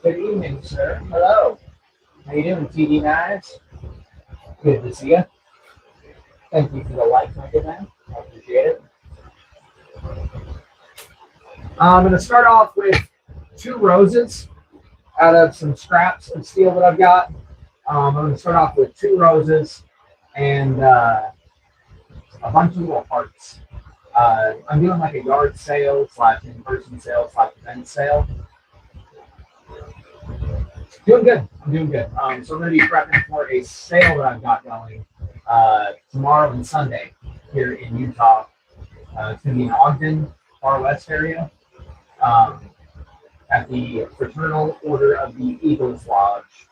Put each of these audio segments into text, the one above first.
Good evening, sir. Hello. How you doing, TD Knives? Good to see you. Thank you for the like, my good man. I appreciate it. I'm going to start off with two roses out of some scraps of steel that I've got. I'm going to start off with two roses and a bunch of little hearts. I'm doing like a yard sale slash in-person sale slash event sale. Doing good. I'm doing good. So I'm going to be prepping for a sale that I've got going tomorrow and Sunday here in Utah. It's going to be in Ogden, far west area, at the Fraternal Order of the Eagles Lodge.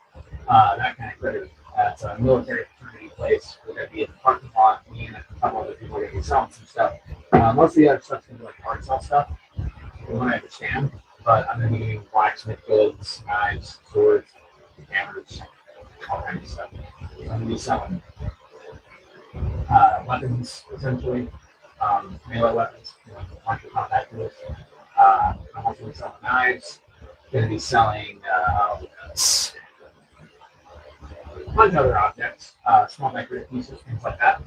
That kind of critter. It's a military fraternity place. We're going to be in the parking lot. Me and a couple other people are going to be selling some stuff. Most of the other stuff's going to be like hard sell stuff, from what I understand. But I'm going to be doing blacksmith goods, knives, swords, hammers, all kinds of stuff. So I'm going to be selling weapons, essentially, melee weapons, punch and combat tools. I'm also going to be selling knives. Going to be selling a bunch of other objects, small decorative pieces, things like that.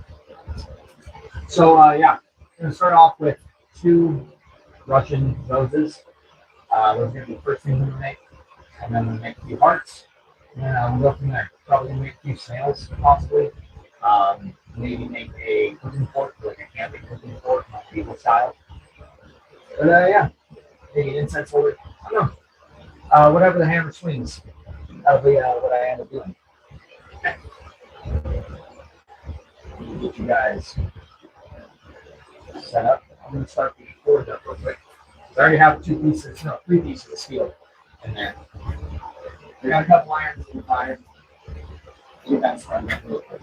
So yeah, I'm going to start off with two Russian roses. Those are going to be the first thing I'm going to make. And then I'm going to make a few hearts. And then we'll go from there. Probably going to make a few snails, possibly. Maybe make a cooking fork, like a camping cooking fork, medieval style. But yeah, maybe an incense holder. I don't know. Whatever the hammer swings, that'll be what I end up doing. Okay. Get you guys set up. I'm going to start the board up real quick. I already have three pieces of steel in there. We got a couple irons in the fire. Get that started up real quick.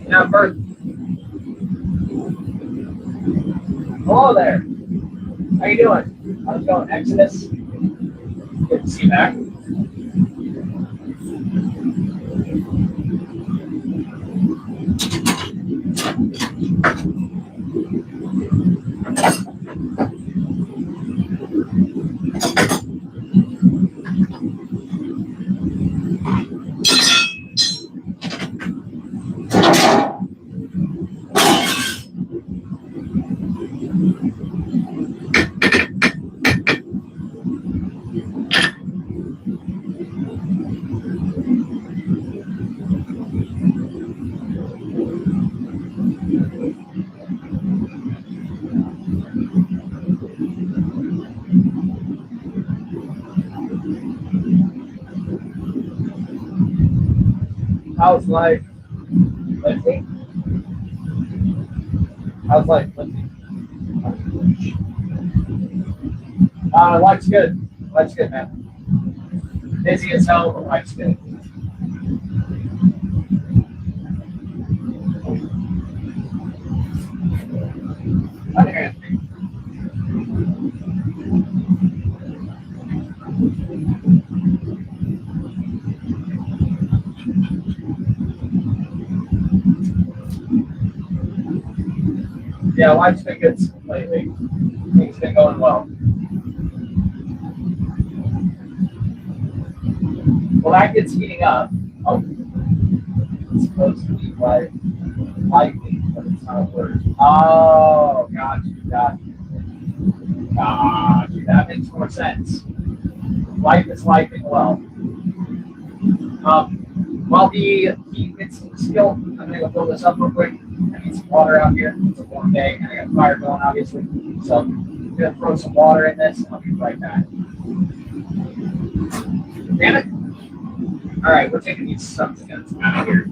Now, Bert. Hello there. How you doing? How's it going, Exodus? Good to see you back. How's life lifting? How's life lifting? Life's good. Life's good, man. Busy as hell, but life's good. Yeah, life's been good lately. Things been going well. Well, that gets heating up. Oh, it's supposed to be like lightning, but it's not a word. Oh, got you. That makes more sense. Life is lifing well. While he gets some steel, I'm gonna go fill this up real quick. I need some water out here. It's a warm day, and I got fire going, obviously. So I'm gonna throw some water in this, and I'll be right back. Damn it! All right, we're taking these substance out of here.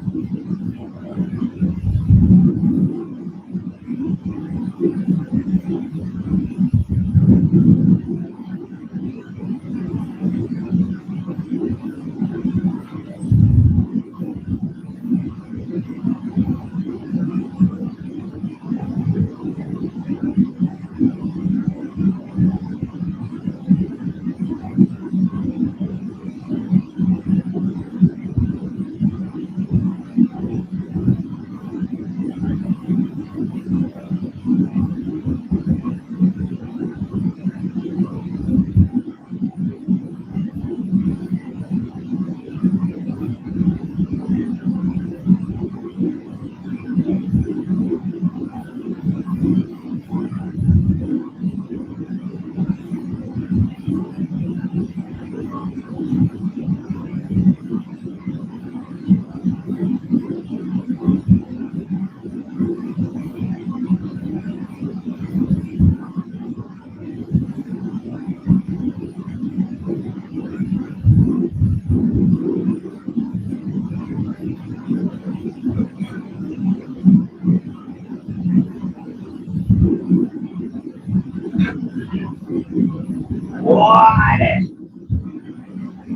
Water.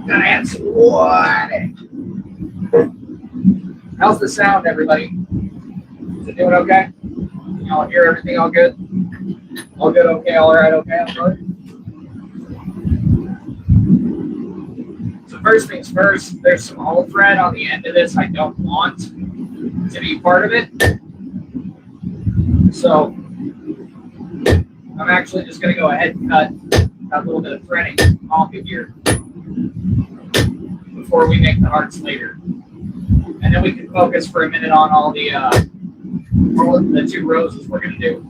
Gotta have some water. How's the sound, everybody? Is it doing okay? Y'all hear everything all good? All good, okay, all right, okay, I'm good. So first things first, there's some all thread on the end of this I don't want to be part of it. So I'm actually just gonna go ahead and cut that little bit of threading off of here before we make the hearts later. And then we can focus for a minute on all the 2 roses we're gonna do.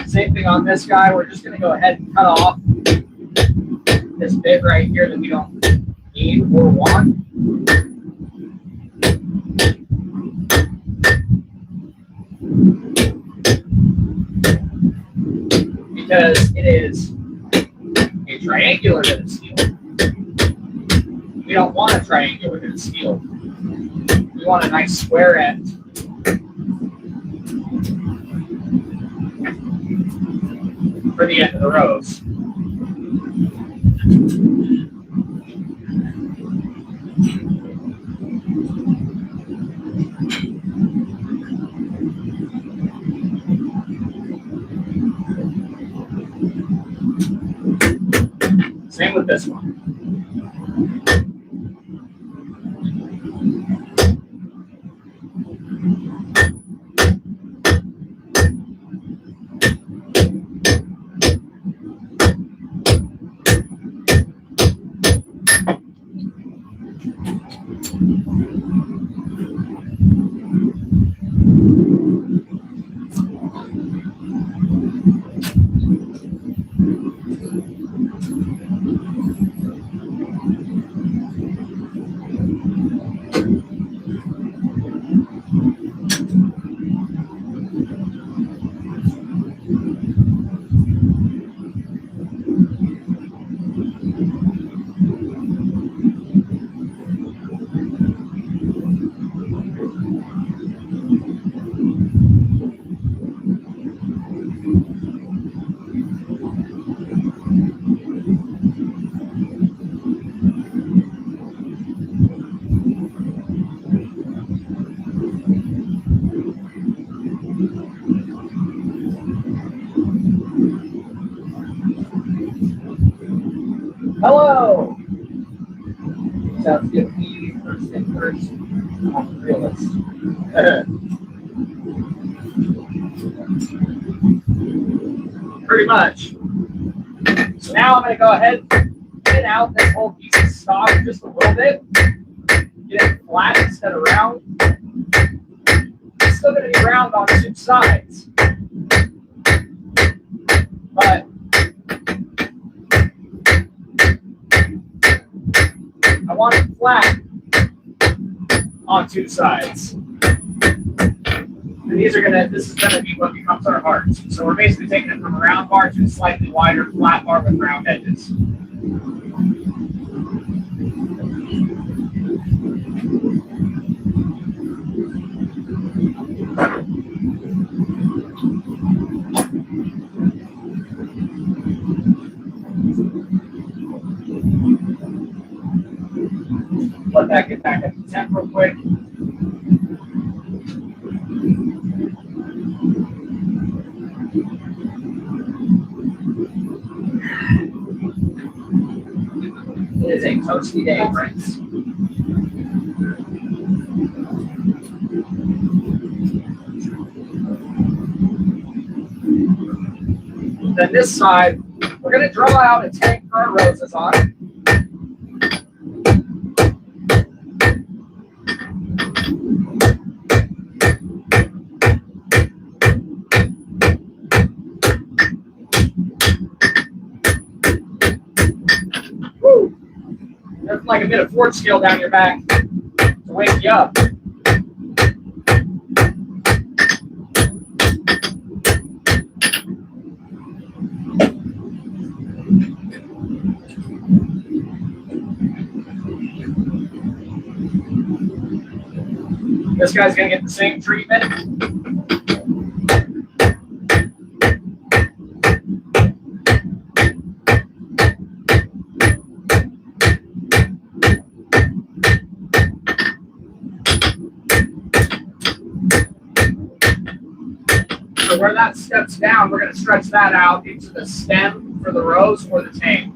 Same thing on this guy. We're just going to go ahead and cut off this bit right here that we don't need or want. Because it is a triangular bit of steel. We don't want a triangular bit of steel. We want a nice square end. For the end of the rose. Same with this one. Hello! Sounds good to me. First thing first. I'm a realist. Pretty much. So now I'm going to go ahead and thin out this whole piece of stock just a little bit. Get it flat instead of round. It's still going to be round on two sides. But I want it flat on two sides. And this is gonna be what becomes our hearts. So we're basically taking it from a round bar to a slightly wider flat bar with round edges. Let that get back up to temp real quick. It is a toasty day, friends. Then this side, we're going to draw out a tank for our roses on. Woo! There's like a bit of forge skill down your back to wake you up. This guy's going to get the same treatment. So where that steps down, we're going to stretch that out into the stem for the rose or the tank.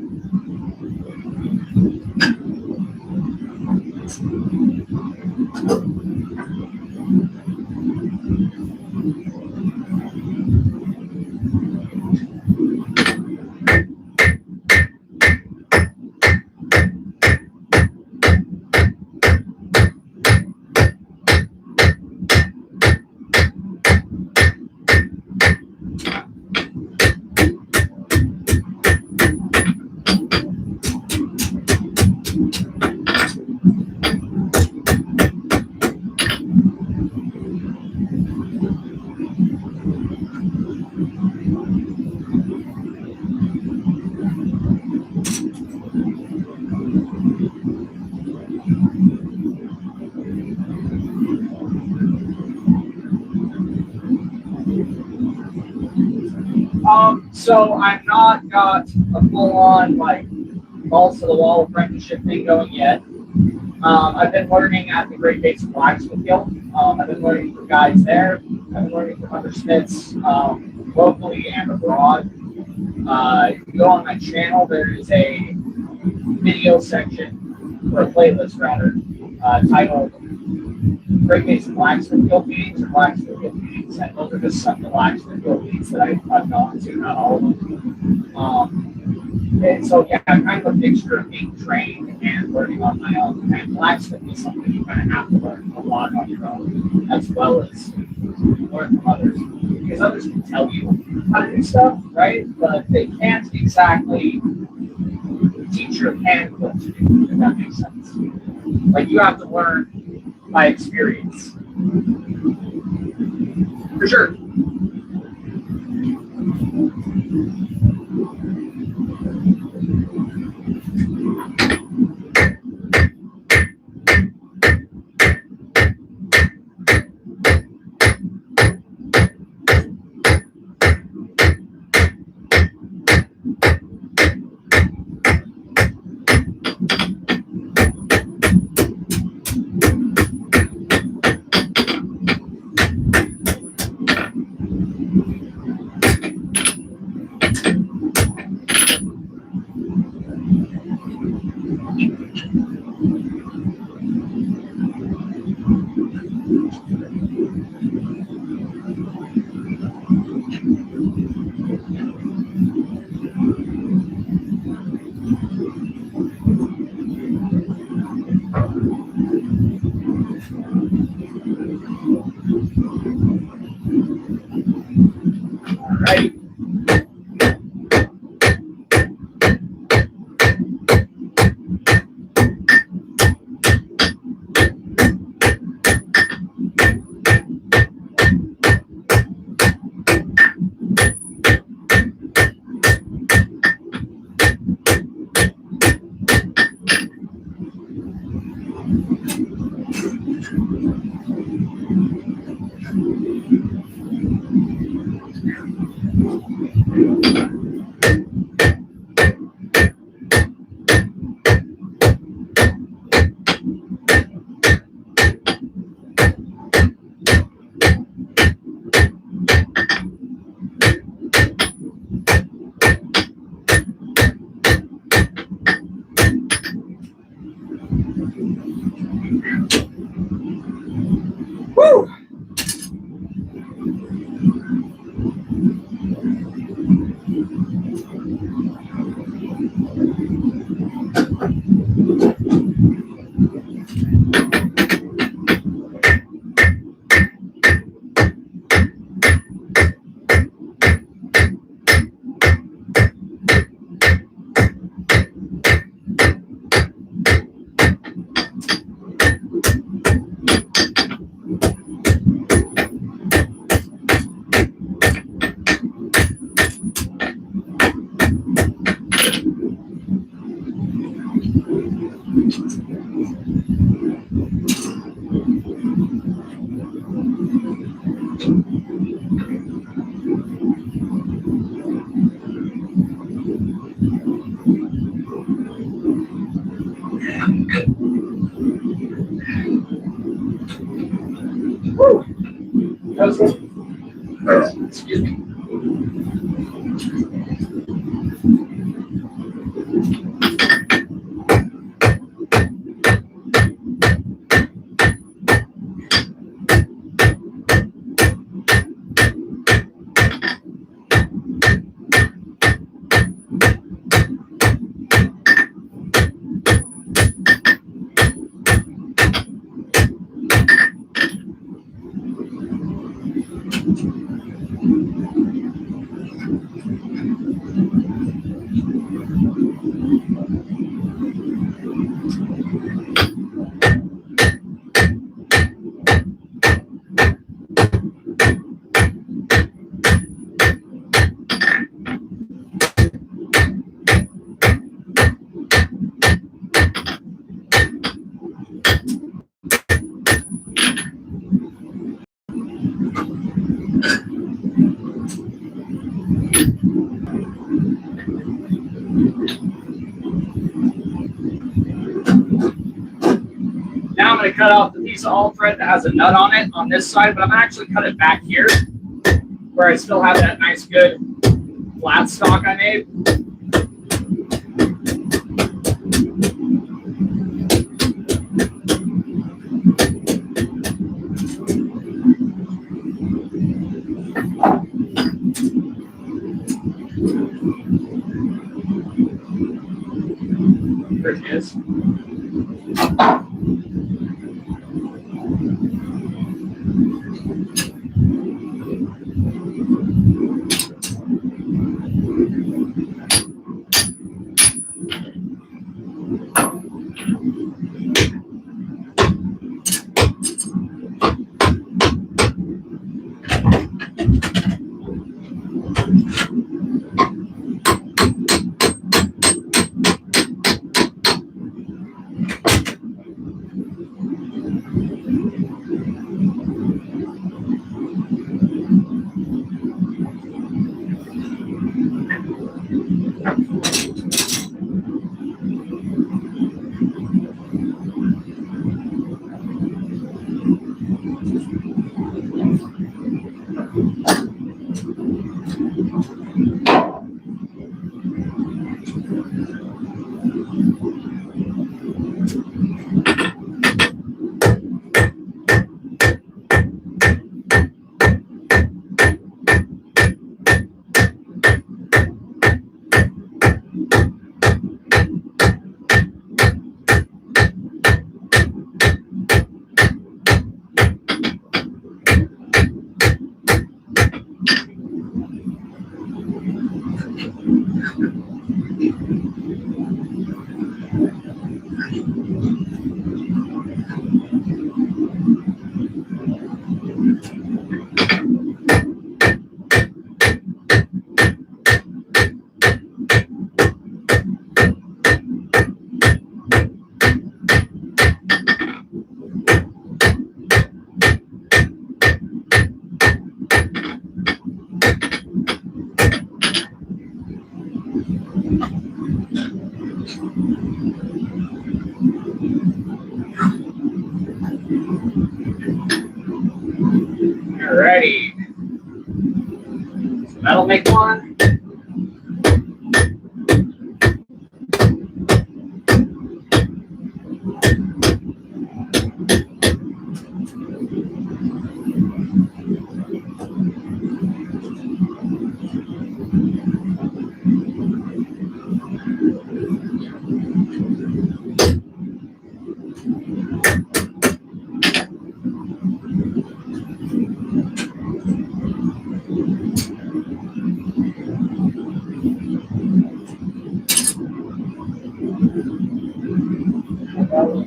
So I've not got a full-on like balls to the wall apprenticeship thing going yet. I've been learning at the Great Basin Blacksmith Guild. I've been learning from guys there. I've been learning from other smiths locally and abroad. If you go on my channel, there is a video section, or a playlist rather, titled Great Basin Blacksmith Guild Meetings or Blacksmith Guild Meetings. And those are just some of the Blacksmith Guild meetings that I've gone to, not all of them. And so, yeah, I'm kind of a mixture of being trained and learning on my own. And blacksmith is something you kind of have to learn a lot on your own, as well as learn from others. Because others can tell you how to do stuff, right? But they can't exactly teach your hand what to do, if that makes sense. Like, you have to learn by experience. For sure. Woo! Woo! That was good. Excuse me. Now I'm going to cut off the piece of all thread that has a nut on it on this side, but I'm going to actually cut it back here where I still have that nice good flat stock I made. There she is. Alrighty. So that'll make one.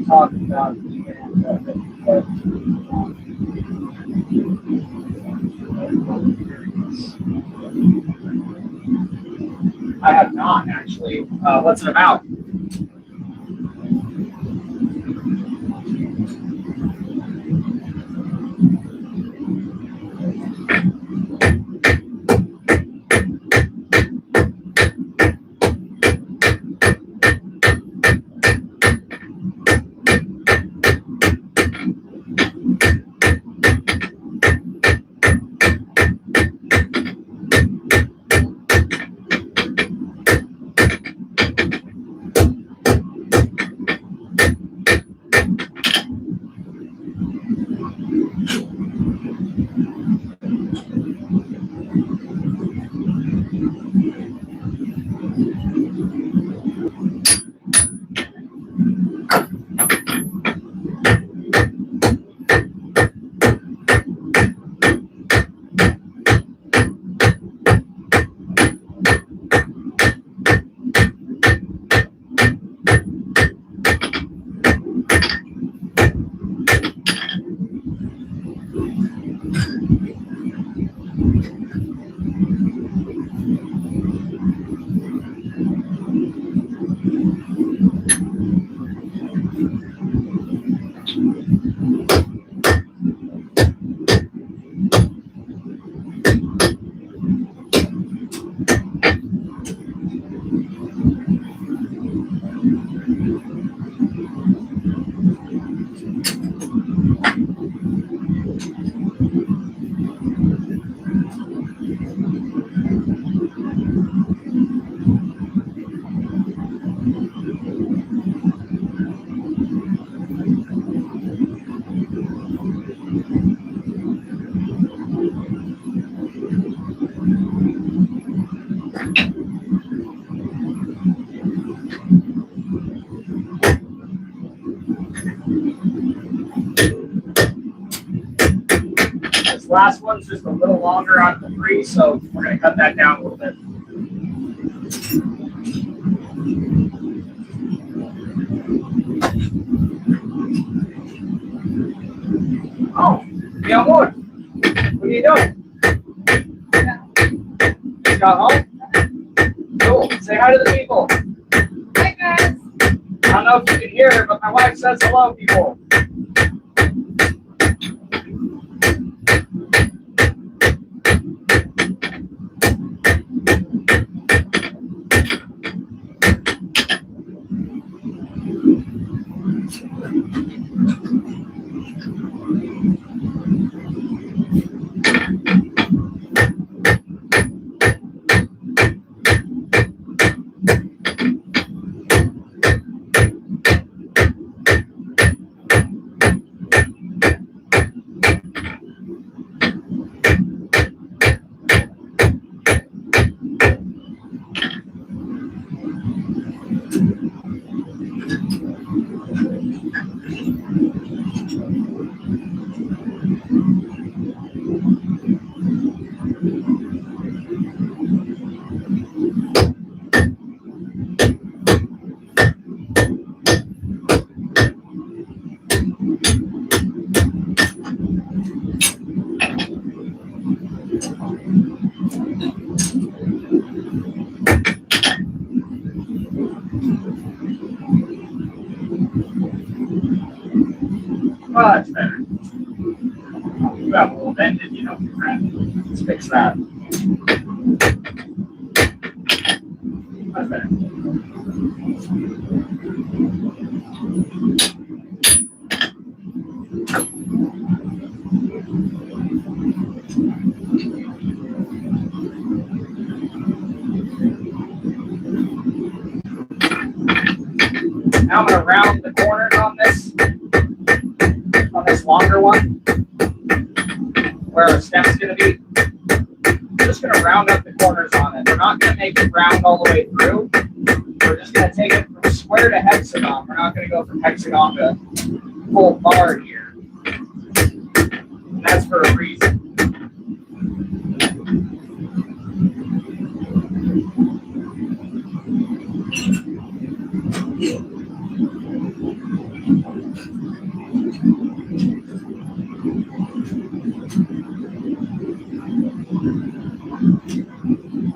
Talking about I have not actually. What's it about? This last one's just a little longer on the 3, so we're going to cut that down a little bit. Oh, mi amor, what are you doing? You got home? Cool. Say hi to the people. Hi guys. I don't know if you can hear her, but my wife says hello, people. Oh, that's better. You got a little bended, you know, friend. Let's fix that. Much better. Now I'm going to round the corners on this longer one, where our stem's going to be. I'm just going to round up the corners on it. We're not going to make it round all the way through. We're just going to take it from square to hexagon. We're not going to go from hexagon to full bar here. And that's for a reason.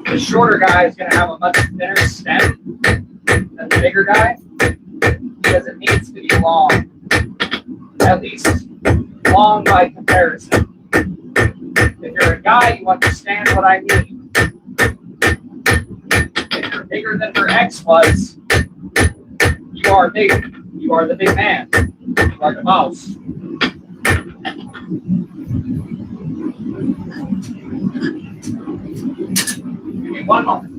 The shorter guy is going to have a much thinner stem than the bigger guy because it needs to be long, at least long by comparison. If you're a guy, you understand what I mean. If you're bigger than your ex was, you are big. You are the big man. You are the mouse. Give me one moment.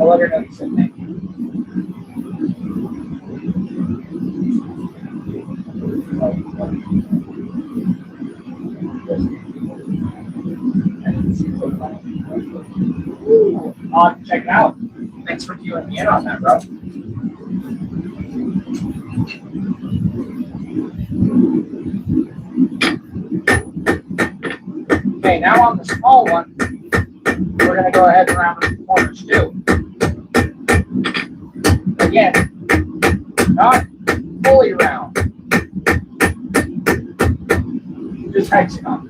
I'll let her know you said thank you. Check it out. Thanks for viewing me in on that, bro. Okay, now on the small one, we're going to go ahead and round the corners too. Again, not fully round, just hexagon.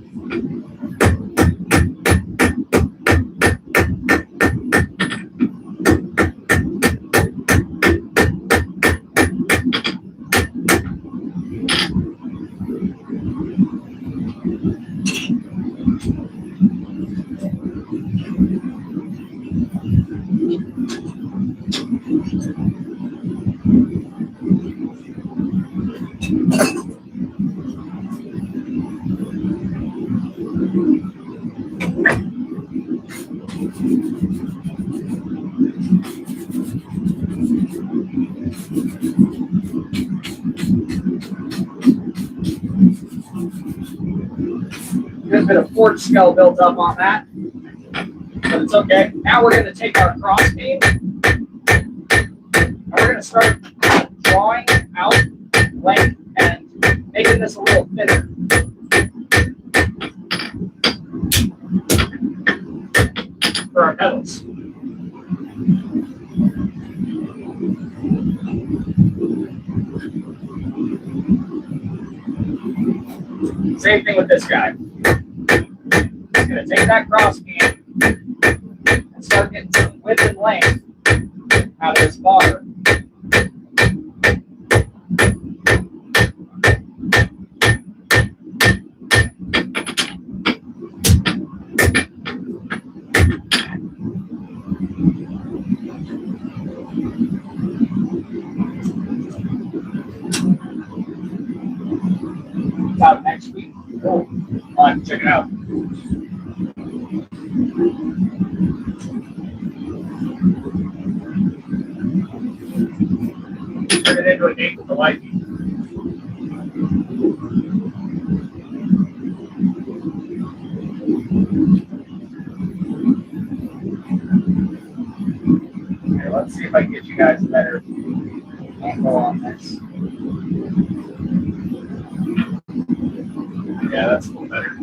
There's a bit of forge skull built up on that, but it's okay. Now we're going to take our cross beam and we're going to start drawing out length and making this a little thinner. For our pedals. Same thing with this guy. He's going to take that cross beam and start getting some width and length out of his bar. It's out next week. Cool. I'll have to check it out. Turn it into a date with the wifey. Okay, let's see if I can get you guys a better angle on this. Yeah, that's a little better.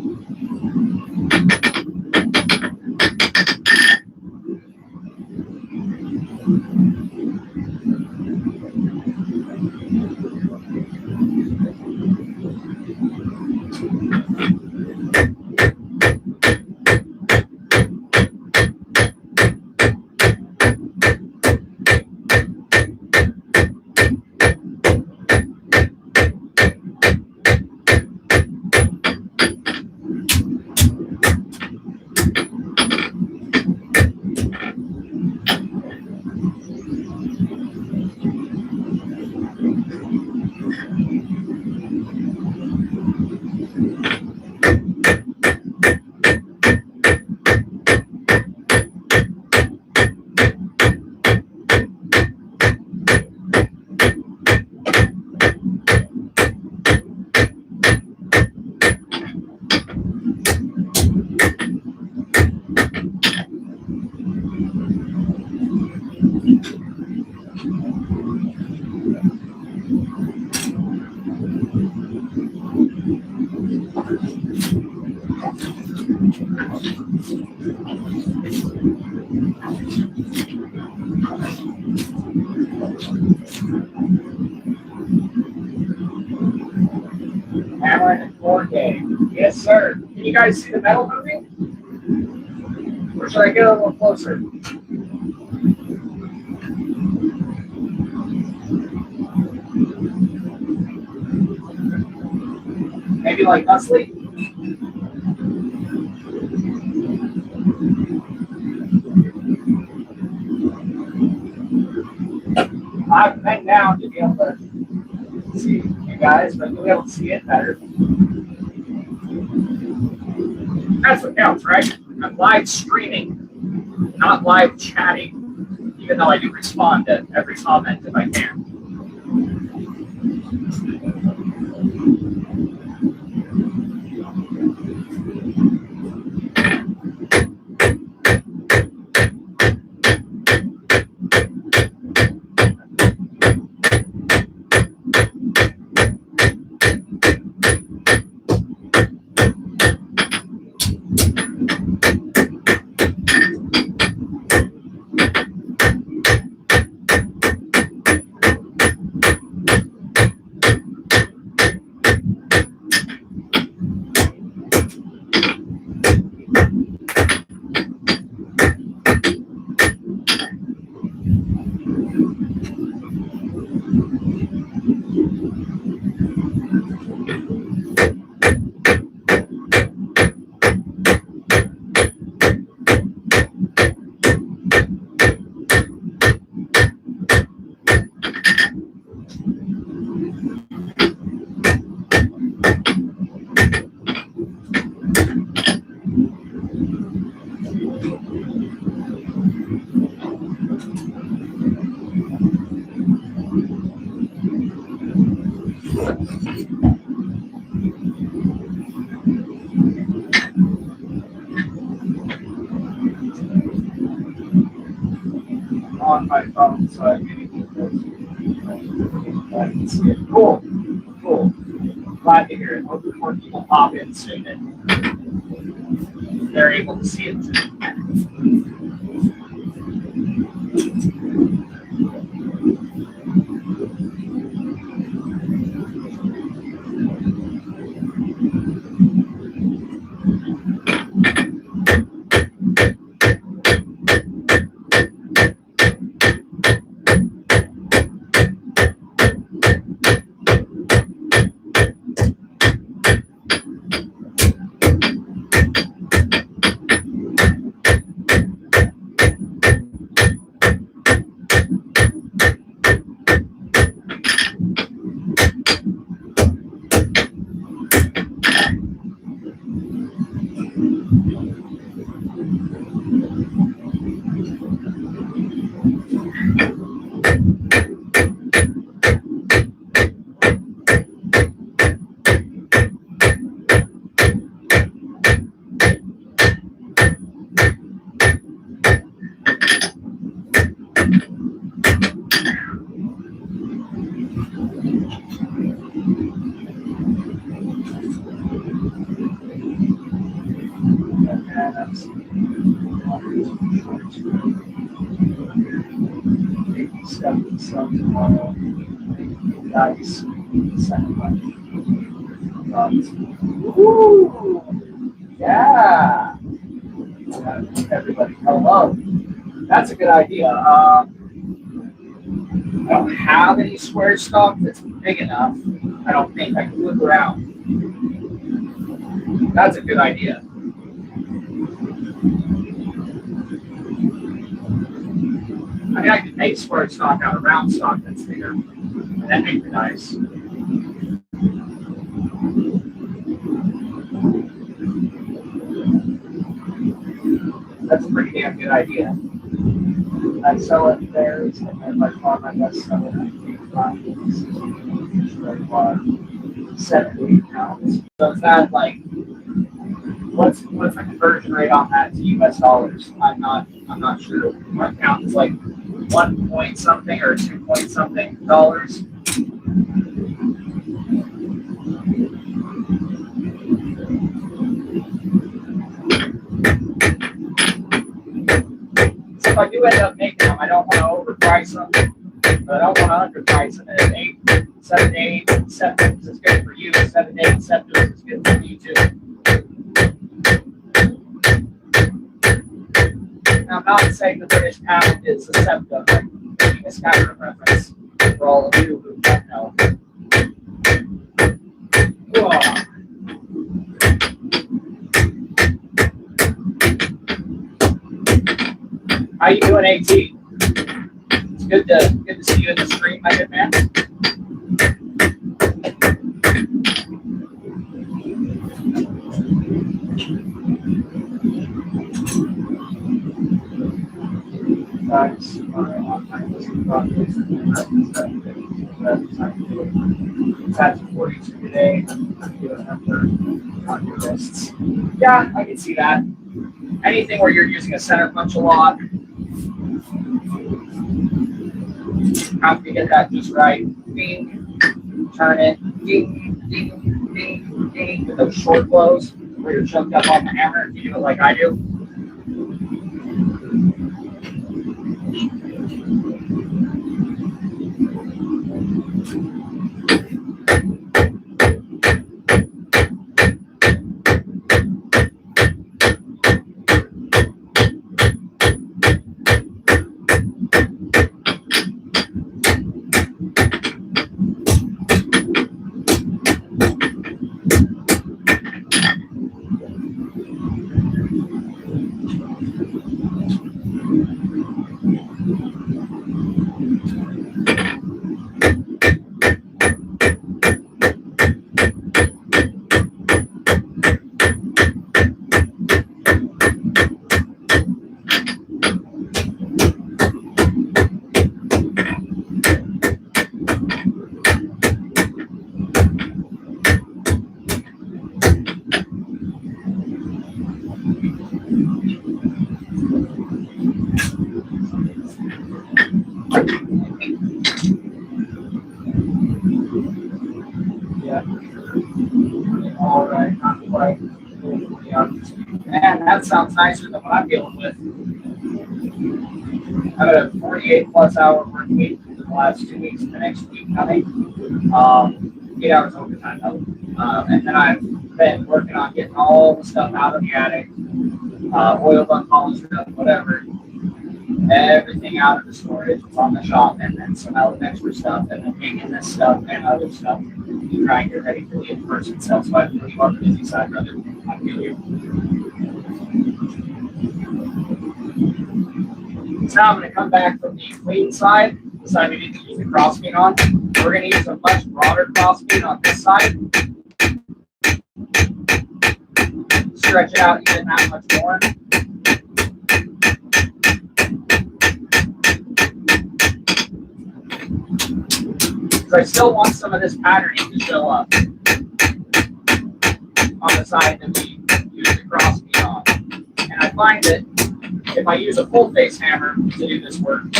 Hammer in 4K. Yes, sir. Can you guys see the metal moving? Or should I get a little closer? Maybe like Huxley? I've bent down to be able to see you guys, but you'll be able to see it better. That's what counts, right? I'm live streaming, not live chatting, even though I do respond to every comment if I can. On my phone, so I can see it. Cool. Cool. Glad to hear it. Hopefully more people pop in soon and they're able to see it too. So tomorrow, dice, second one. Woo! Yeah! Everybody, hello. That's a good idea. I don't have any square stock that's big enough. I don't think I can look around. That's a good idea. I mean, I could make square stock out of round stock that's bigger. And then make the dice. That's a pretty damn good idea. I sell it there, and my farm, I guess, sell it at 7 to 8 pounds. So is that like, what's the conversion rate on that to US dollars? I'm not sure. My count is like 1 point something or 2 point something dollars. So if I do end up making them, I don't want to overprice them, but I don't want to underprice them. And 7 to 8 septums is good for you. 7 to 8 septums is good for you too. Now, I'm not saying the British pound is a septum, but it's kind of a reference for all of you who don't know. Whoa. How you doing, AT? It's good to see you in the stream, my good man. That's 42 today. On your lists. Yeah, I can see that. Anything where you're using a center punch a lot. Have to get that just right. Ding, turn it. Ding, ding, ding, ding. With those short blows where you're choked up on the hammer. You do it like I do. Man, that sounds nicer than what I'm dealing with. I've had a 48 plus hour work week for the last 2 weeks and the next week coming. 8 hours overtime though. And then I've been working on getting all the stuff out of the attic, oiled, unpolished stuff, whatever. Everything out of the storage on the shop, and then some extra stuff, and then taking this stuff and other stuff to try and get ready for the in-person stuff. So I feel you on the busy side, brother. I feel you. So now I'm going to come back from the clean side, the side we didn't use the crossbeam on. We're going to use a much broader crossbeam on this side. Stretch it out even that much more. Because I still want some of this patterning to show up on the side that we use the crossbeam on. And I find that if I use a full face hammer to do this work,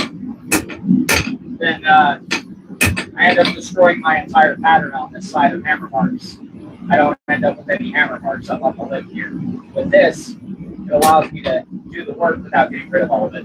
then I end up destroying my entire pattern on this side of hammer marks. I don't end up with any hammer marks up on the lip here. With this, it allows me to do the work without getting rid of all of it.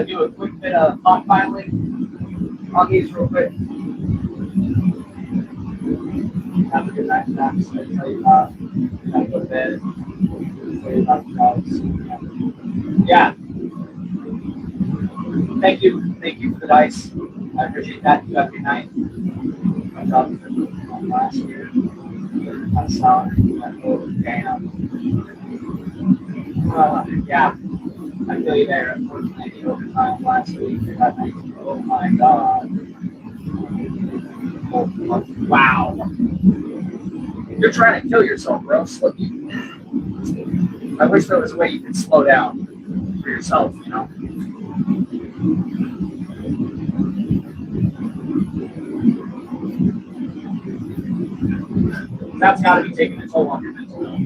Do a quick bit of thought filing on these real quick. Have a good night, Max. I tell you about, gotta go to bed. Tell you about the dogs. Yeah. Thank you for the dice. I appreciate that. You have a good night. My job for last year. I saw that little damn. Yeah. I feel you there. Unfortunately, the overtime last week, they got 19. Oh my god. Oh, wow. You're trying to kill yourself, bro. I wish there was a way you could slow down for yourself, you know? That's got to be taking a toll on your mental health.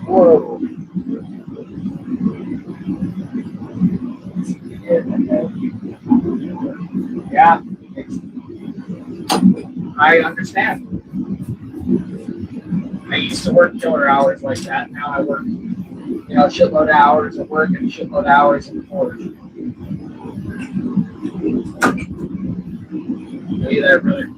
Whoa. Yeah, I understand. I used to work killer hours like that. Now I work, a shitload of hours at work and a shitload of hours in the forge. Are you there, brother?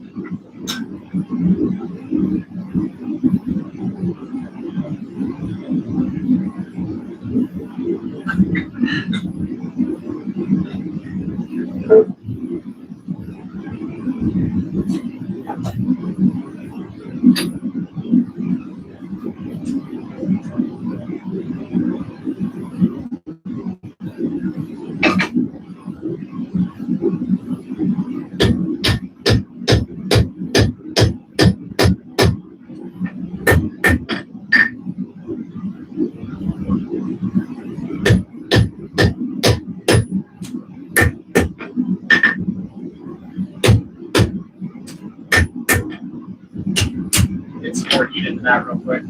that real quick.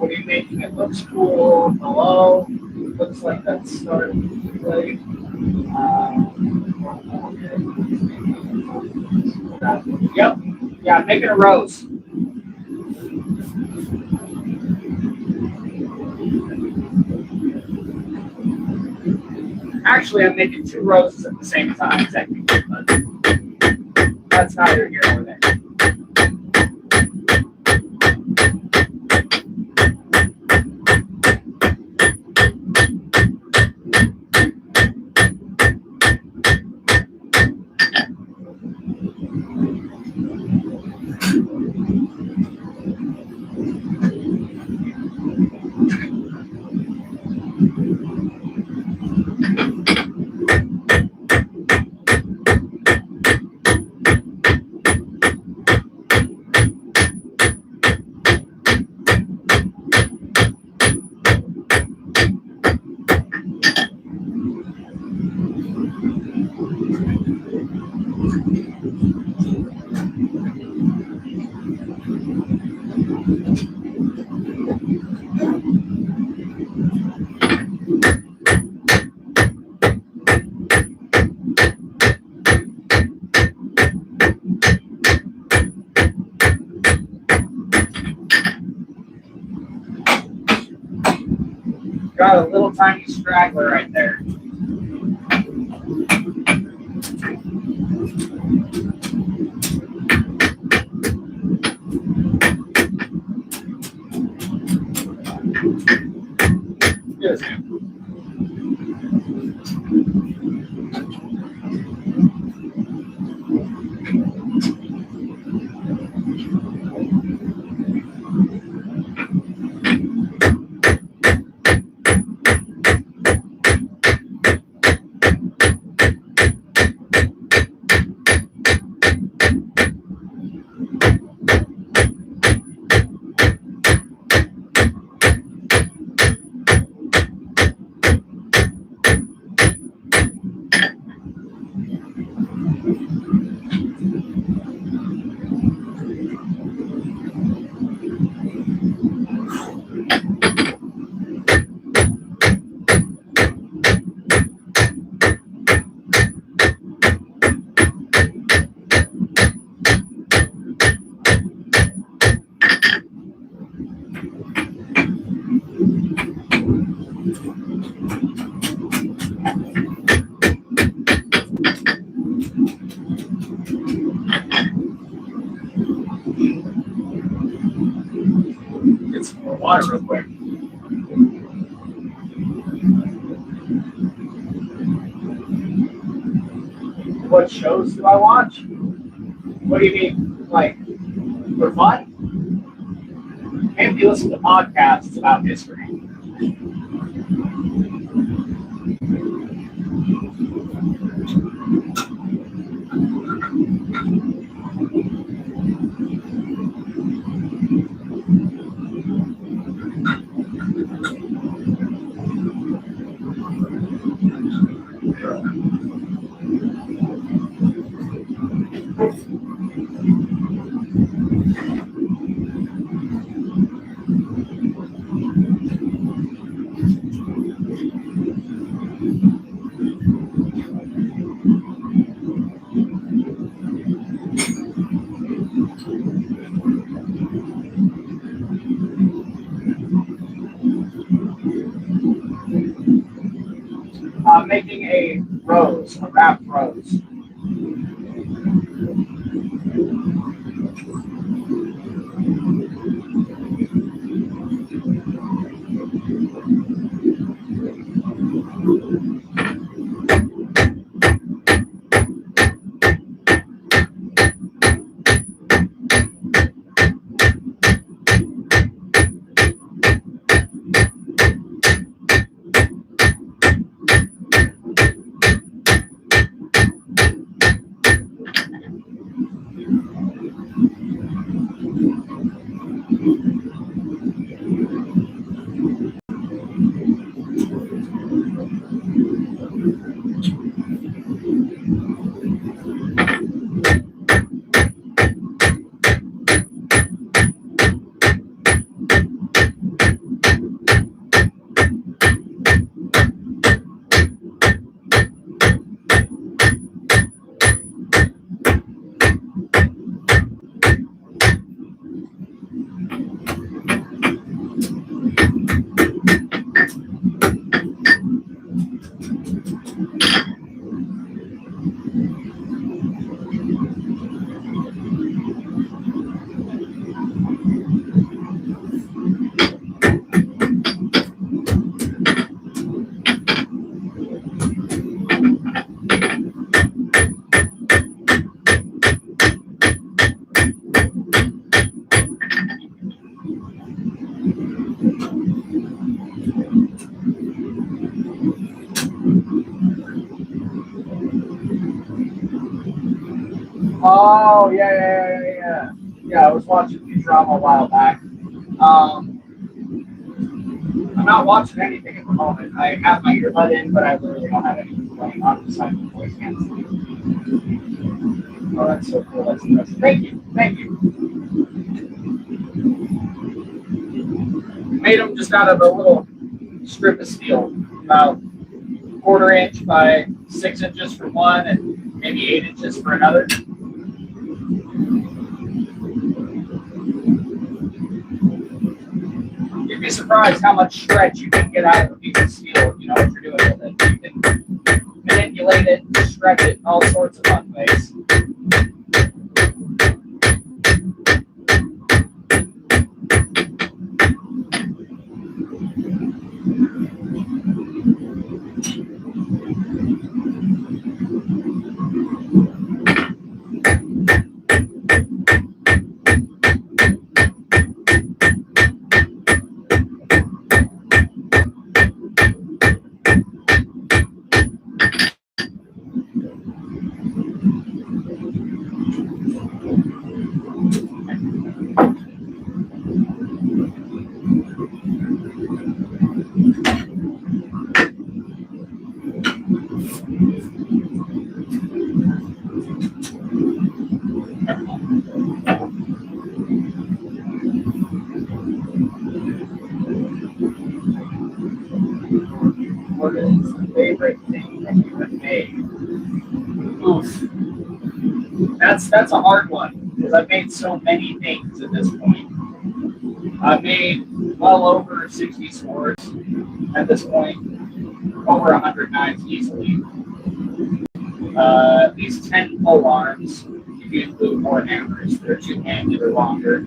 What do you think? It looks cool. Hello. Looks like that's starting to play. Yep. Yeah, make it a rose. Actually, I'm making 2 roses at the same time, technically, but that's neither here nor there. Got a little tiny straggler right there. Yes. Get some more water real quick. What shows do I watch? What do you mean, like, for fun? Maybe you listen to podcasts about history. Making a rose, a wrapped rose. Oh, yeah. Yeah, I was watching Futurama a while back. I'm not watching anything at the moment. I have my earbud in, but I literally don't have anything playing on besides the voice canceling. Oh, that's so cool. That's impressive. Thank you. Thank you. Made them just out of a little strip of steel, about 1/4 inch by 6 inches for one and maybe 8 inches for another. You'd be surprised how much stretch you can get out of a piece of steel. You know what you're doing with it. You can manipulate it, stretch it in all sorts of fun ways. What is the favorite thing that you have made? Oof. That's a hard one because I've made so many things at this point. I've made well over 60 swords at this point, over 100 knives easily. At least 10 pole arms, if you include war hammers. They're two-handed or longer.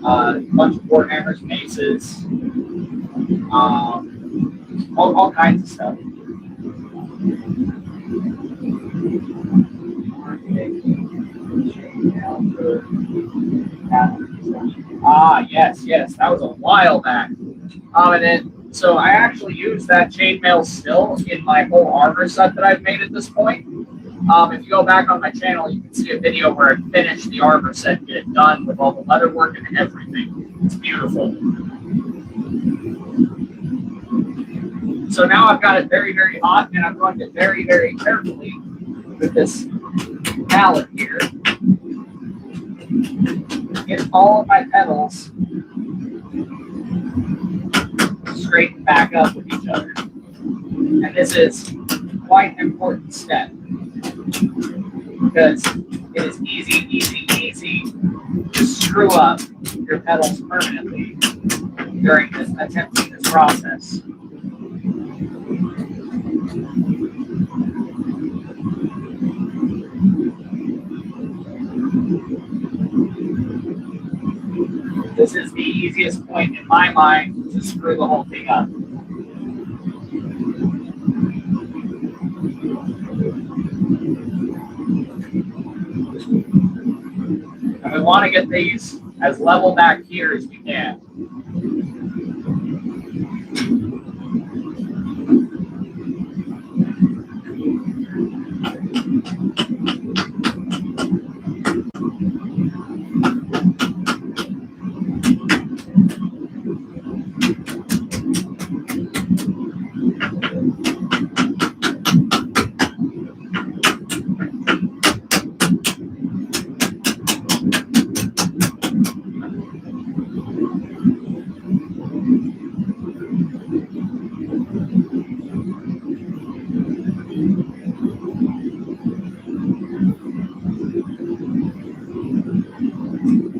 A bunch of war hammers, maces, all kinds of stuff. Yes, that was a while back. So I actually use that chainmail still in my whole armor set that I've made at this point. If you go back on my channel, you can see a video where I finished the armor set, get it done with all the leather work and everything. It's beautiful. So now I've got it very, very hot, and I'm going to very, very carefully with this mallet here get all of my pedals straighten back up with each other. And this is quite an important step because it is easy to screw up your pedals permanently during this attempting this process. This is the easiest point in my mind to screw the whole thing up. And we want to get these as level back here as we can.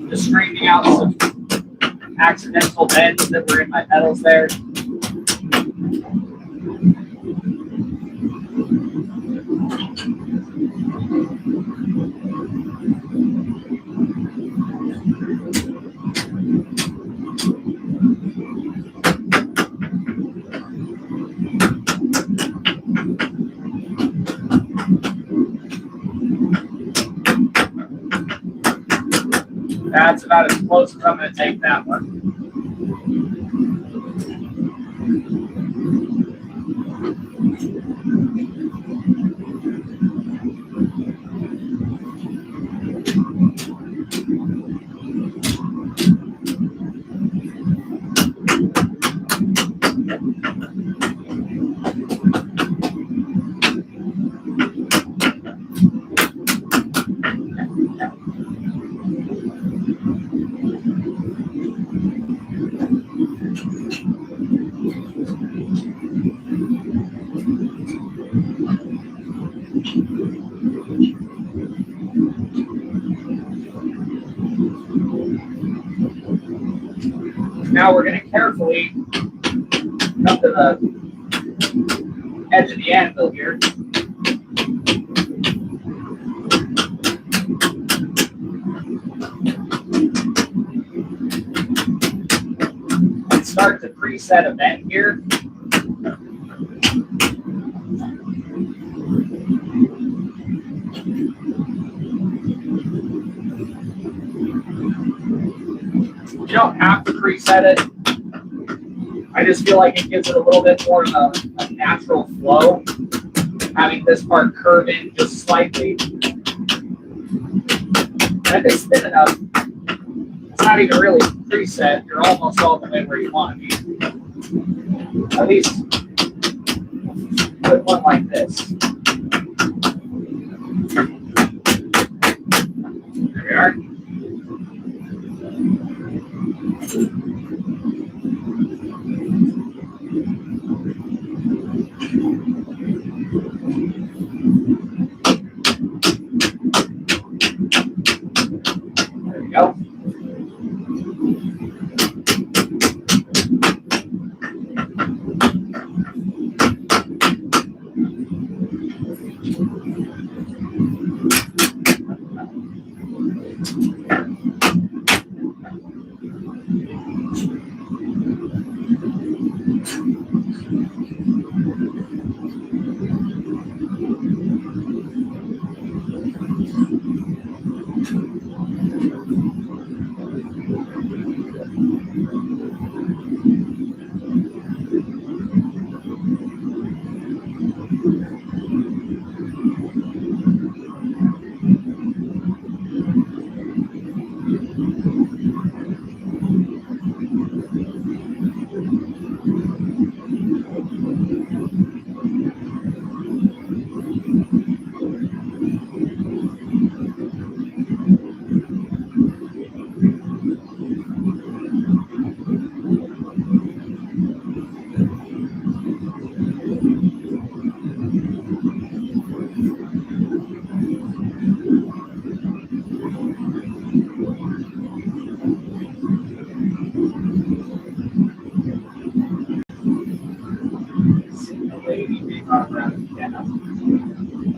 Just straightening out some accidental bends that were in my pedals there. That's about as close as I'm going to take that one. Now we're going to carefully come to the edge of the anvil here. And start to preset a bend here. You don't have to preset it. I just feel like it gives it a little bit more of a natural flow, having this part curve in just slightly. And if it's thin enough, it's not even really preset. You're almost all the way where you want to be. At least with one like this. There we are. There we go.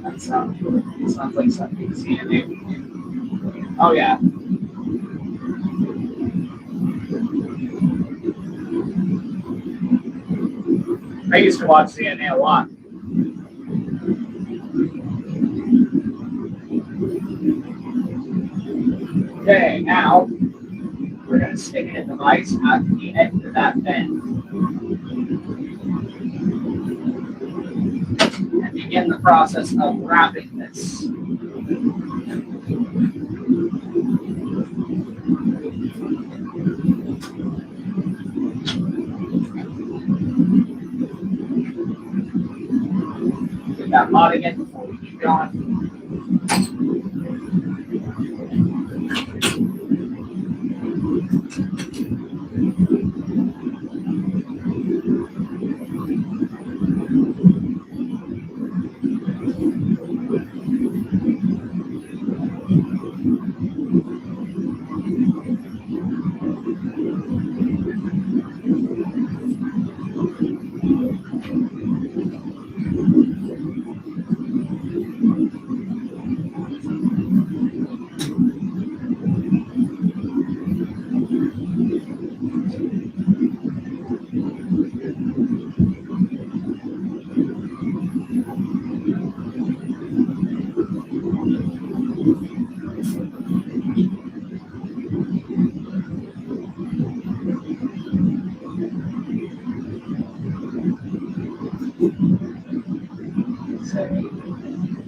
That sounds like something CNA. Oh yeah. I used to watch CNA a lot. Okay, now we're going to stick a device at the end of that bend. And begin the process of wrapping this. Get that mod again before we keep going.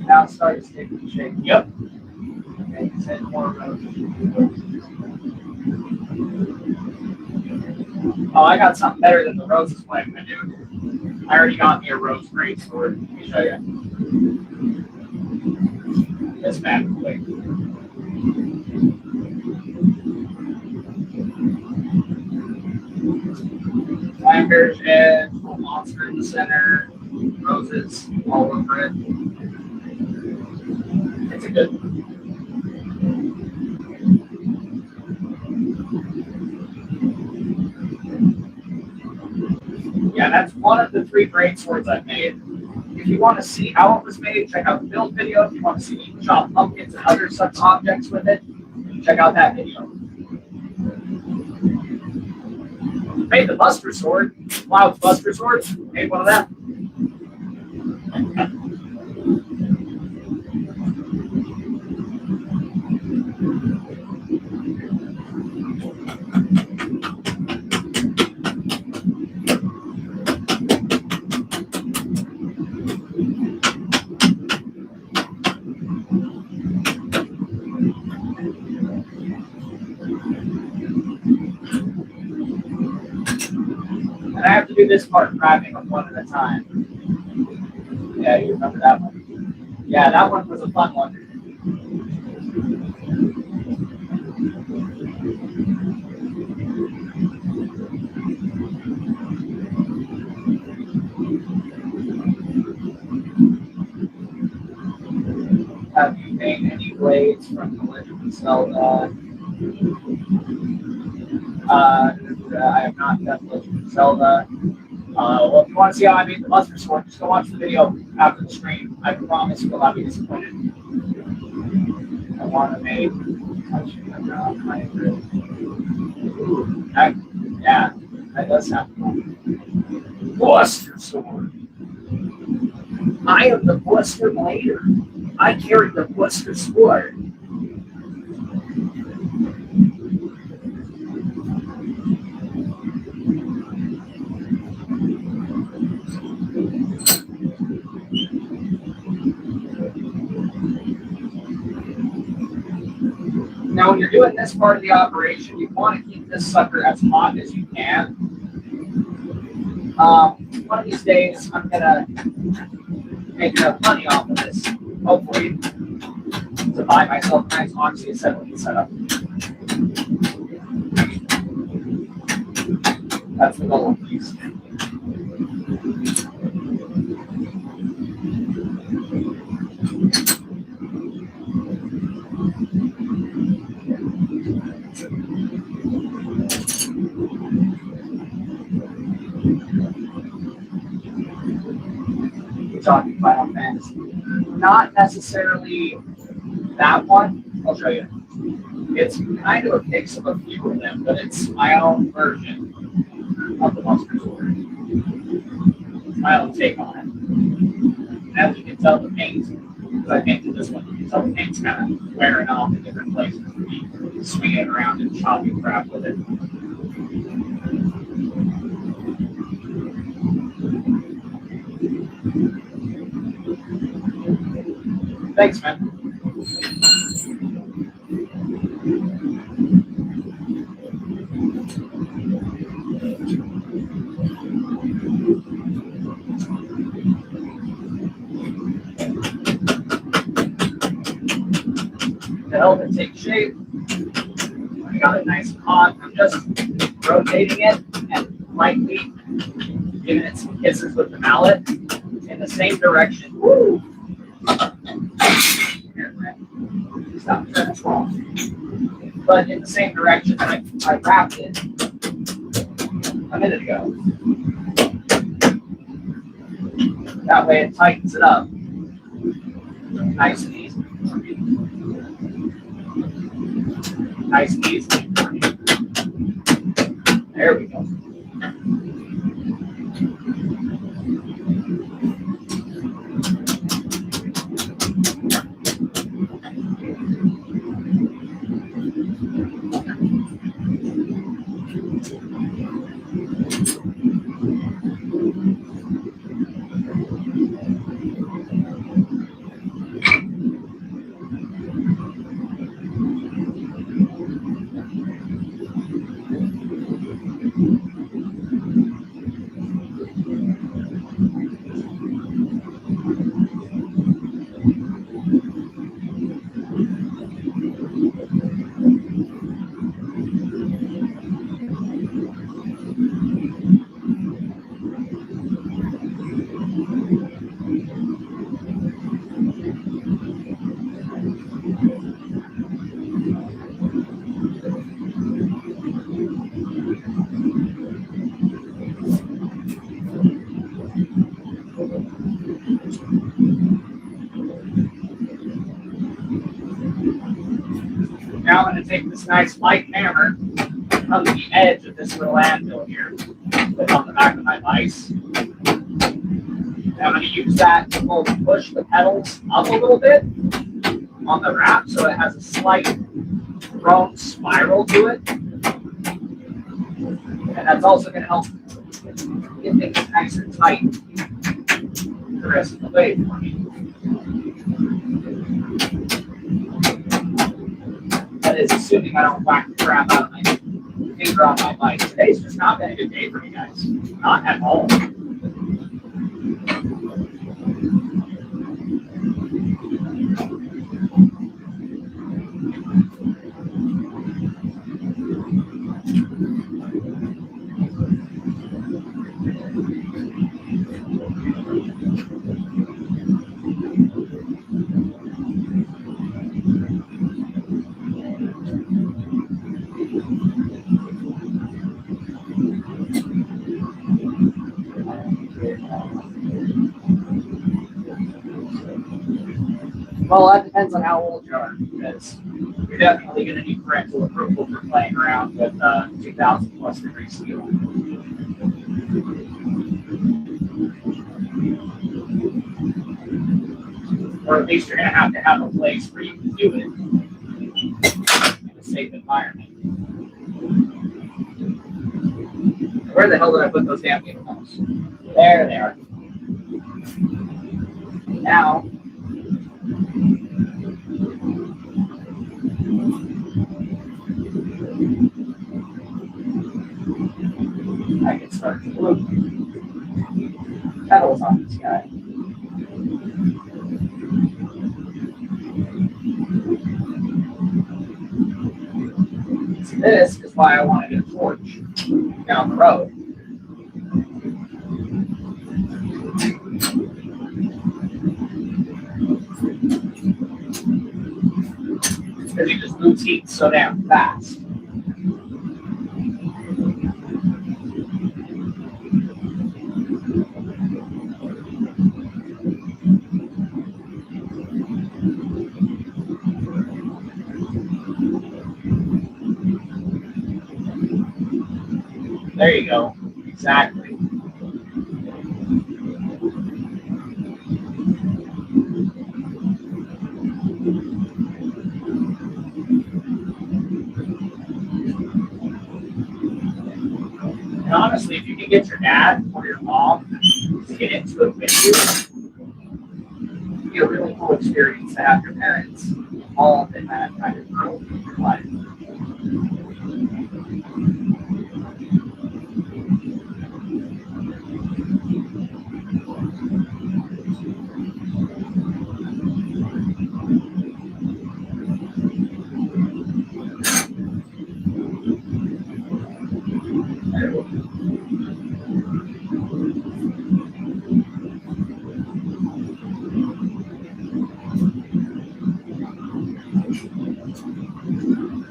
Now start sticking shape. Yep. Okay, 10 more rows. Oh, I got something better than the roses flame, my dude. I already got me a rose great sword. Let me show you. This bad boy. Flamber's edge, little monster in the center, roses all over it. pretty good. Yeah, that's one of the 3 braid swords I've made. If you want to see how it was made, check out the build video. If you want to see me chop pumpkins and other such objects with it, check out that video. Made the Buster Sword, Cloud's Buster Sword. Made one of them. And I have to do this part, grabbing them one at a time. Yeah, you remember that one? Yeah, that one was a fun one. Have you made any blades from the Legend of Zelda? I have not done Legend of Zelda. Well, if you want to see how I made the Buster Sword, just go watch the video after the stream. I promise you will not be disappointed. I want to make. Yeah, that does happen. Buster Sword. I am the Buster Blader. I carry the Buster Sword. Now, when you're doing this part of the operation, you want to keep this sucker as hot as you can. One of these days, I'm going to make money off of this, hopefully, to buy myself a nice Oxy assembly setup. That's the goal of these. Talking Final Fantasy. Not necessarily that one. I'll show you. It's kind of a mix of a few of them, but it's my own version of the Buster Sword. It's my own take on it. As you can tell, the paint, because I painted this one, you can tell the paint's kind of wearing off in different places. You swing it around and chopping crap with it. Thanks, man. To help it take shape, I got it nice and hot. I'm just rotating it and lightly giving it some kisses with the mallet in the same direction. Woo! Stop, that's wrong. But in the same direction that I wrapped it a minute ago. That way it tightens it up. Nice and easy. Nice and easy. There we go. Now I'm going to take this nice light hammer from the edge of this little anvil here, put on the back of my vise. And I'm going to use that to push the pedals up a little bit on the wrap so it has a slight thrown spiral to it. And that's also going to help get things nice and tight the rest of the way for me. That is assuming I don't whack the crap out of my finger on my mic. Today's just not been a good day for me guys. Not at all. Well, that depends on how old you are, because you're definitely going to need parental approval for playing around with 2,000 plus degree steel. Or at least you're going to have a place where you can do it in a safe environment. Where the hell did I put those damn uniforms? There they are. Now, I can start to glue pedals on this guy. So this is why I wanted a torch down the road. Because you just lose heat so damn fast. There you go. Exactly. And honestly, if you can get your dad or your mom to get into it with you, it'd be a really cool experience to have your parents involved in that kind of growth in your life.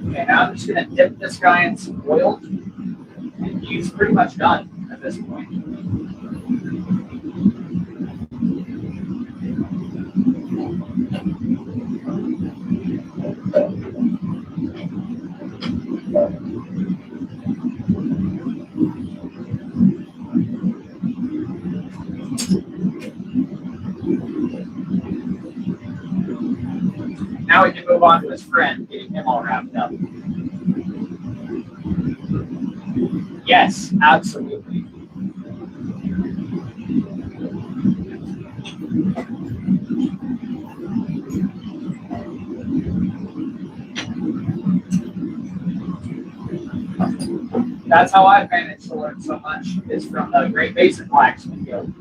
Okay, now I'm just going to dip this guy in some oil, and he's pretty much done at this point. Now we can move on to his friend, getting him all wrapped up. Yes, absolutely. That's how I've managed to learn so much, is from the Great Basin Blacksmith Guild.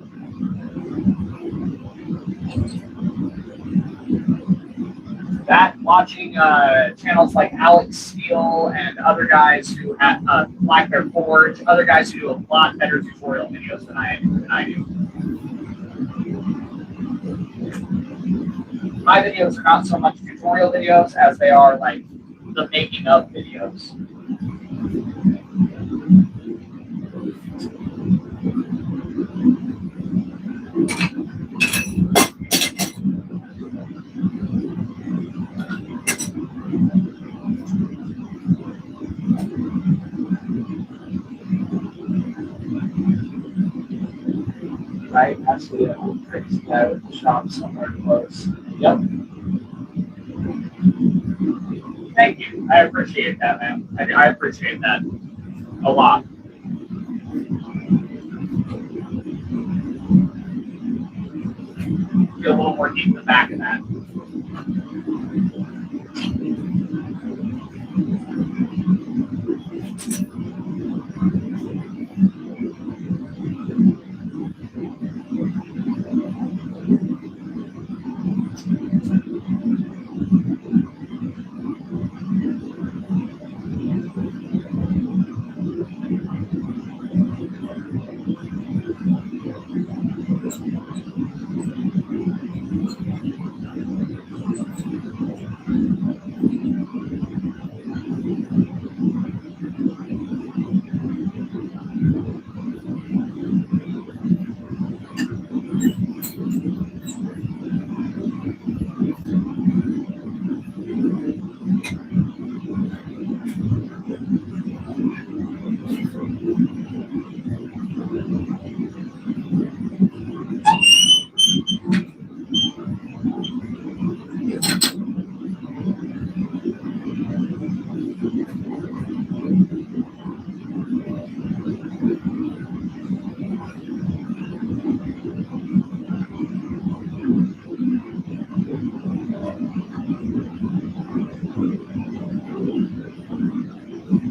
That, watching channels like Alex Steele and other guys who have Black Bear Forge, other guys who do a lot better tutorial videos than I do. My videos are not so much tutorial videos as they are like the making of videos. honestly a crazy guy with the shop somewhere close. Yep. Thank you. I appreciate that, man. I appreciate that a lot. Feel a little more deep in the back of that.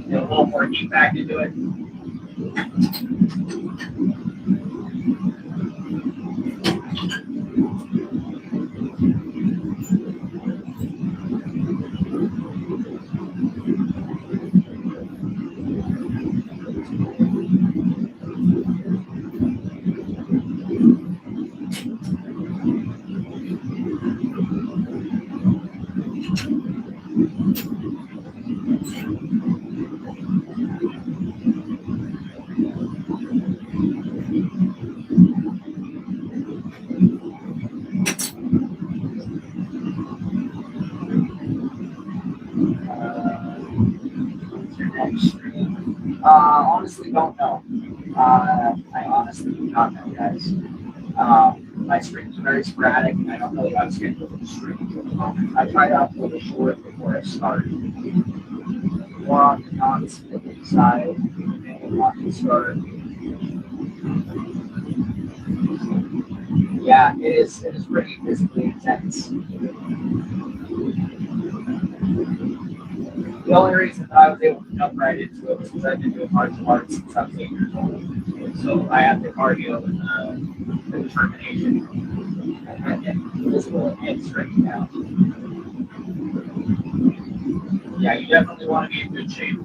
Feel a little more deep back into it. What's your next stream? Honestly, don't know. I honestly do not know, guys. My streams are very sporadic, and I don't really have schedule for the streams at the moment. I try to upload a short before I start. More on the non-scripted side, and want to start. Yeah, it is. It is pretty physically intense. The only reason that I was able to jump right into it was because I've been doing martial arts since I was 8 years old. So I have the cardio and the determination and physical and strength now. Yeah, you definitely want to be in good shape.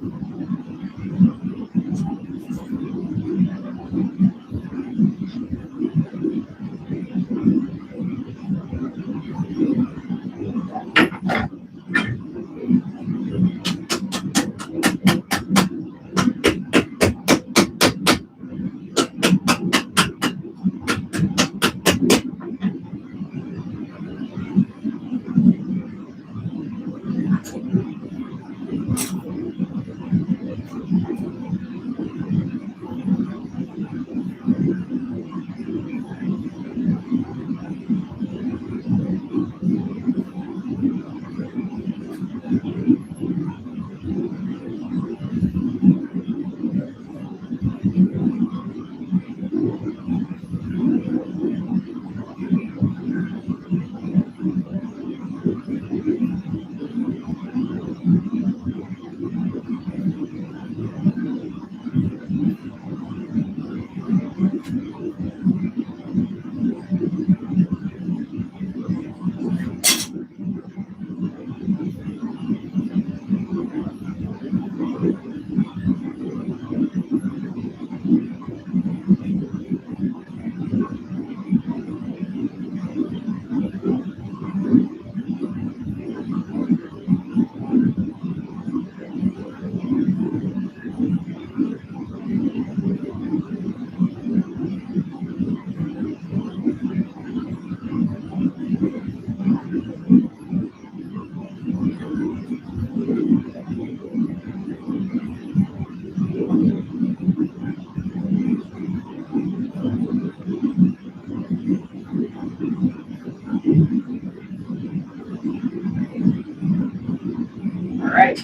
All right.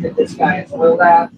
Get this guy as old as.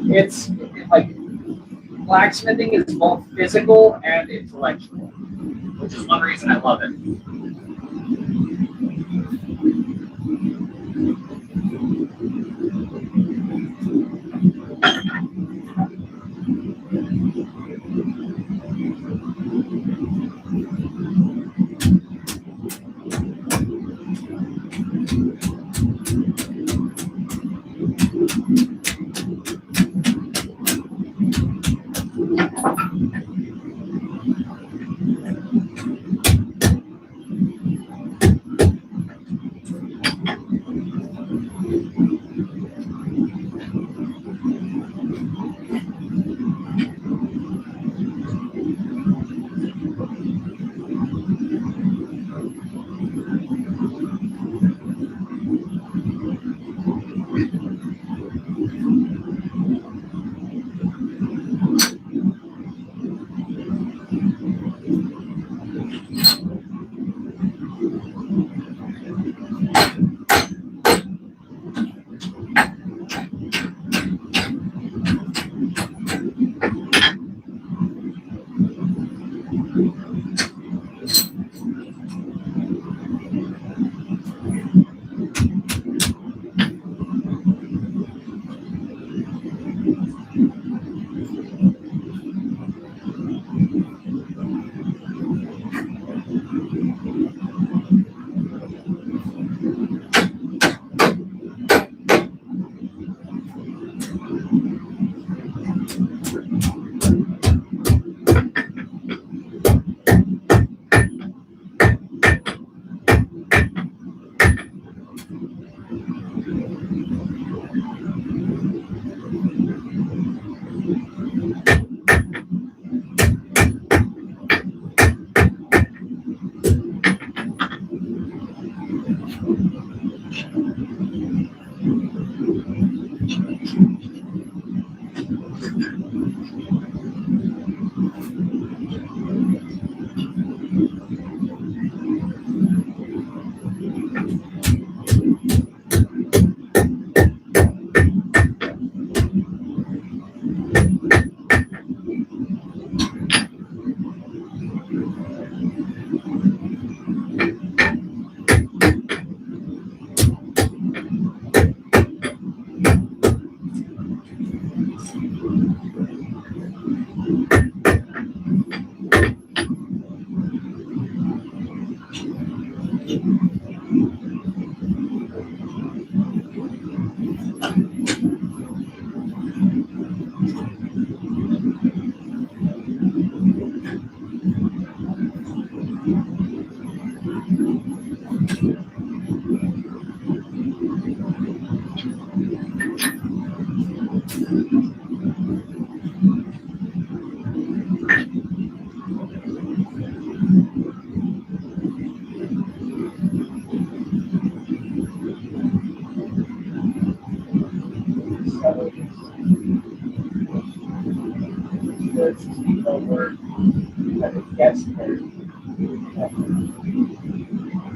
It's like blacksmithing is both physical and intellectual, which is one reason I love it.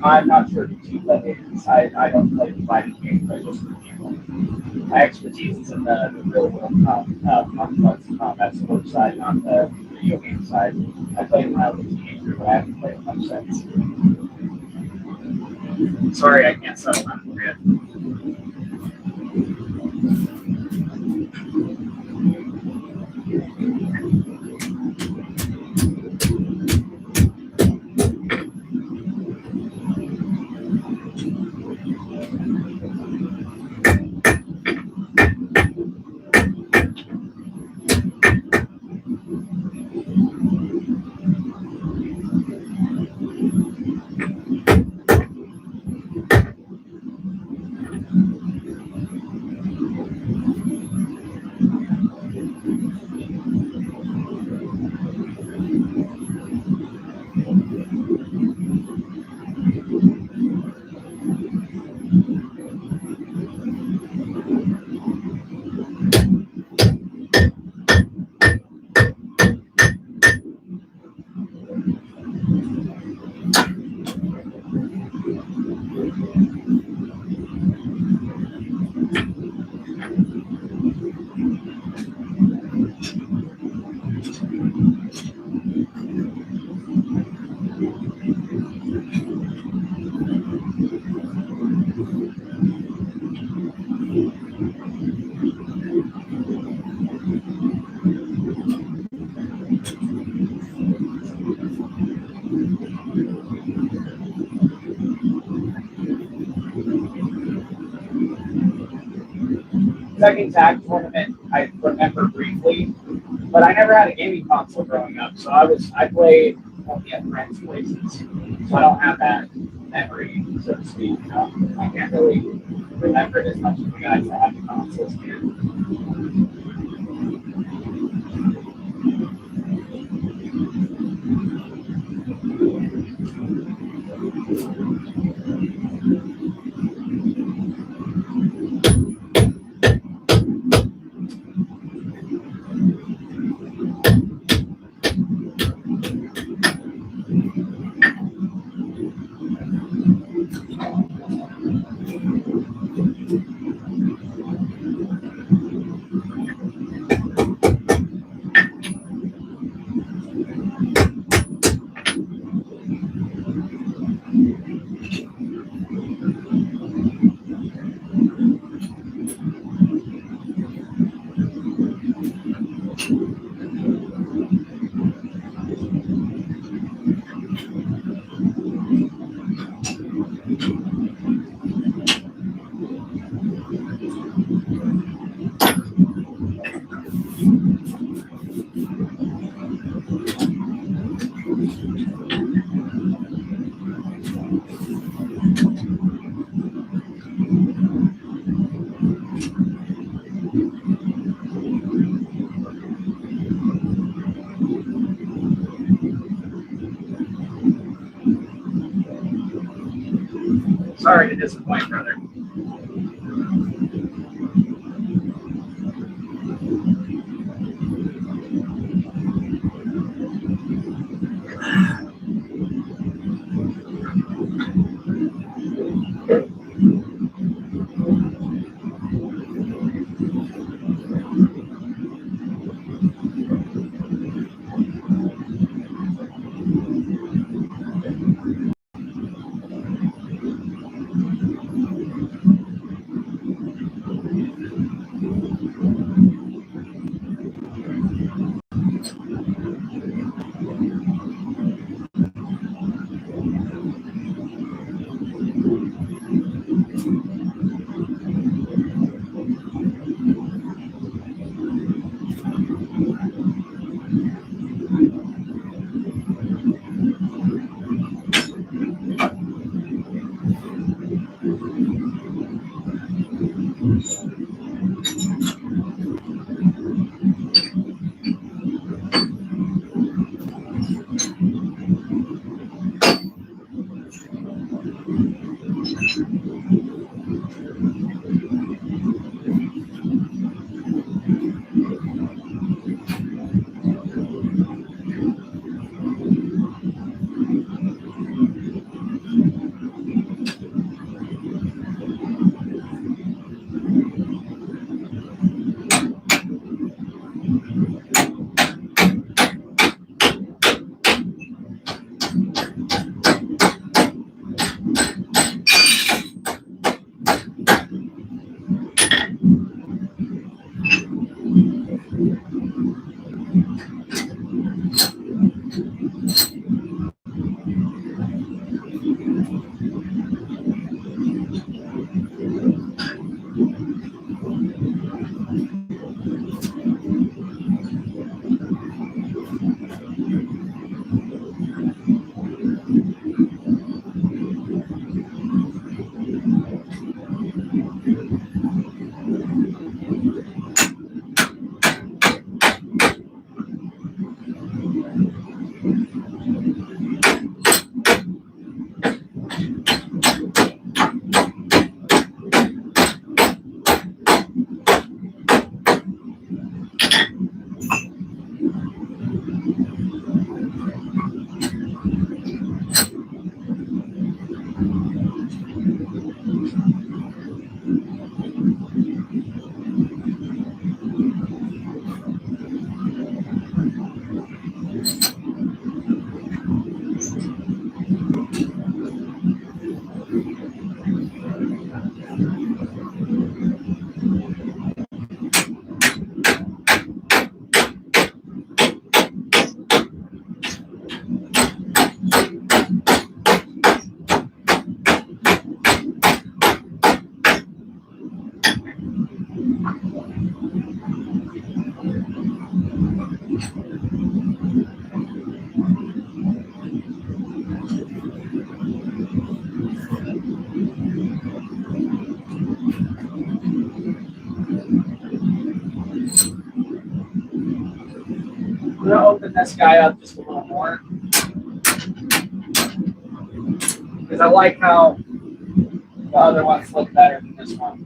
I'm not sure who Tifa is. I don't play the fighting games. I just my expertise is in the real world combat sport side, not the video game side. I played when I was a teenager. through, but I haven't played much since. Sorry, I can't settle that for you. Second tag tournament, I remember briefly, but I never had a gaming console growing up, so I played only at friends' places, so I don't have that memory, so to speak. I can't really remember it as much as the guys that had the consoles here. Sorry to disappoint, brother. open this guy up just a little more because I like how the other ones look better than this one.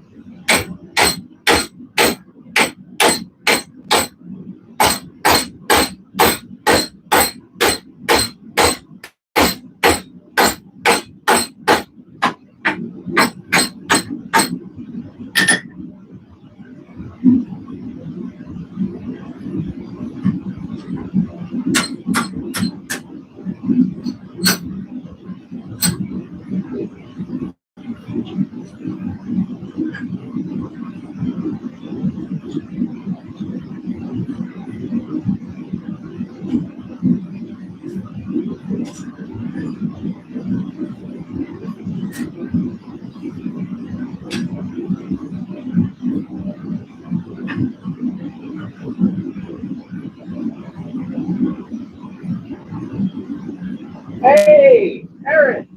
Hey, Aaron,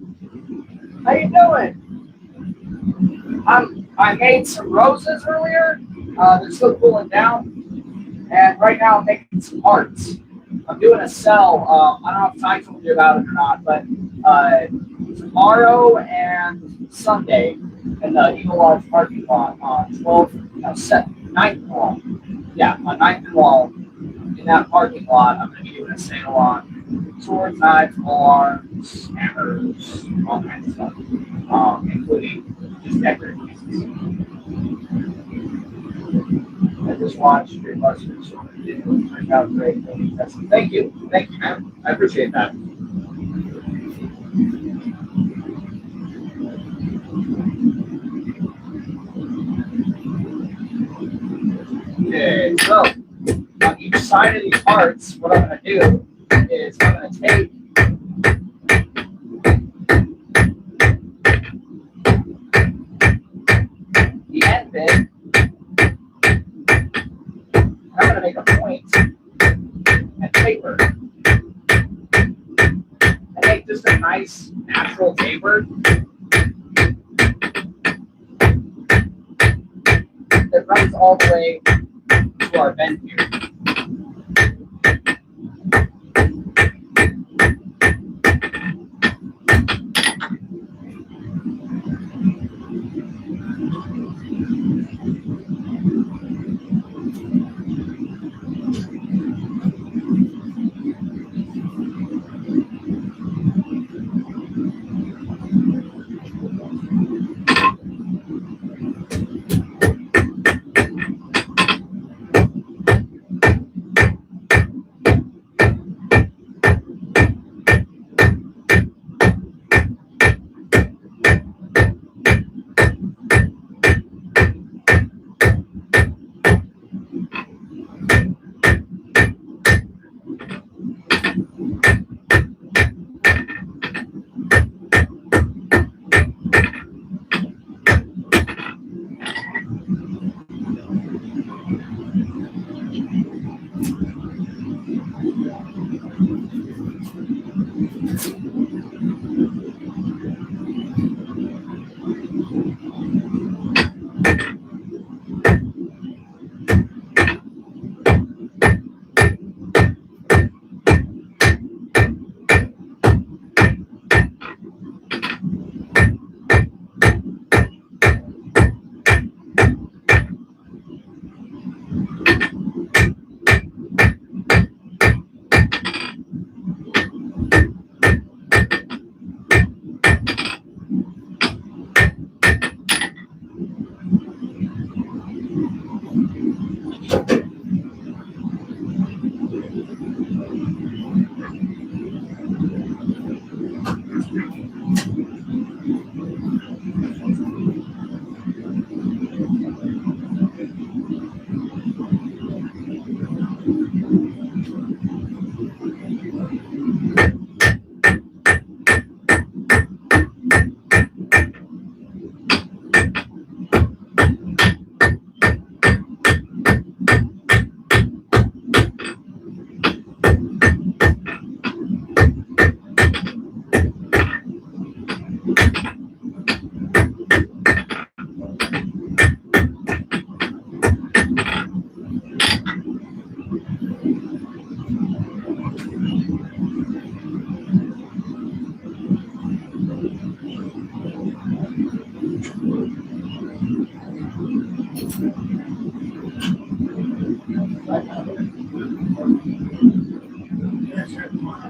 how you doing? I made some roses earlier. They're still cooling down, and right now I'm making some hearts. I'm doing a sell. I don't know if Ty told you about it or not, but tomorrow and Sunday in the Eagle Lodge parking lot on 9th wall. Yeah, on 9th and Wall. In that parking lot, I'm going to be doing a sale on sword knives, alarms, hammers, all kinds of stuff, including just decorative pieces. I just watched your Buster Sword video. It turned out great. Thank you, man. I appreciate that. Okay, so on each side of these parts, what I'm going to do is I'm going to take the end bit, and I'm going to make a point and taper, and make just a nice natural taper that runs all the way to our bend here.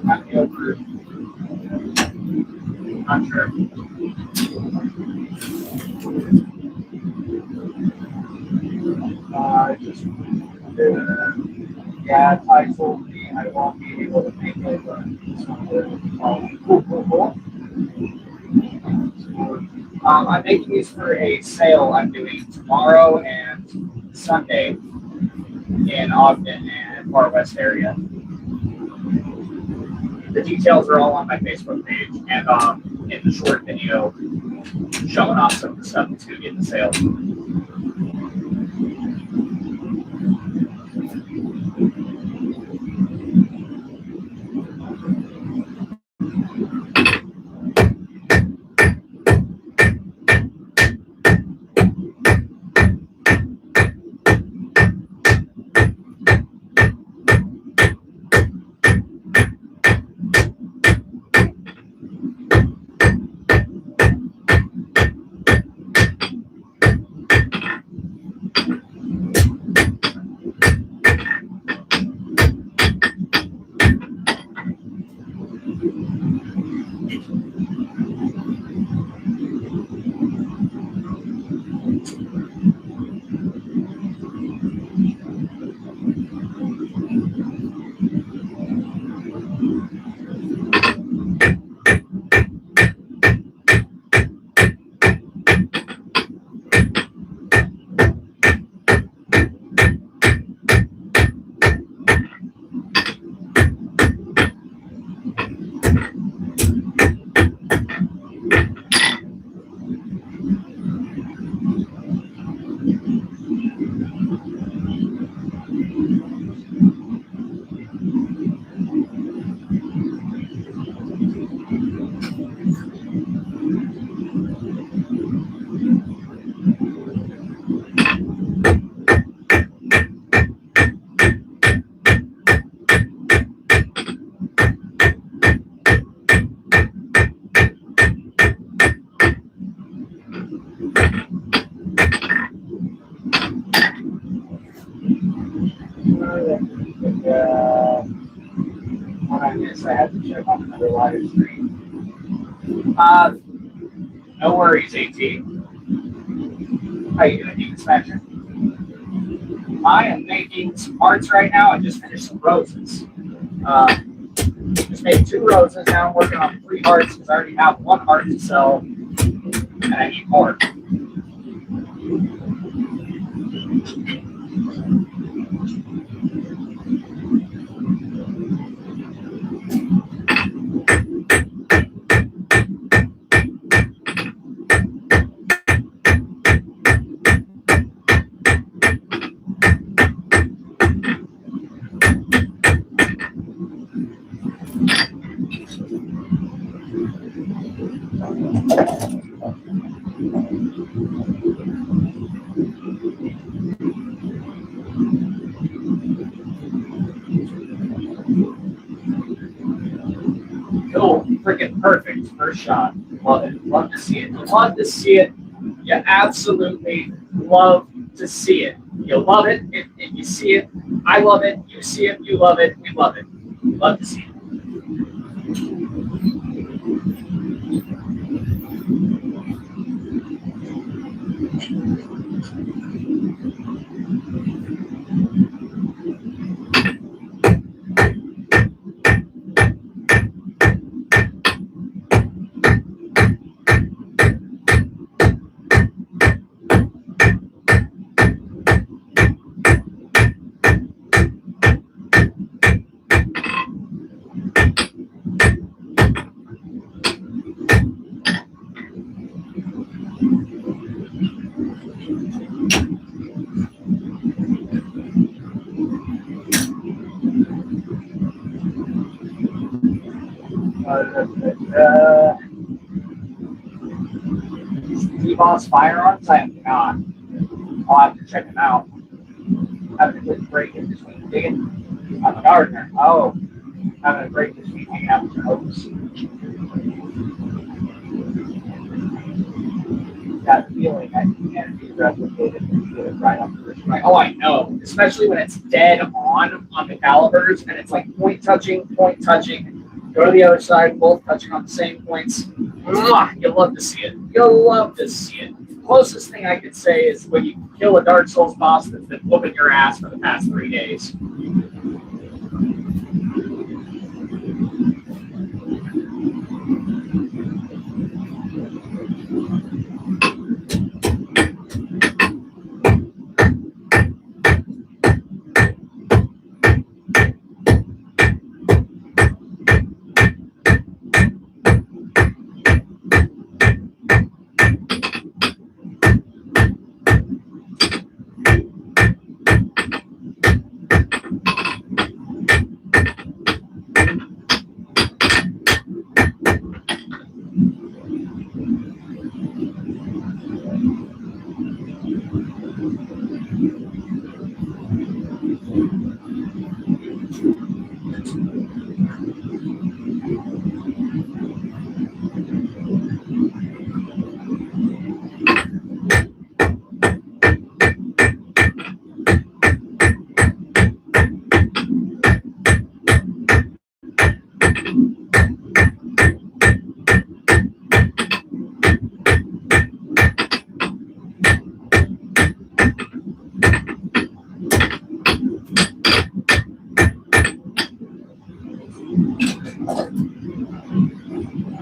Might be over. Not sure. Just yeah, Ty told me I won't be able to make it, but cool. I'm making these for a sale I'm doing tomorrow and Sunday in Ogden and Far West area. The details are all on my Facebook page and in the short video showing off some of the stuff to get the sale. When I missed, I had to check on another live stream. No worries, AT. How you doing, you dispatcher? I am making some parts right now. I just finished some roses. Just made 2 roses. Now I'm working on 3 hearts because I already have 1 heart to sell, and I need more. Cool, freaking perfect first shot. Love it. Love to see it. Love to see it. You absolutely love to see it. You love it if you see it. I love it. You see it. You love it. We love it. Love to see it. T-Boss firearms? I am not. I'll have to check them out. Having a good break in between digging. I'm a gardener. Oh, having a break between hanging out with your hosts. replicated and get it right on the first try. Oh, I know. Especially when it's dead on the calipers and it's like point touching. Go to the other side, both touching on the same points. Mwah! You'll love to see it. You'll love to see it. Closest thing I could say is when you kill a Dark Souls boss that's been whooping your ass for the past 3 days.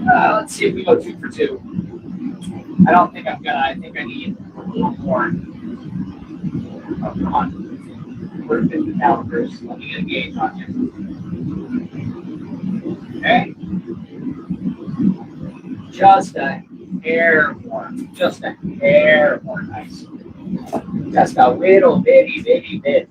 Let's see if we go 2 for 2. I don't think I'm gonna. I think I need a little more. Oh, come on. We're 50 calipers. Let me get a gauge on you. Okay. Just a hair more. Just a hair more nice. Just a little bitty bit.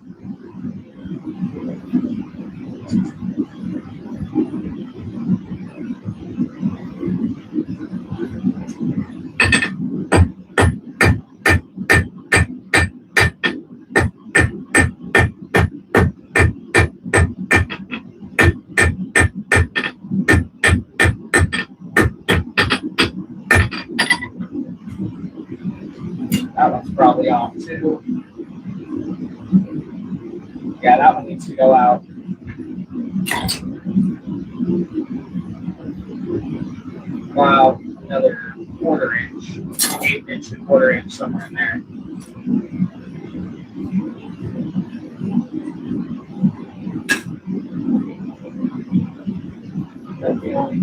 That one's probably off too. Yeah, that one needs to go out. Wow, another 1/4 inch, 1/8 inch to 1/4 inch, somewhere in there. That's the only.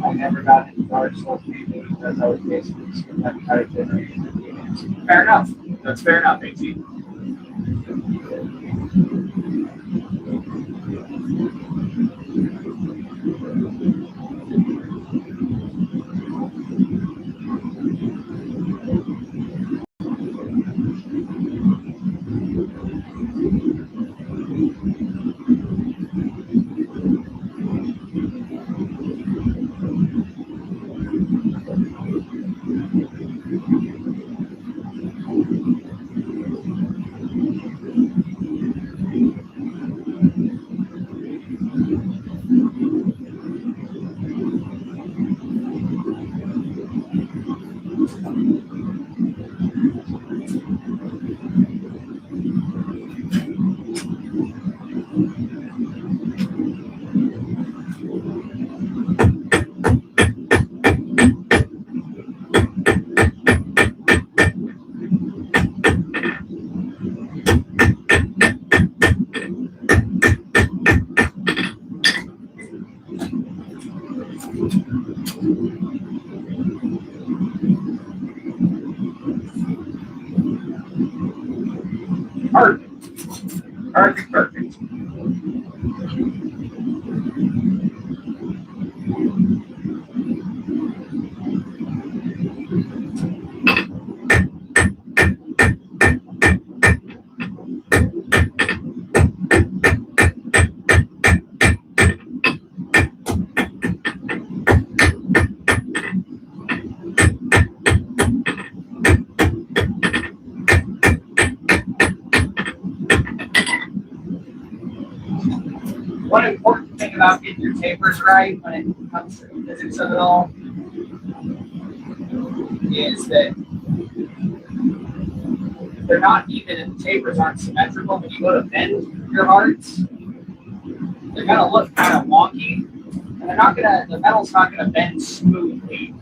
I never got into Dark Souls mainly because I was basically just going to try to generate games. Fair enough. That's fair enough, AT. Perfect. One important thing about getting your tapers right when it comes to the physics of it all is that they're not even, and the tapers aren't symmetrical, when you go to bend your hearts, they're gonna look kind of wonky, and the metal's not gonna bend smoothly,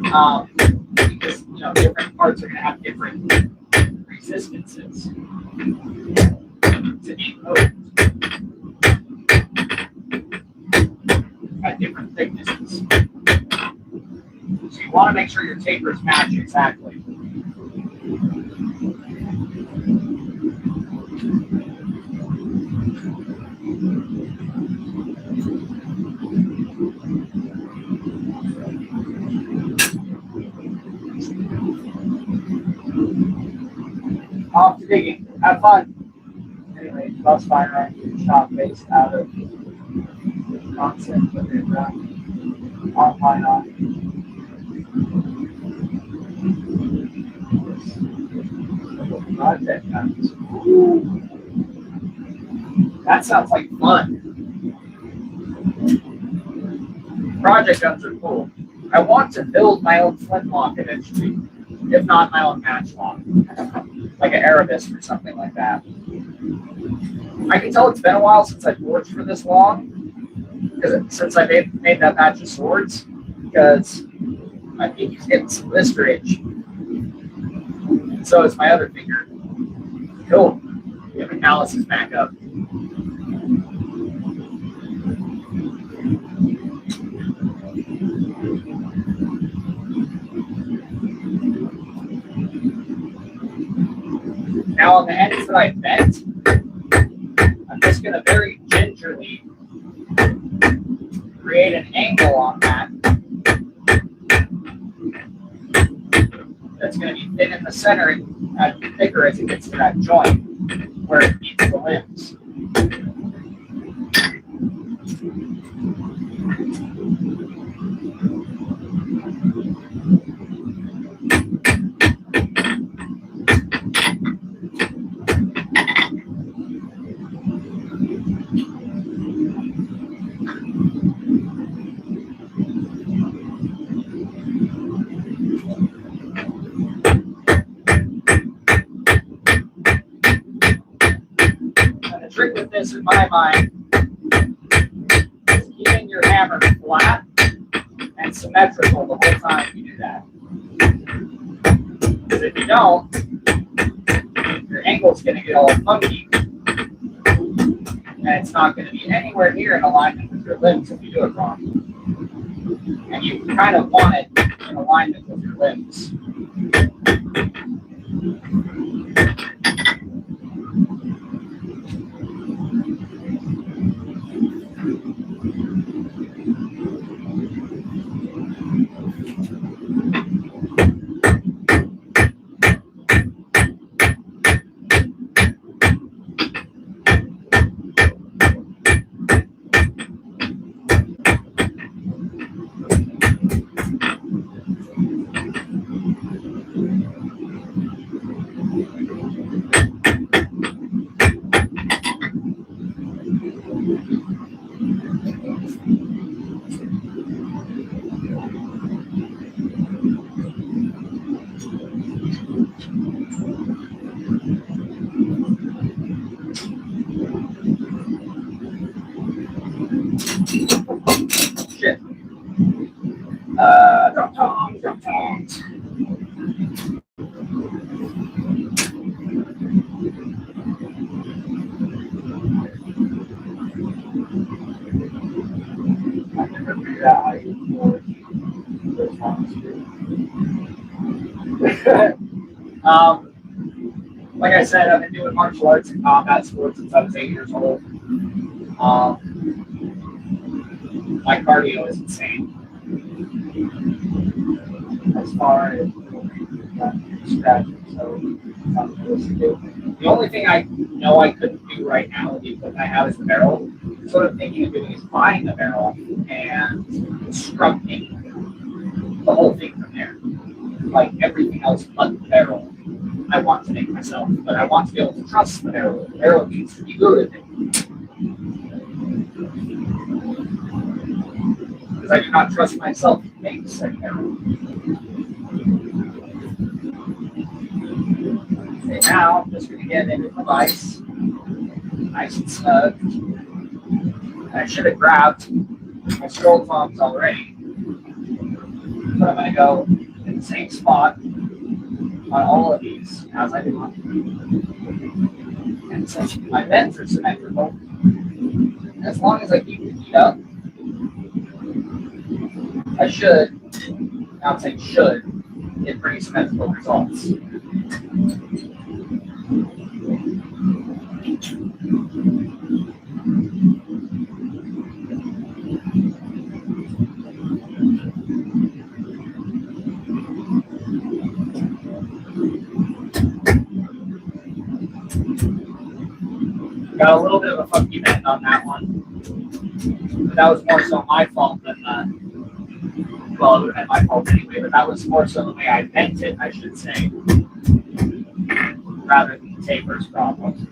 because different parts are gonna have different resistances to be moved at different thicknesses. So you want to make sure your tapers match exactly. Off to digging. Have fun. Anyway, bus fire ranking shop based out of concept with it on Pine. Project guns. Ooh. That sounds like fun. Project guns are cool. I want to build my own flintlock eventually, if not my own matchlock, like an Erebus or something like that. I can tell it's been a while since I forged for this long, since I made that batch of swords, because my pinky's getting some blister itch. And so is my other finger. Cool. Get my calluses back up. Now on the ends that I bent, I'm just going to very gingerly create an angle on that that's going to be thin in the center and thicker as it gets to that joint where it meets the limbs. Trick with this, in my mind, is keeping your hammer flat and symmetrical the whole time you do that. Because if you don't, your angle's going to get all funky, and it's not going to be anywhere near in alignment with your limbs if you do it wrong. And you kind of want it in alignment with your limbs. Shit. Drop tongs. I never figured out how you forge those tongs. Like I said, I've been doing martial arts and combat sports since I was 8 years old. My cardio is insane. As far as scratching, so something else to do. The only thing I know I couldn't do right now with the equipment I have is the barrel. Sort of thinking of doing is buying the barrel and constructing the whole thing from there. Like everything else but the barrel. I want to make myself, but I want to be able to trust the barrel. The barrel needs to be good. Because I do not trust myself to make said barrel. Okay, now I'm just going to get into the vise, nice and snug. I should have grabbed my scroll thumbs already, but I'm going to go in the same spot on all of these as I do on. And since my vents are symmetrical, as long as I keep the heat up, I should, I'm saying should, get pretty symmetrical results. Got a little bit of a funky bend on that one, but that was more so my fault than well, it would have been my fault anyway, but that was more so the way I bent it, I should say, rather than the taper's problem.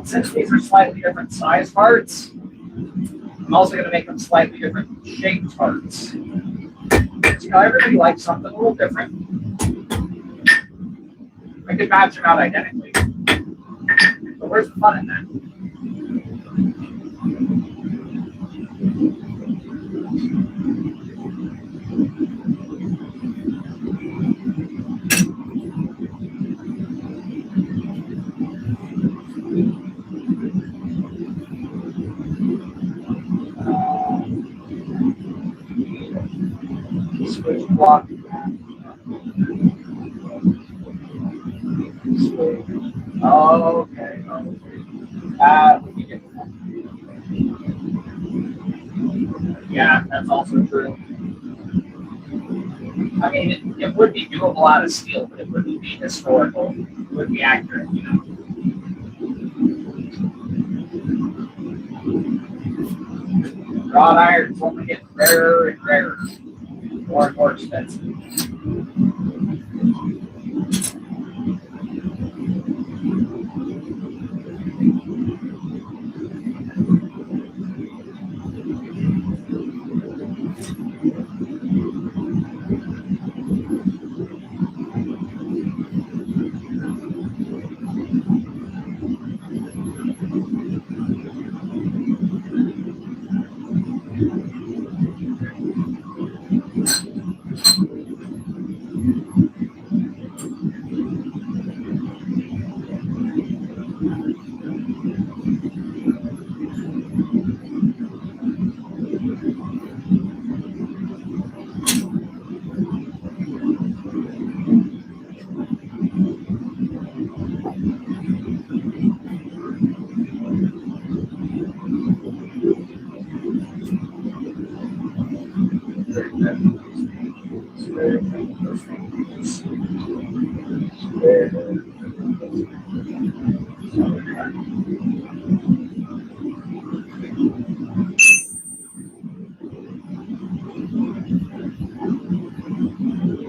Since these are slightly different size parts, I'm also going to make them slightly different shaped parts. You know, everybody likes something a little different. I could match them out identically, but where's the fun in that? Switch block. Okay. That would be difficult. Yeah, that's also true. I mean, it would be doable out of steel, but it wouldn't be historical. It would be accurate, you know. Wrought iron's only getting rarer and rarer, more and more expensive.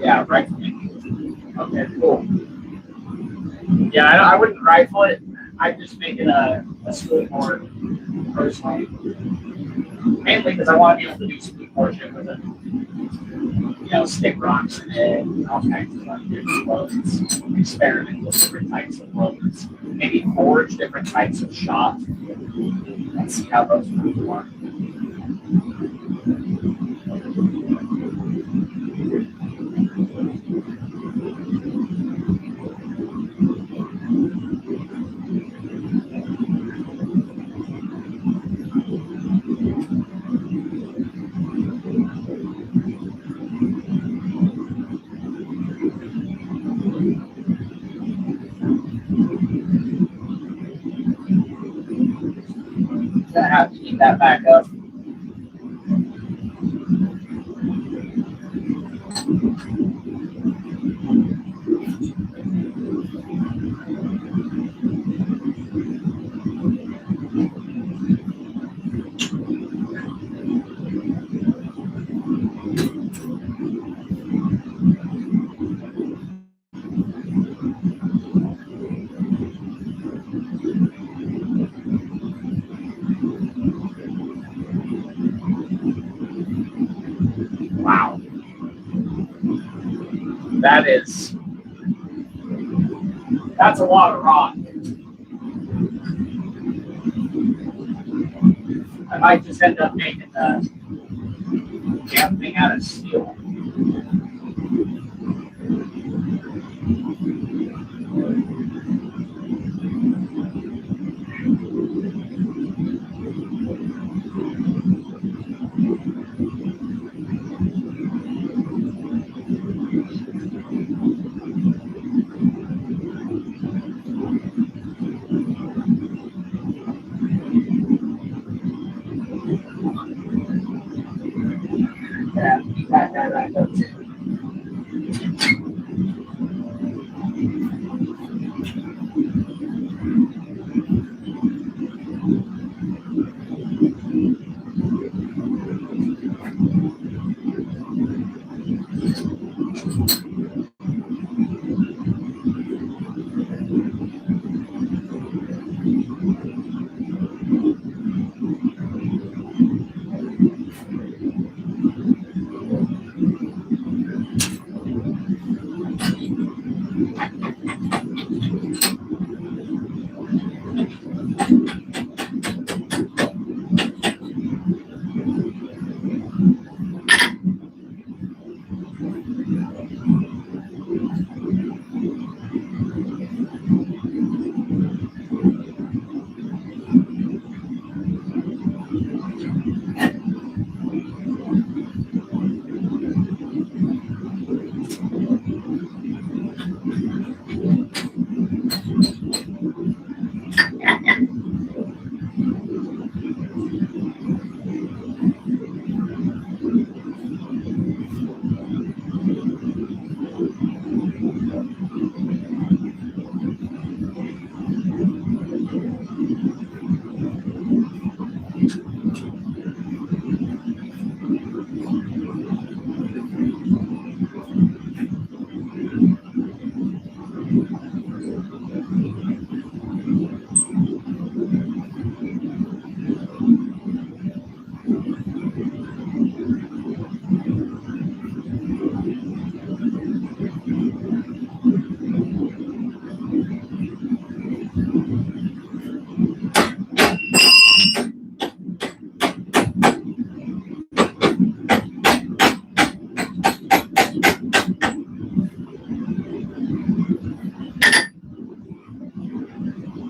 Yeah, right. Okay, cool. Yeah, I wouldn't rifle it. I'd just make it a smooth board personally. Mainly because I want to be able to do smooth board shit with it. You know, stick rocks in it, and all kinds of fun different loads. Experiment with different types of loads. Maybe forge different types of shot and see how those perform. Gonna have to keep that back up. Wow. That's a lot of rock. I might just end up making the damn thing out of steel. Yeah, right. That's it.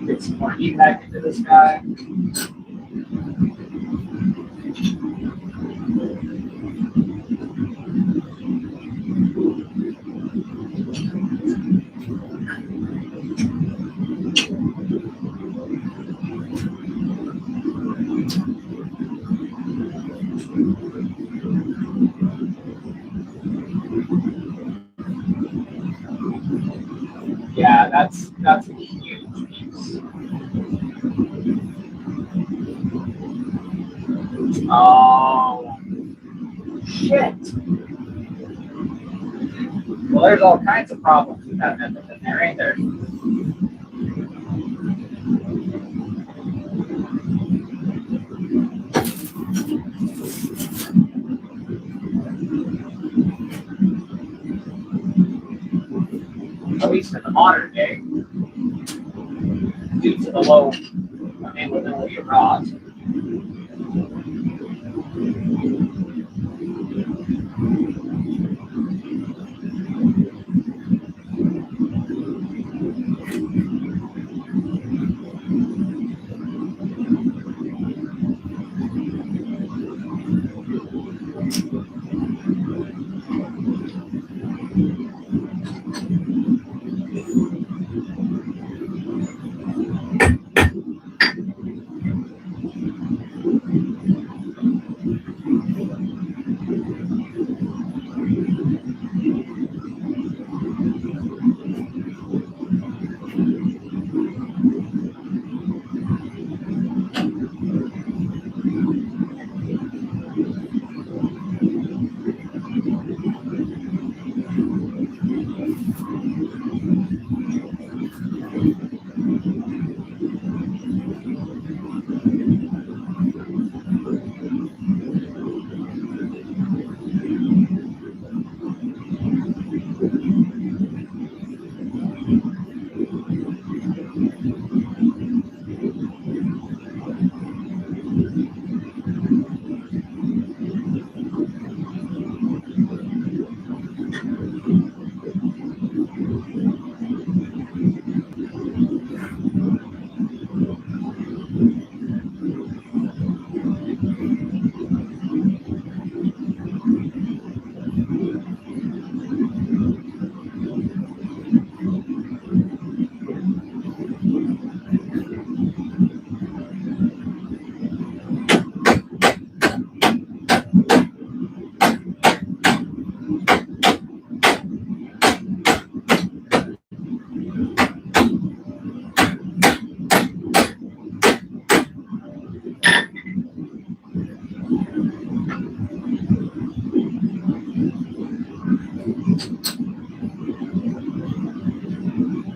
Get some more heat back into this guy. Yeah, that's a huge piece. Oh shit. Well, there's all kinds of problems with that method in there, ain't there? At least in the modern day, due to the low availability of rods.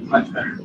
Much better.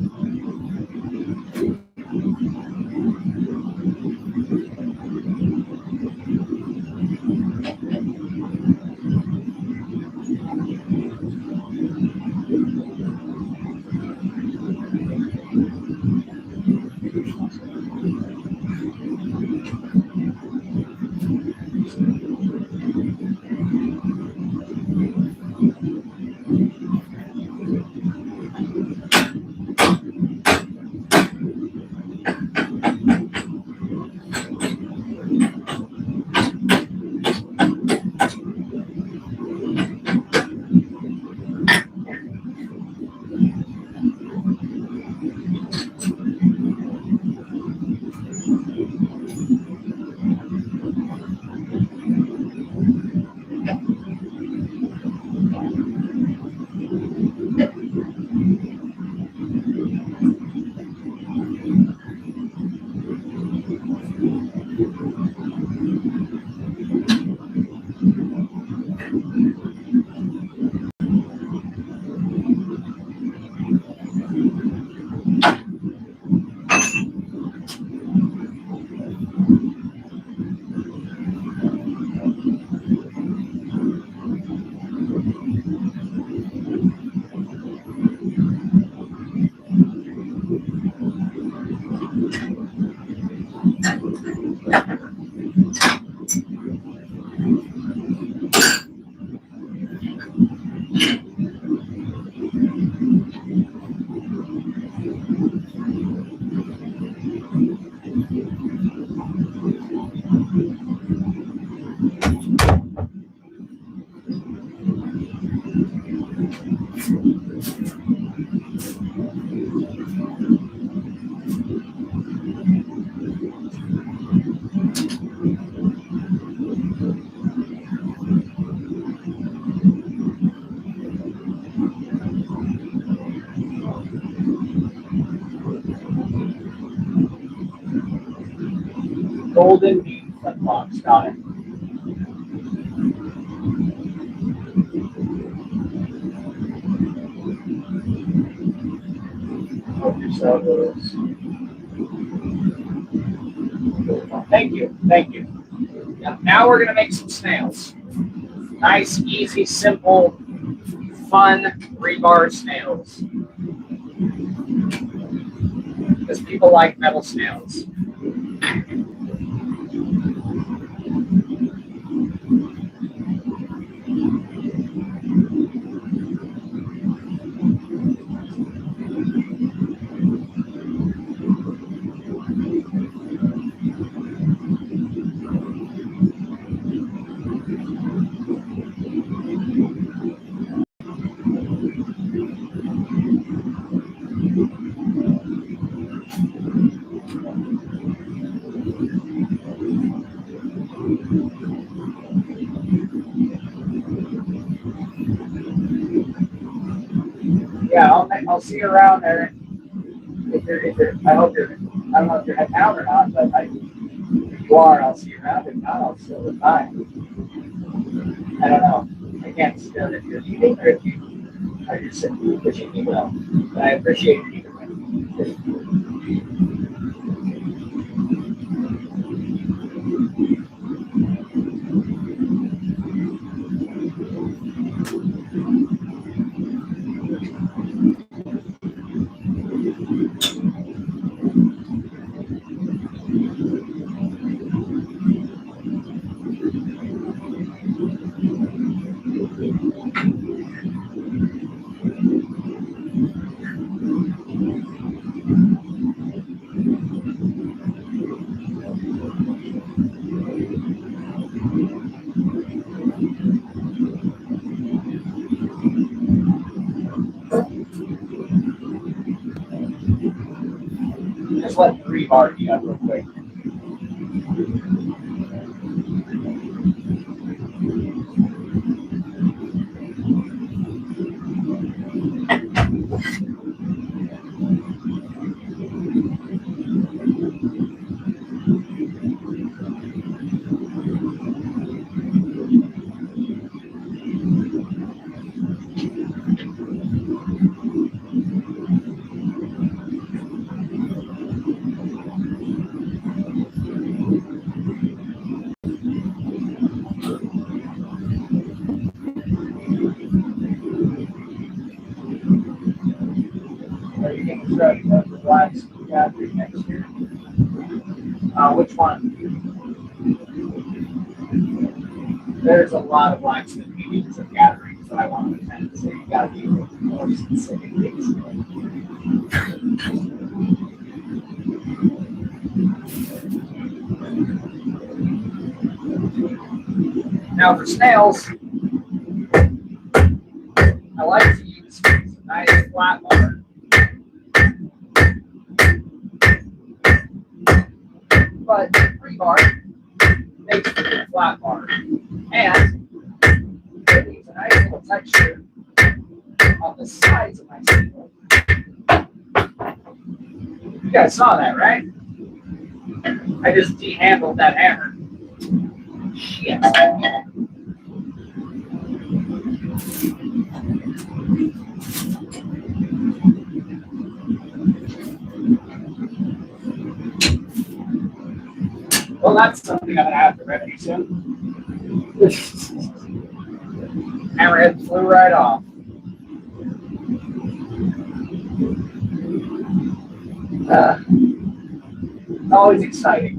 Golden bean flip flops. Got it. Hope your cell goes. Thank you. Thank you. Now we're going to make some snails. Nice, easy, simple, fun rebar snails. Because people like metal snails. Yeah, I'll see you around there. If you're, I hope you're, I don't know if you're heading out or not, but you are, I'll see you around. If not, I'll still the time. I don't know. I can't tell if you're leaving or if you are just simply wishing me well. But I appreciate it either way. Just let 3 bar you up real quick. Are you getting started with the blacks gathering next year? Which one? There's a lot of blacksmith meetings and gatherings that I want to attend, so you gotta be more specific things. Now for snails, I like to use a nice flat bar. But 3 bar makes a good flat bar. And it leaves a nice little texture on the sides of my steel. You guys saw that, right? I just de-handled that hammer. Shit. Well, that's something I'm gonna have to remedy soon. Hammerhead flew right off. Always exciting.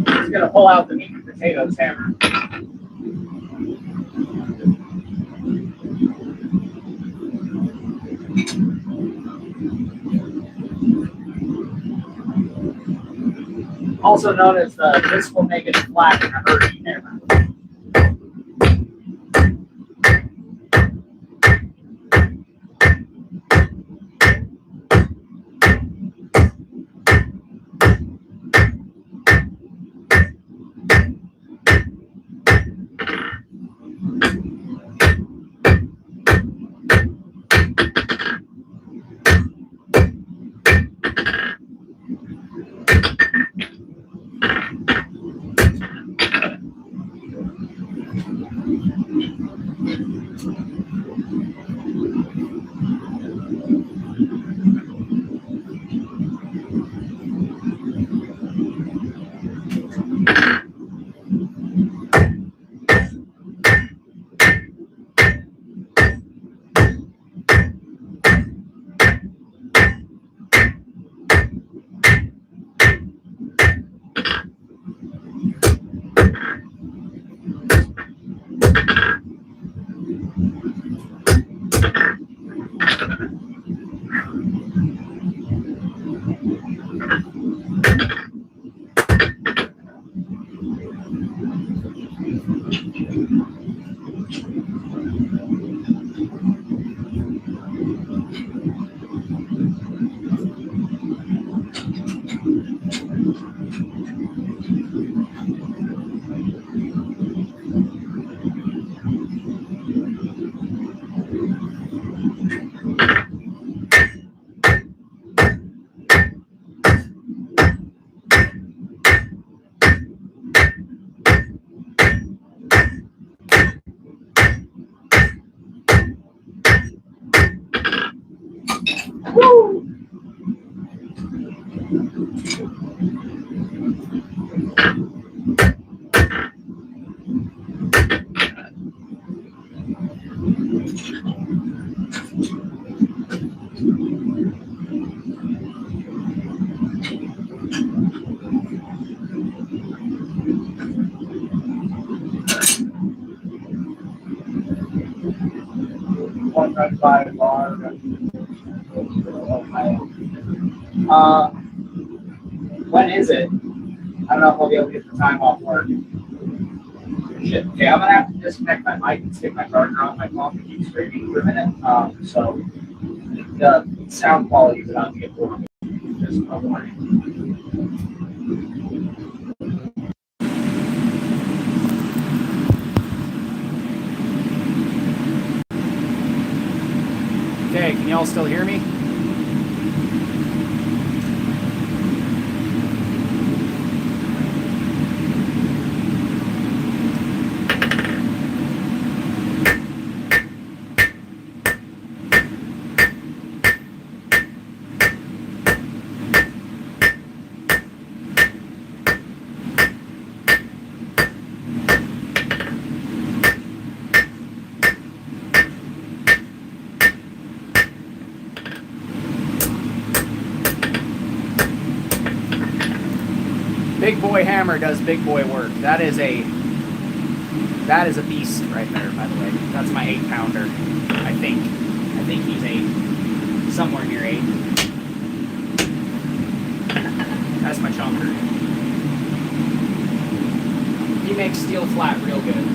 He's gonna pull out the meat and potatoes hammer. Also known as the "this will make it flat in a hurry" hammer. One run by bar. When is it? I don't know if I'll be able to get the time off work. Shit. Okay, I'm gonna have to disconnect my mic and stick my charger on my phone to keep streaming for a minute. So the sound quality is about to get poor. Just a warning. Okay, can y'all still hear me? Big Boy Hammer does big boy work. That is a beast right there, by the way. That's my 8-pounder. I think he's 8. Somewhere near 8. That's my chunker. He makes steel flat real good.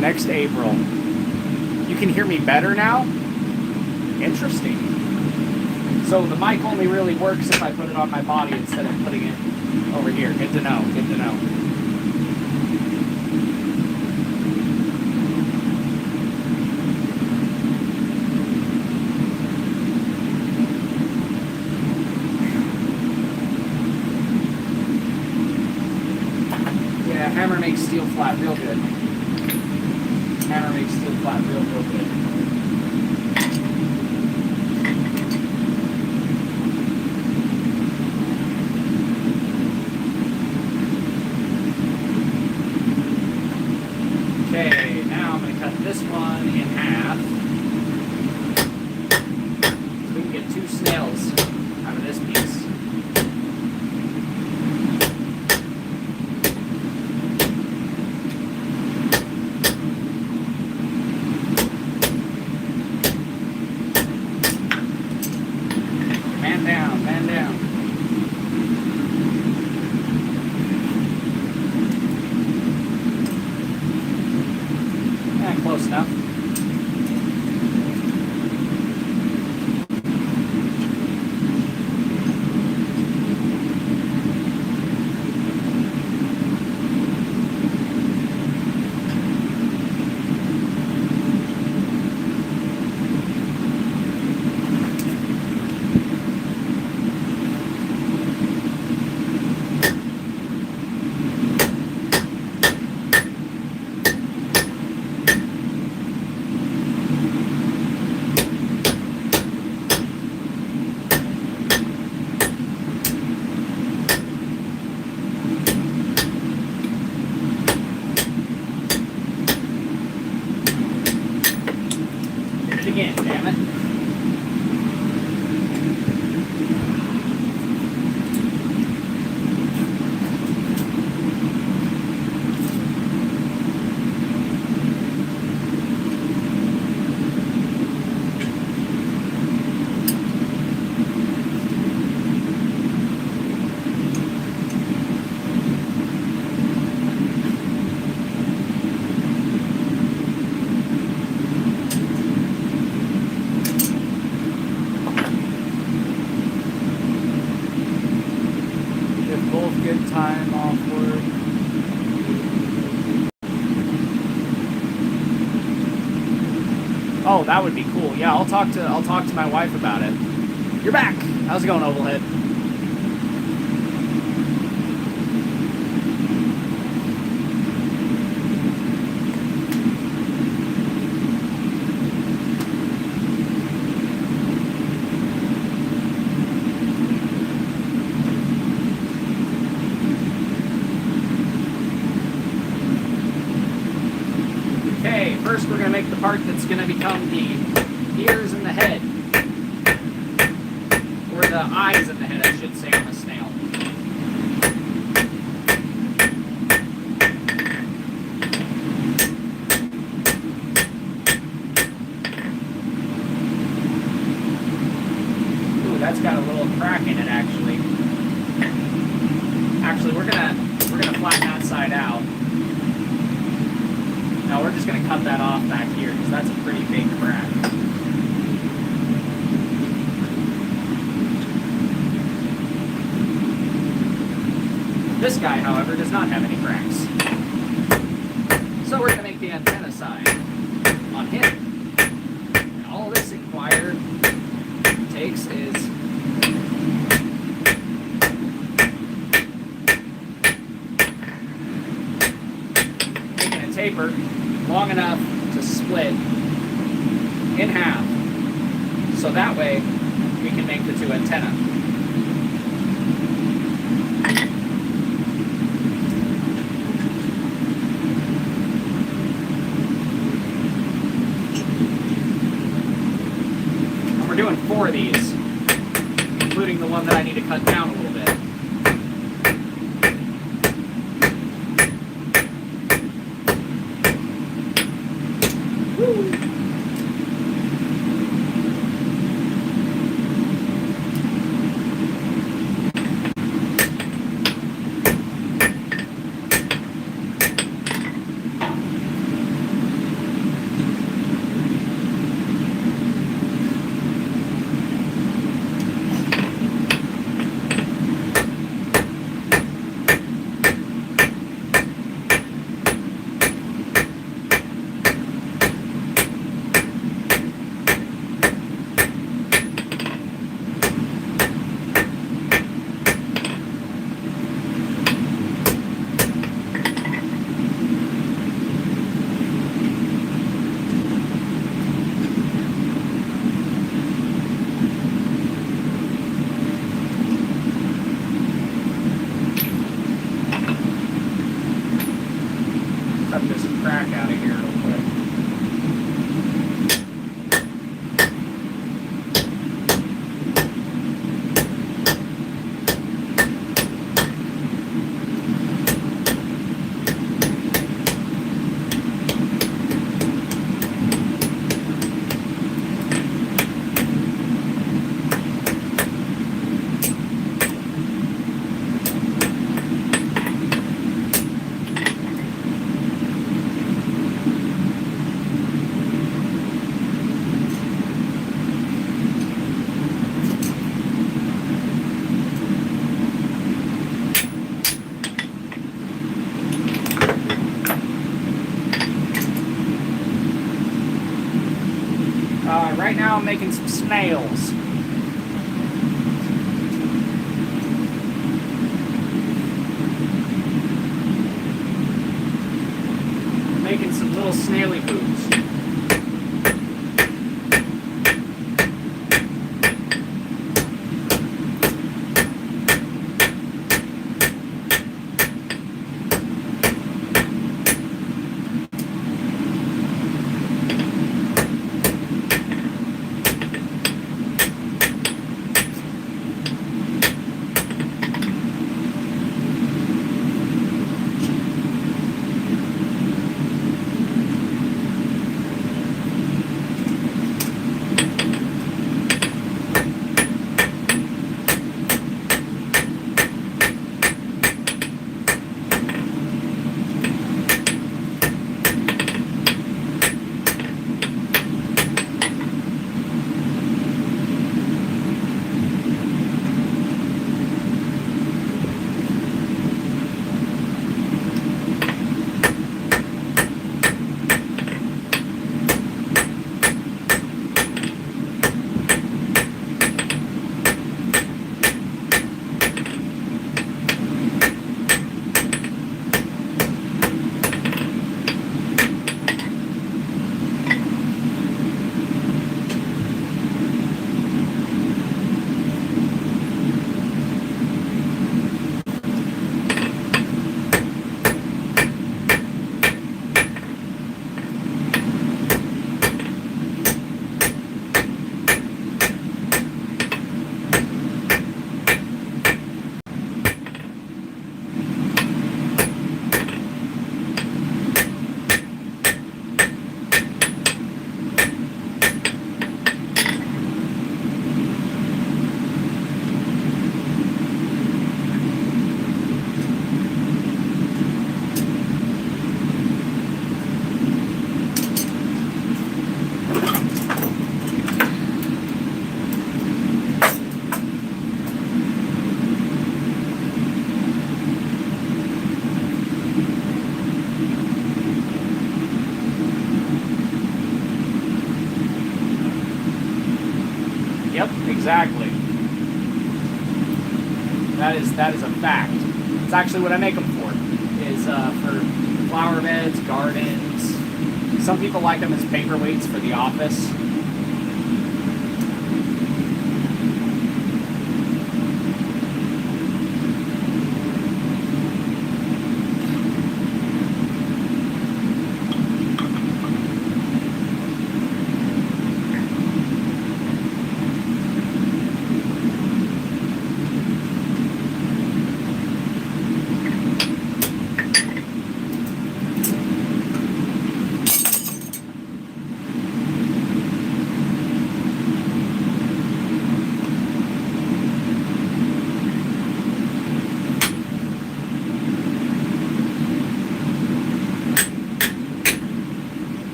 Next April. You can hear me better now? Interesting. So the mic only really works if I put it on my body instead of putting it over here. Good to know. Good to know. Yeah, Hammer makes steel flat real good. Hammer makes steel flat real good. Okay, now I'm going to cut this one in half. So we can get 2 snails out of this piece. Man down, man down. Close enough. Again, damn it. Oh, that would be cool. Yeah, I'll talk to my wife about it. You're back. How's it going, Ovalhead? Okay, first we're gonna make the part that's gonna become the ears and the head. Or the eyes and the head, I should say, on the snail. Ooh, that's got a little crack in it, actually. Actually, we're gonna flatten that side out. No, we're just gonna cut that off back here because that's a pretty big crack. This guy, however, does not have any cracks. So we're gonna make the antenna side on him. And all this Inquirer takes is taking a taper long enough to split in half, so that way we can make the two antennae. And we're doing 4 of these, including the one that I need to cut down a little bit. Cut this crack out of here real quick. Right now I'm making some snails. Making some little snaily boots. Yep, exactly. That is a fact. It's actually what I make them for. Is for flower beds, gardens. Some people like them as paperweights for the office.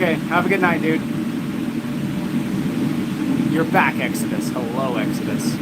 Okay, have a good night, dude. You're back, Exodus. Hello, Exodus.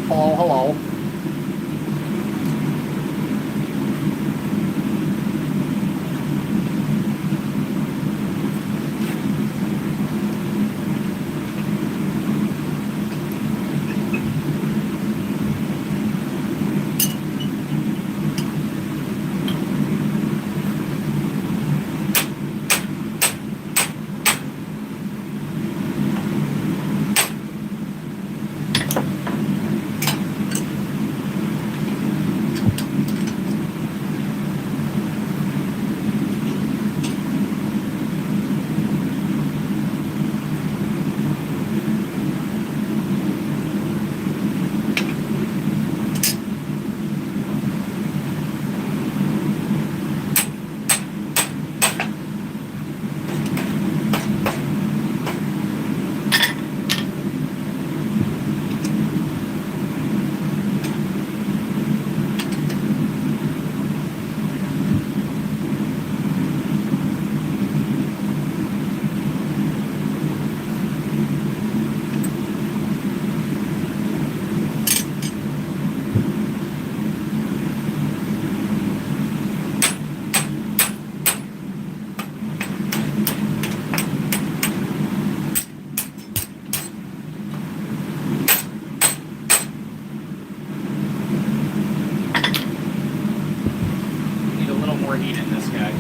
Hello, hello. Need a little more heat in this guy.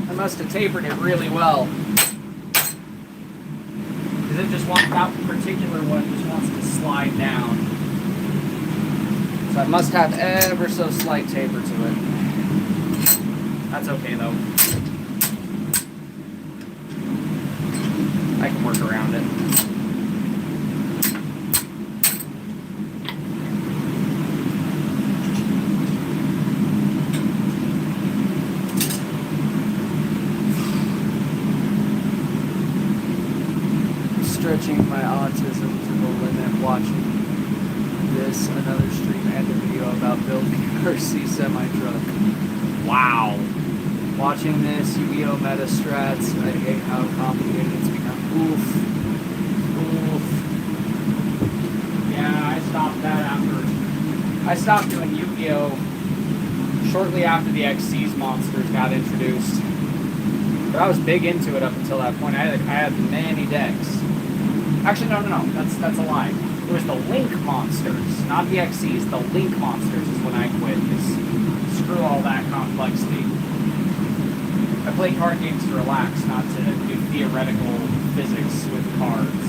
I must have tapered it really well. Because it just wants, that particular one just wants to slide down. So I must have ever so slight taper to it. That's okay though. I can work around it. Pushing my autism to the limit, watching this, another stream and a video about building a RC semi-truck. Wow. Watching this, Yu-Gi-Oh! Meta strats, I hate how complicated it's become. Oof. Yeah, I stopped that after. I stopped doing Yu-Gi-Oh! Shortly after the XC's monsters got introduced. But I was big into it up until that point. I had many decks. Actually, no. That's a lie. It was the Link monsters, not the XC's. The Link monsters is when I quit. Because screw all that complexity. I play card games to relax, not to do theoretical physics with cards.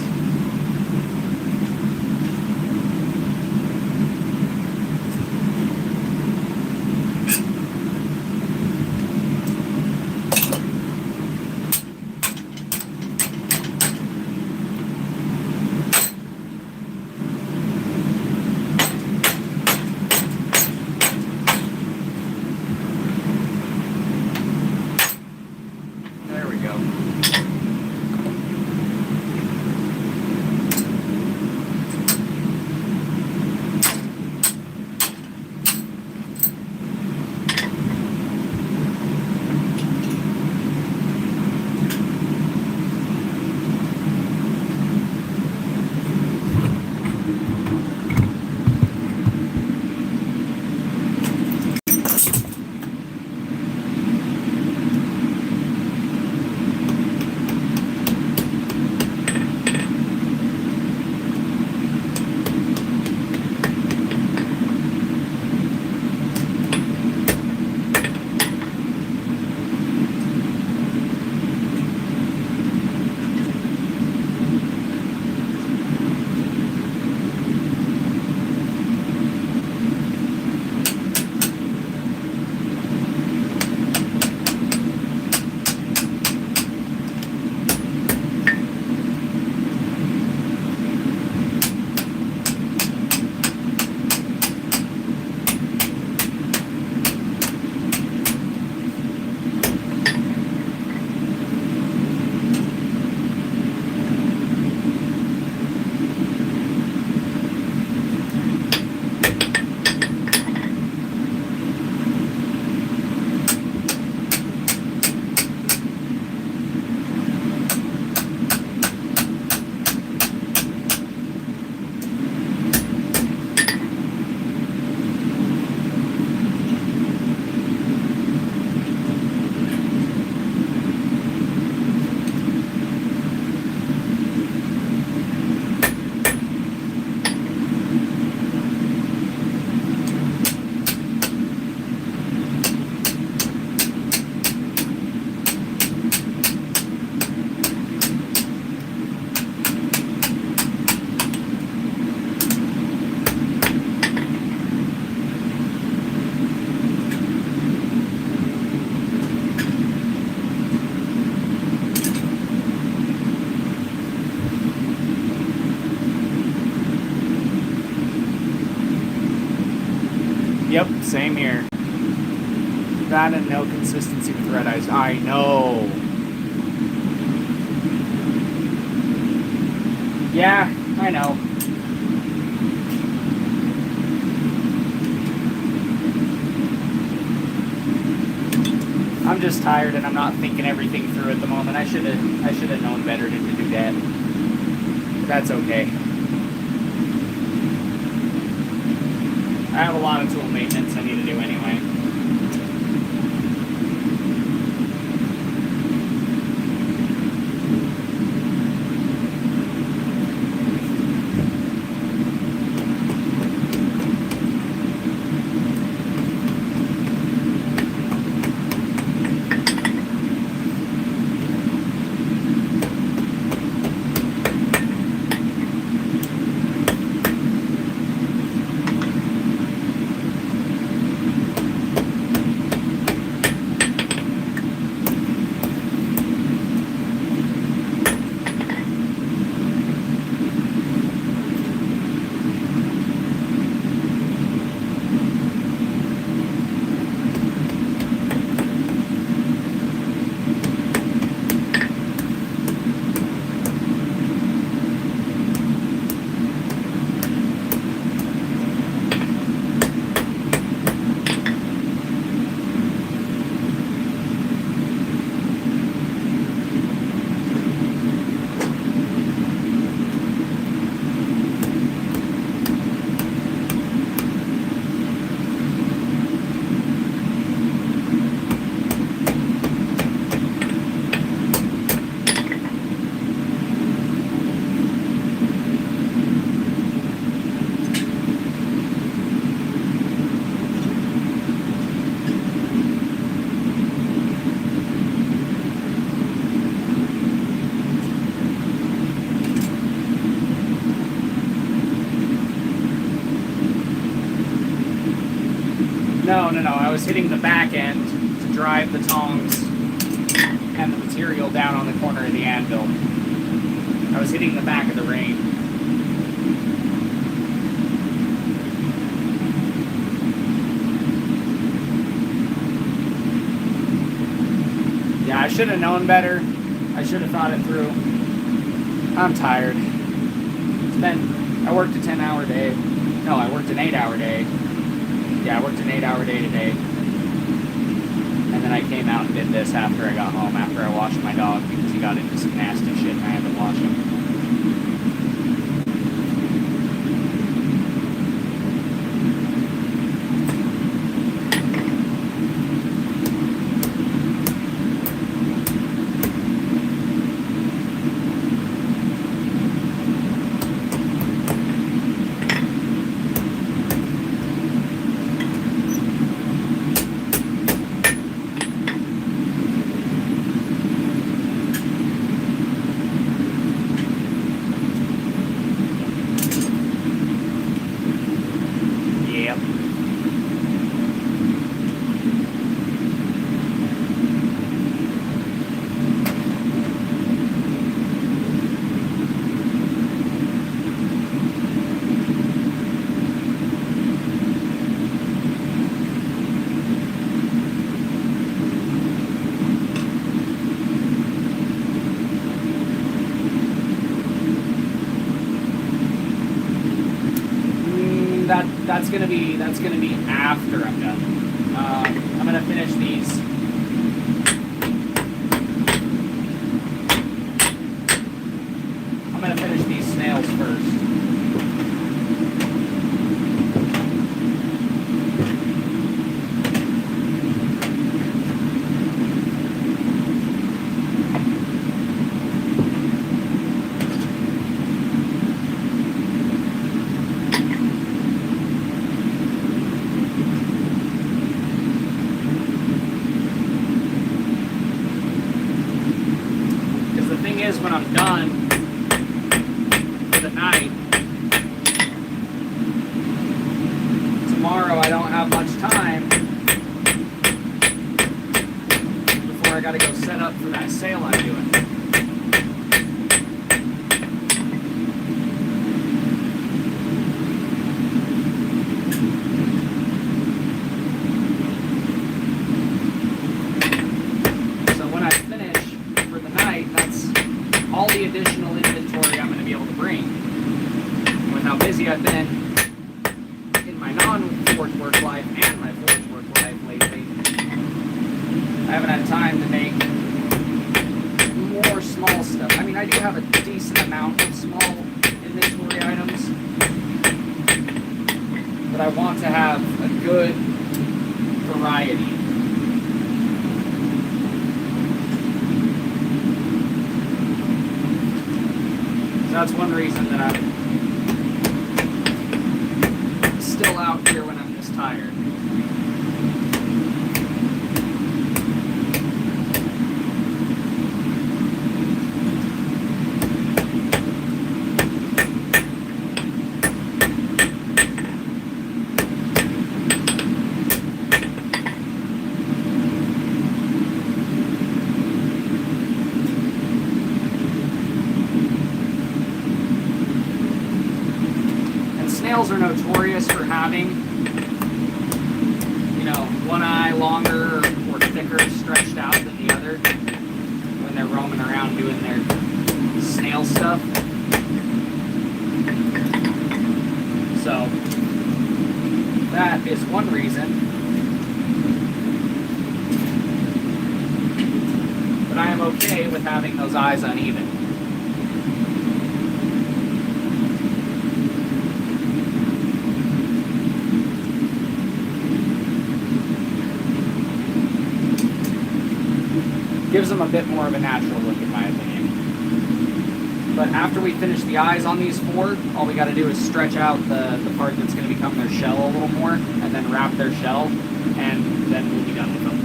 There we go. Yep, same here. That and no consistency with red eyes. I know. Yeah, I know. I'm just tired and I'm not thinking everything through at the moment. I should have known better to do that. But that's okay. I have a lot of tool maintenance I need to do anyway. No. I was hitting the back end to drive the tongs and the material down on the corner of the anvil. I was hitting the back of the ring. Yeah, I should have known better. I should have thought it through. I'm tired. I worked a 10-hour day. No, I worked an 8-hour day. Yeah, I worked an 8-hour day today. And then I came out and did this after I got home, after I washed my dog because he got into some nasty shit and I had to wash him. That's gonna be after I'm done. I'm gonna finish these. I'm gonna finish these snails first. When I'm done for the night, tomorrow I don't have much time before I gotta go set up for that sale I'm doing. So when I finish for the night, that's all the additional inventory I'm going to be able to bring. With how busy I've been in my non-forge work life and my forge work life lately, I haven't had time to make more small stuff. I mean, I do have a decent amount of small inventory items, but I want to have a good variety. That's one reason that I'm still out here when I'm this tired. Snails are notorious for having, one eye longer or thicker stretched out than the other when they're roaming around doing their snail stuff. So that is one reason. But I am okay with having those eyes uneven. Gives them a bit more of a natural look, in my opinion. But after we finish the eyes on these four, all we got to do is stretch out the part that's going to become their shell a little more, and then wrap their shell, and then we'll be done with them.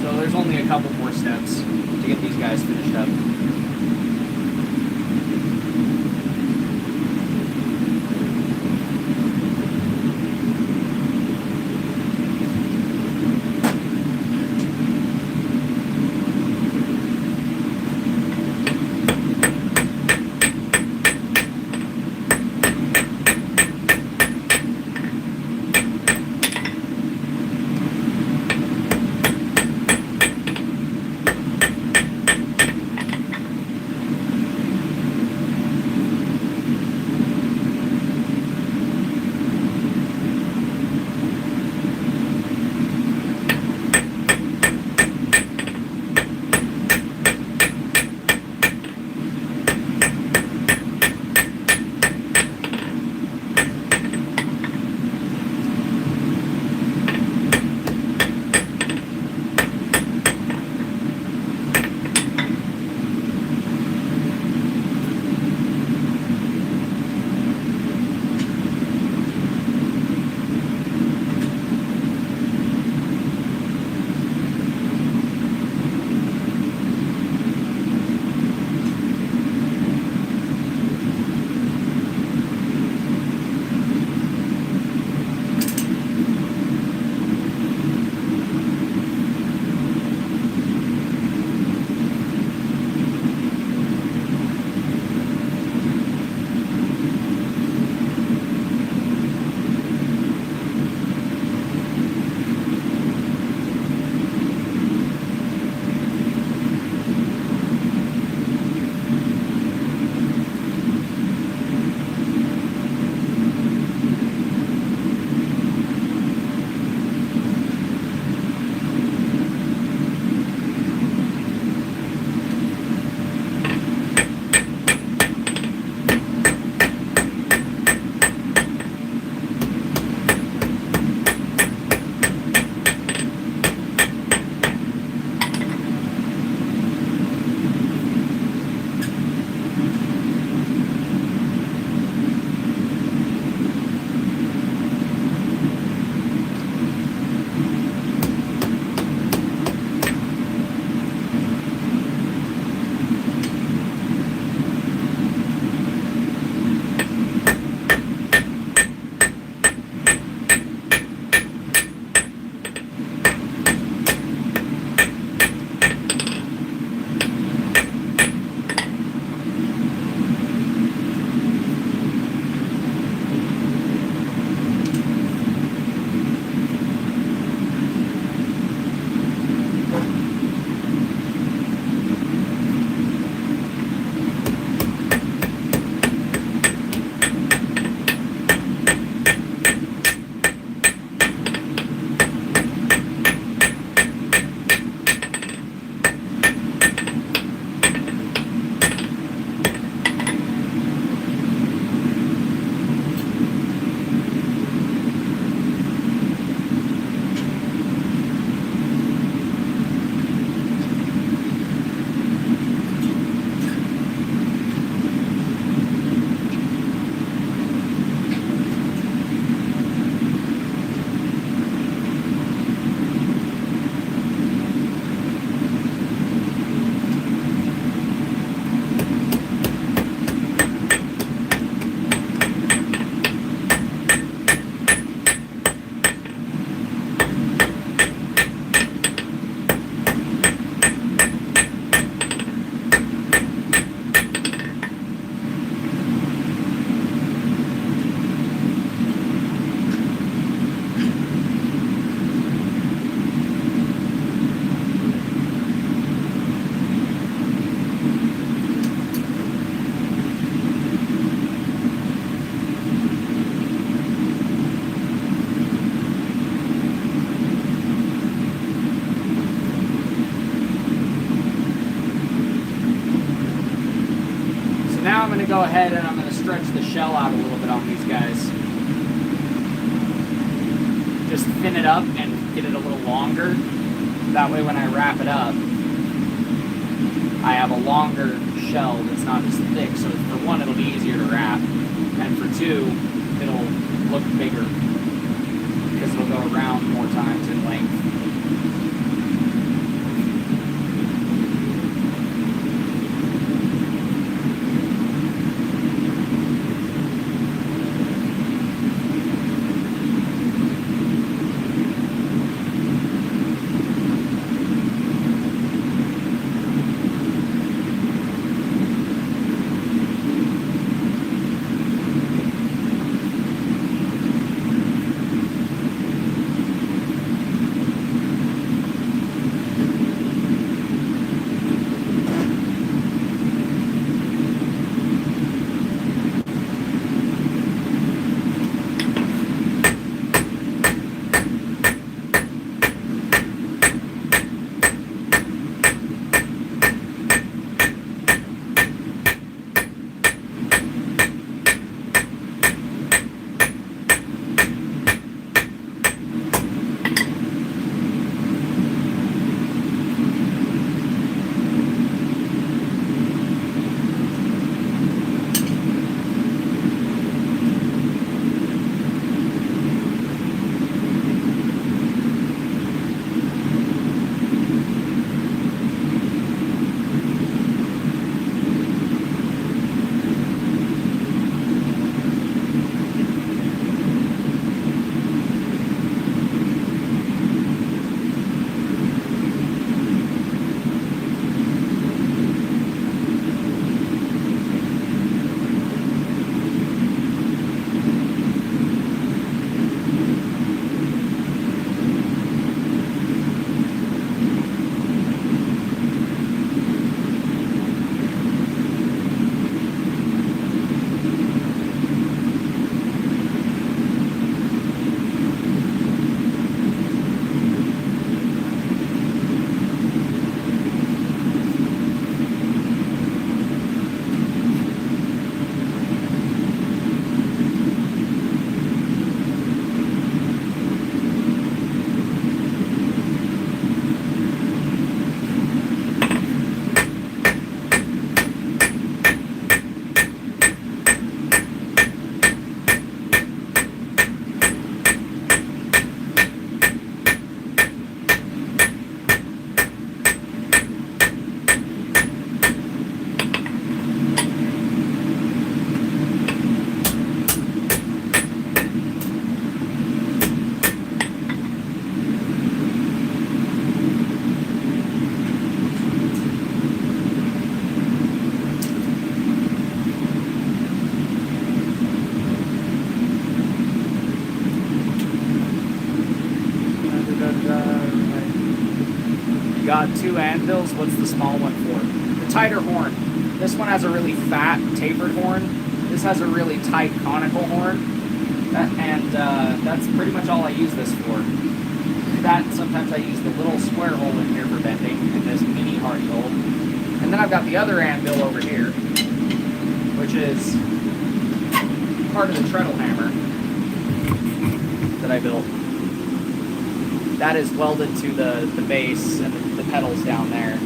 So there's only a couple more steps to get these guys finished up. I'm going to go ahead and I'm going to stretch the shell out a little bit on these guys. Just thin it up and get it a little longer. That way when I wrap it up, I have a longer shell that's not as thick. So for one, it'll be easier to wrap. And for two, it'll look bigger because it'll go around more times in length. Got two anvils. What's the small one for? The tighter horn. This one has a really fat, tapered horn. This has a really tight, conical horn. That's pretty much all I use this for. That, sometimes I use the little square hole in here for bending, and this mini hardy hole. And then I've got the other anvil over here, which is part of the treadle hammer that I built. That is welded to the base and the pedals down there.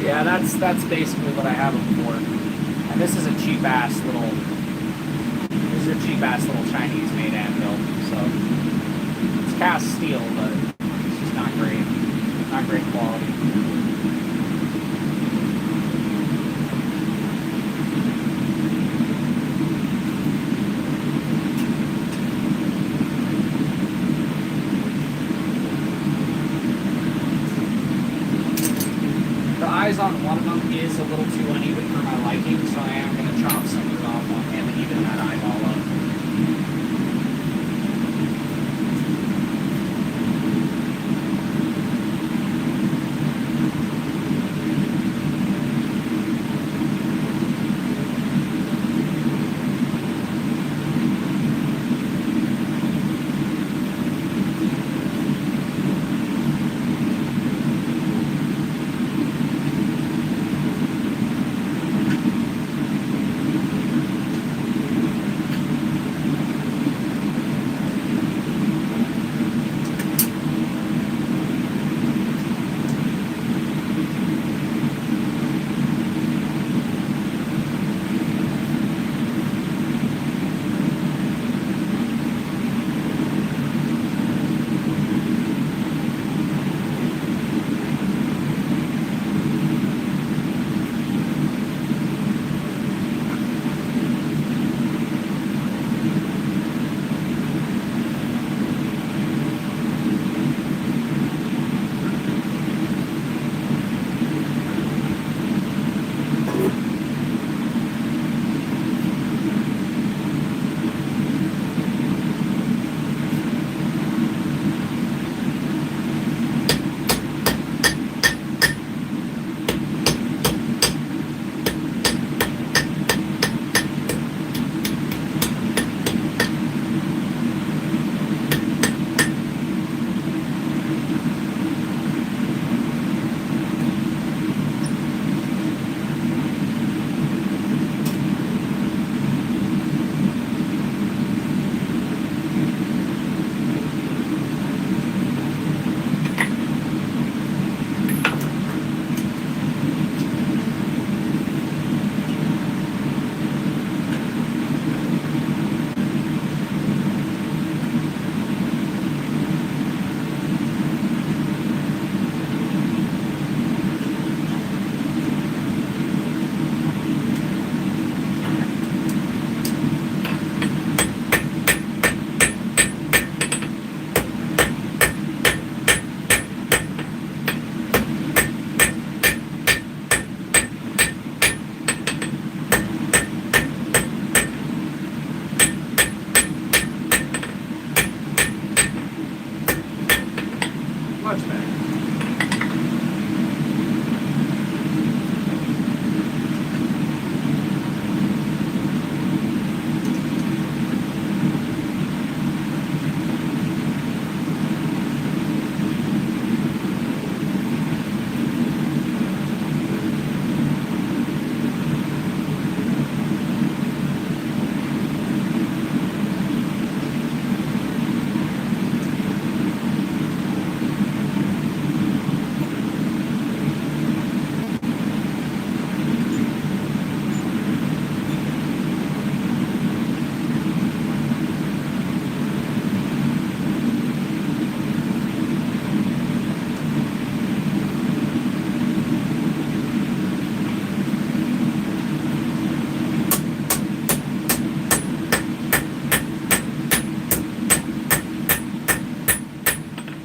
Yeah, that's basically what I have them for. And this is a cheap ass little Chinese made anvil. So it's cast steel, but it's just not great. Not great quality. The eyes on one of them is a little too uneven for my liking, so I am going to chop some of it off on him and even that eyeball up. Much better.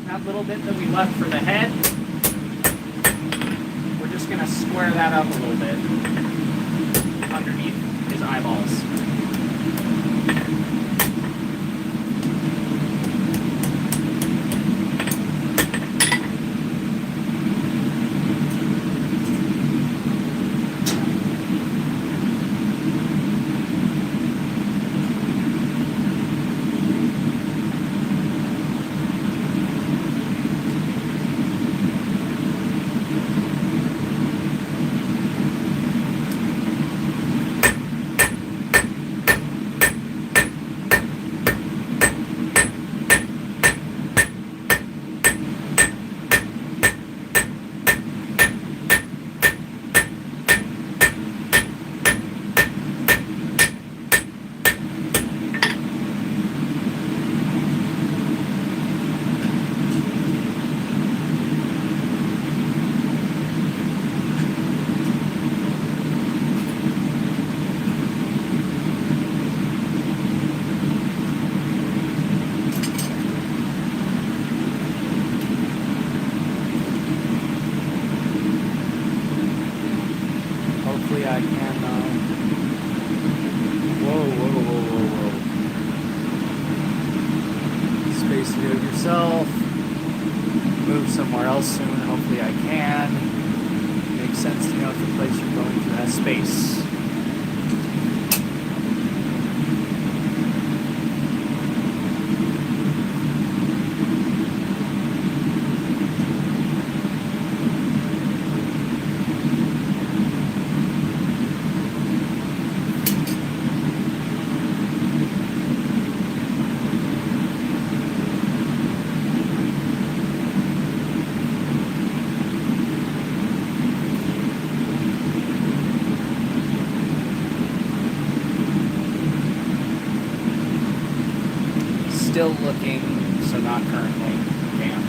That little bit that we left for the head, we're just going to square that up a little bit underneath his eyeballs. Hopefully I can, whoa. Space to do it yourself. Move somewhere else soon. Hopefully I can. Makes sense to know if the place you're going to has space. Still looking, so not currently. Damn.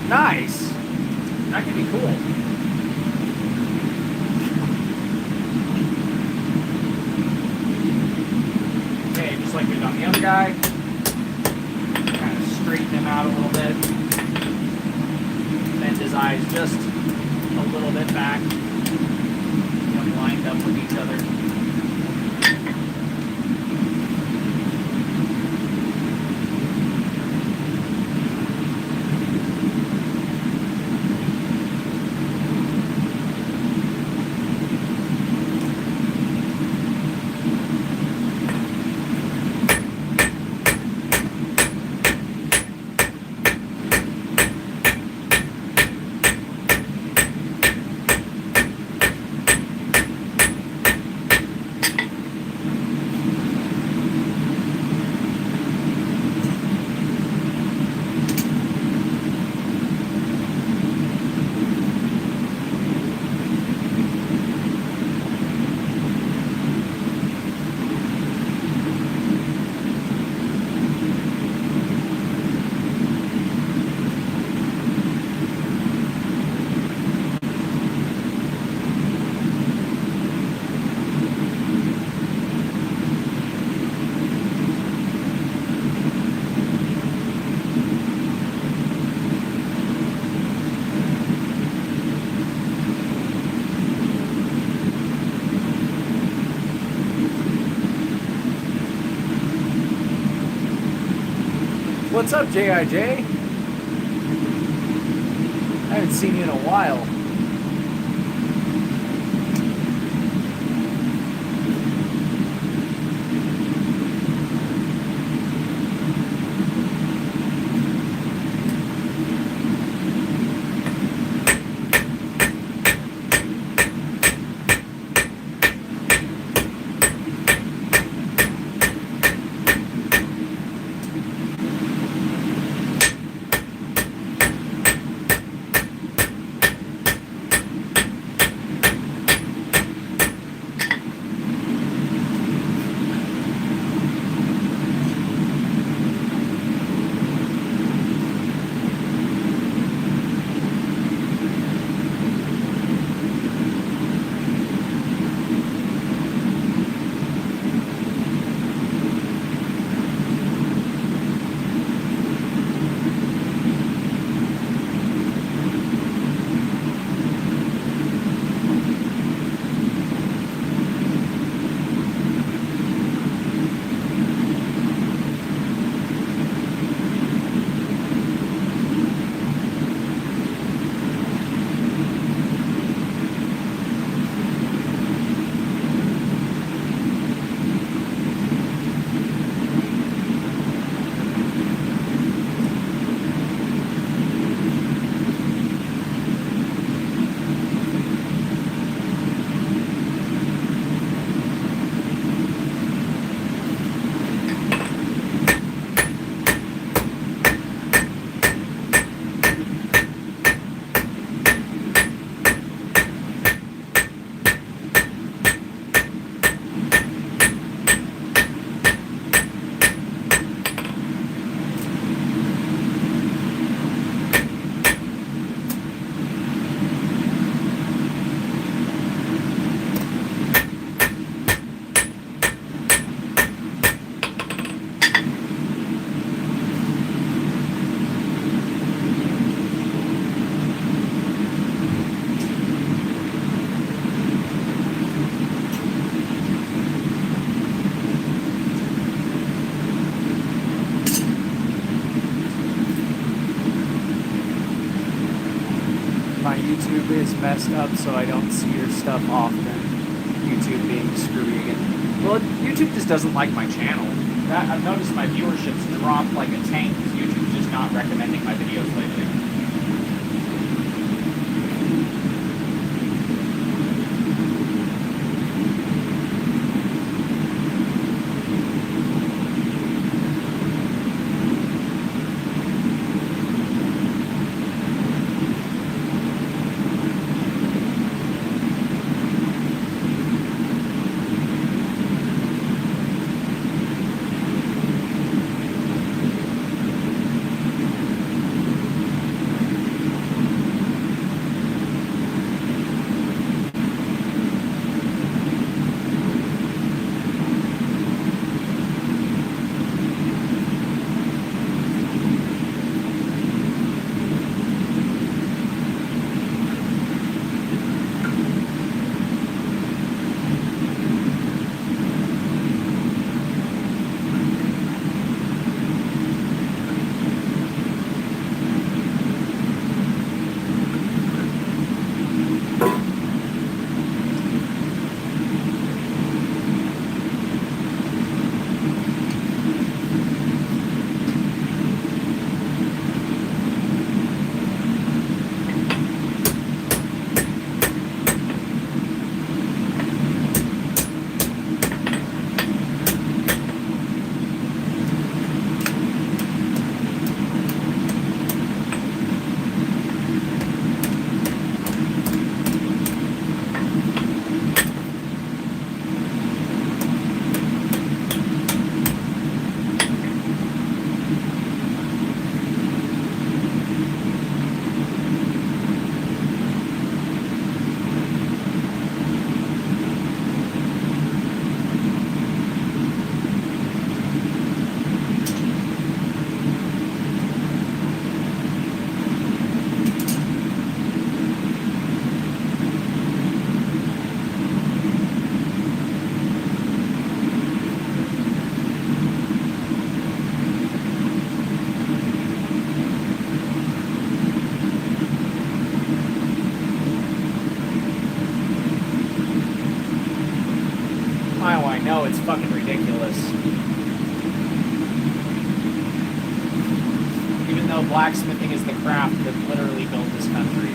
Nice. That could be cool. Okay, just like we did on the other guy. Kind of straighten him out a little bit. Bend his eyes just a little bit back. Get them lined up with each other. what's up, JIJ? I haven't seen you in a while. My YouTube is messed up, so I don't see your stuff often. YouTube being screwy again. Well, YouTube just doesn't like my channel. I've noticed my viewership's dropped like a tank because YouTube's just not recommending my videos lately. Oh, it's fucking ridiculous. Even though blacksmithing is the craft that literally built this country.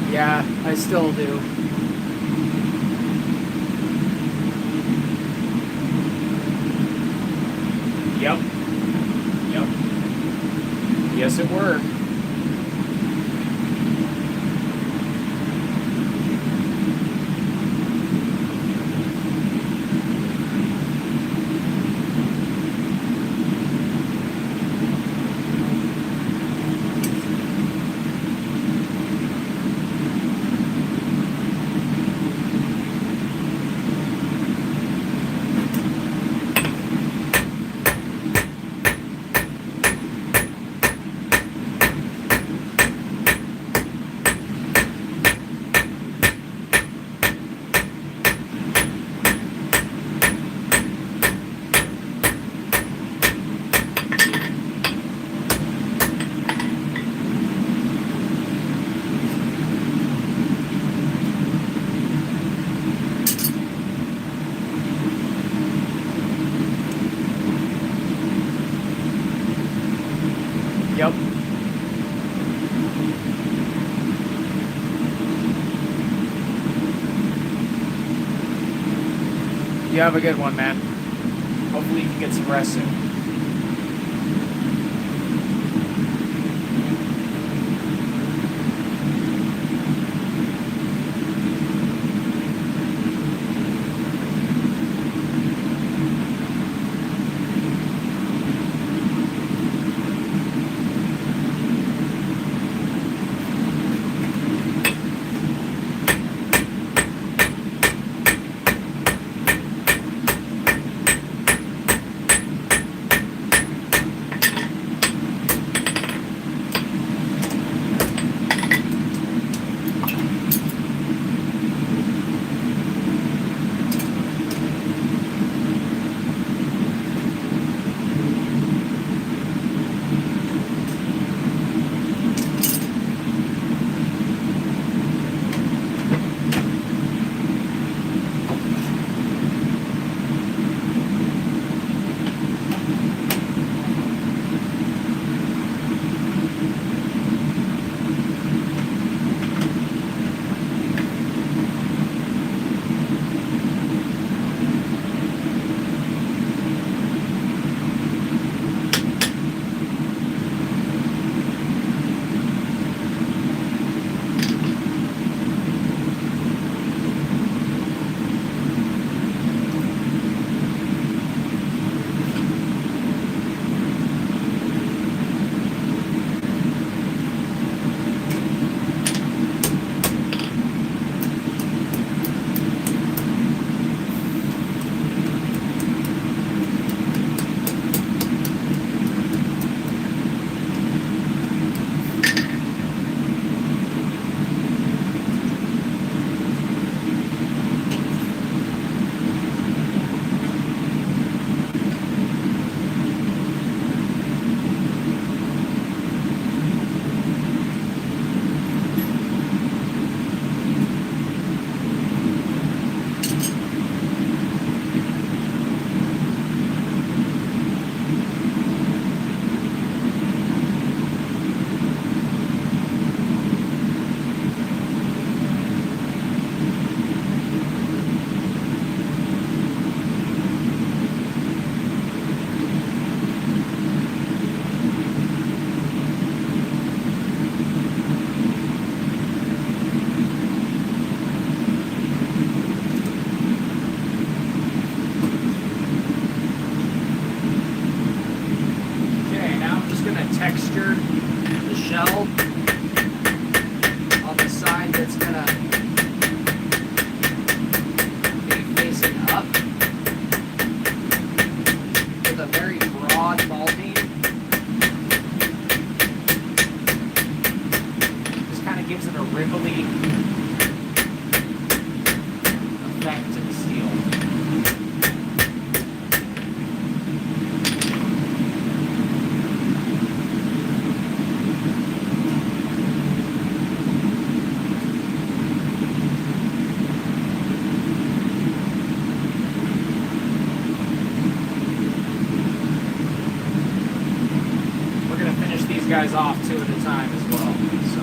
Yeah, I still do. Yep. Yep. Yes, it were. Yep. You have a good one, man. Hopefully you can get some rest soon. contact to the steel. We're gonna finish these guys off 2 at a time as well. So.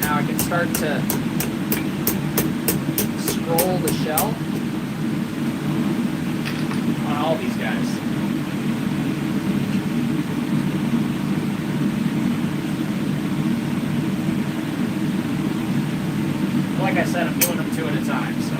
Now I can start to scroll the shell on all these guys. Like I said, I'm doing them 2 at a time, so.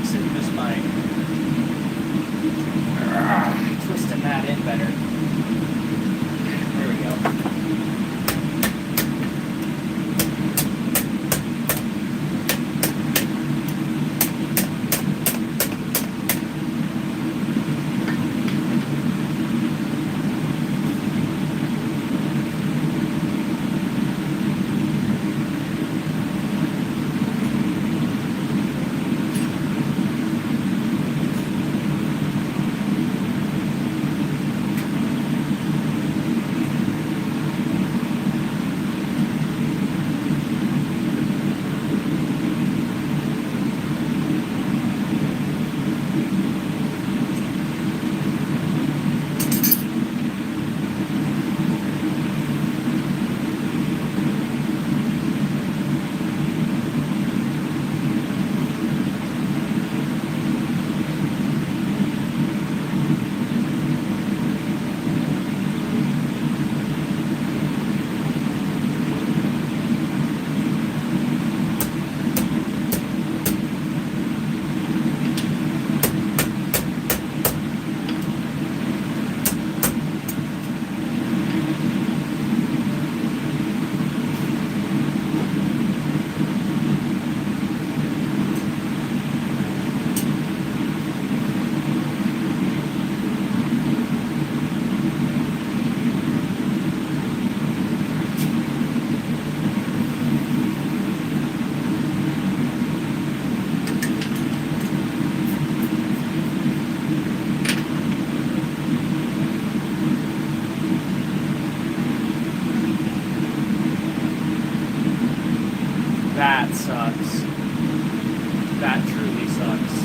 fix it just by twisting that in better. There we go. That sucks. That truly sucks.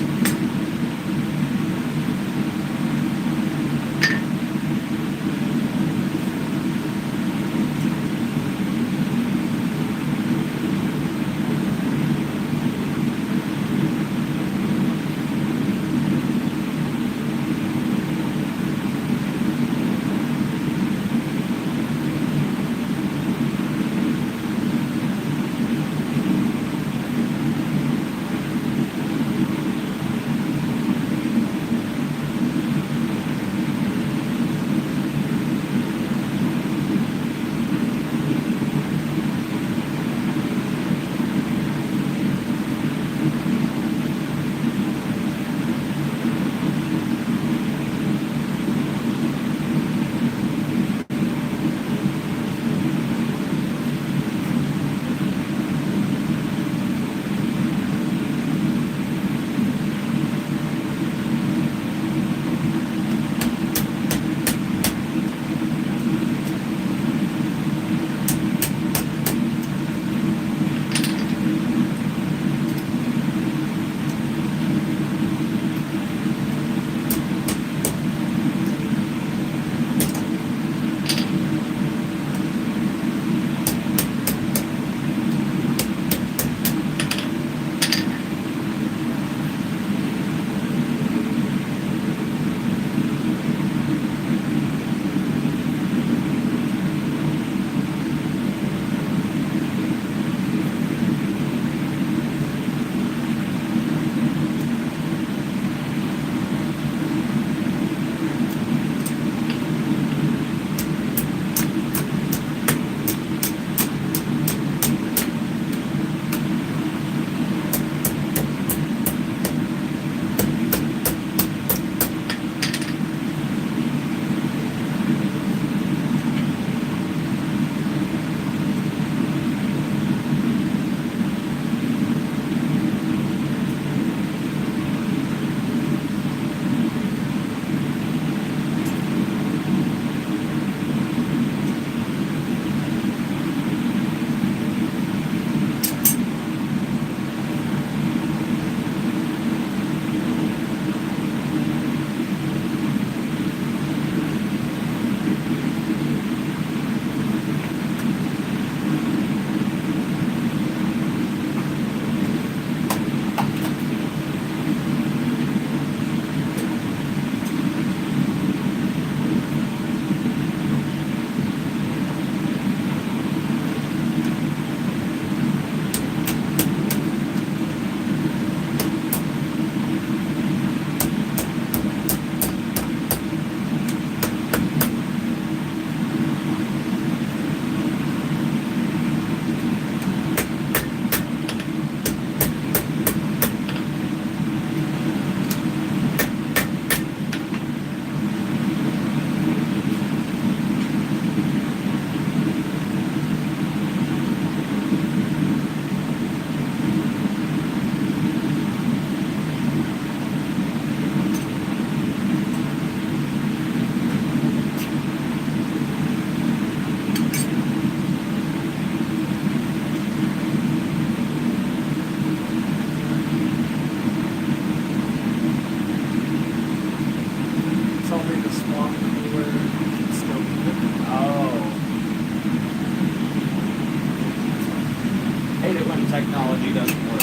technology doesn't work.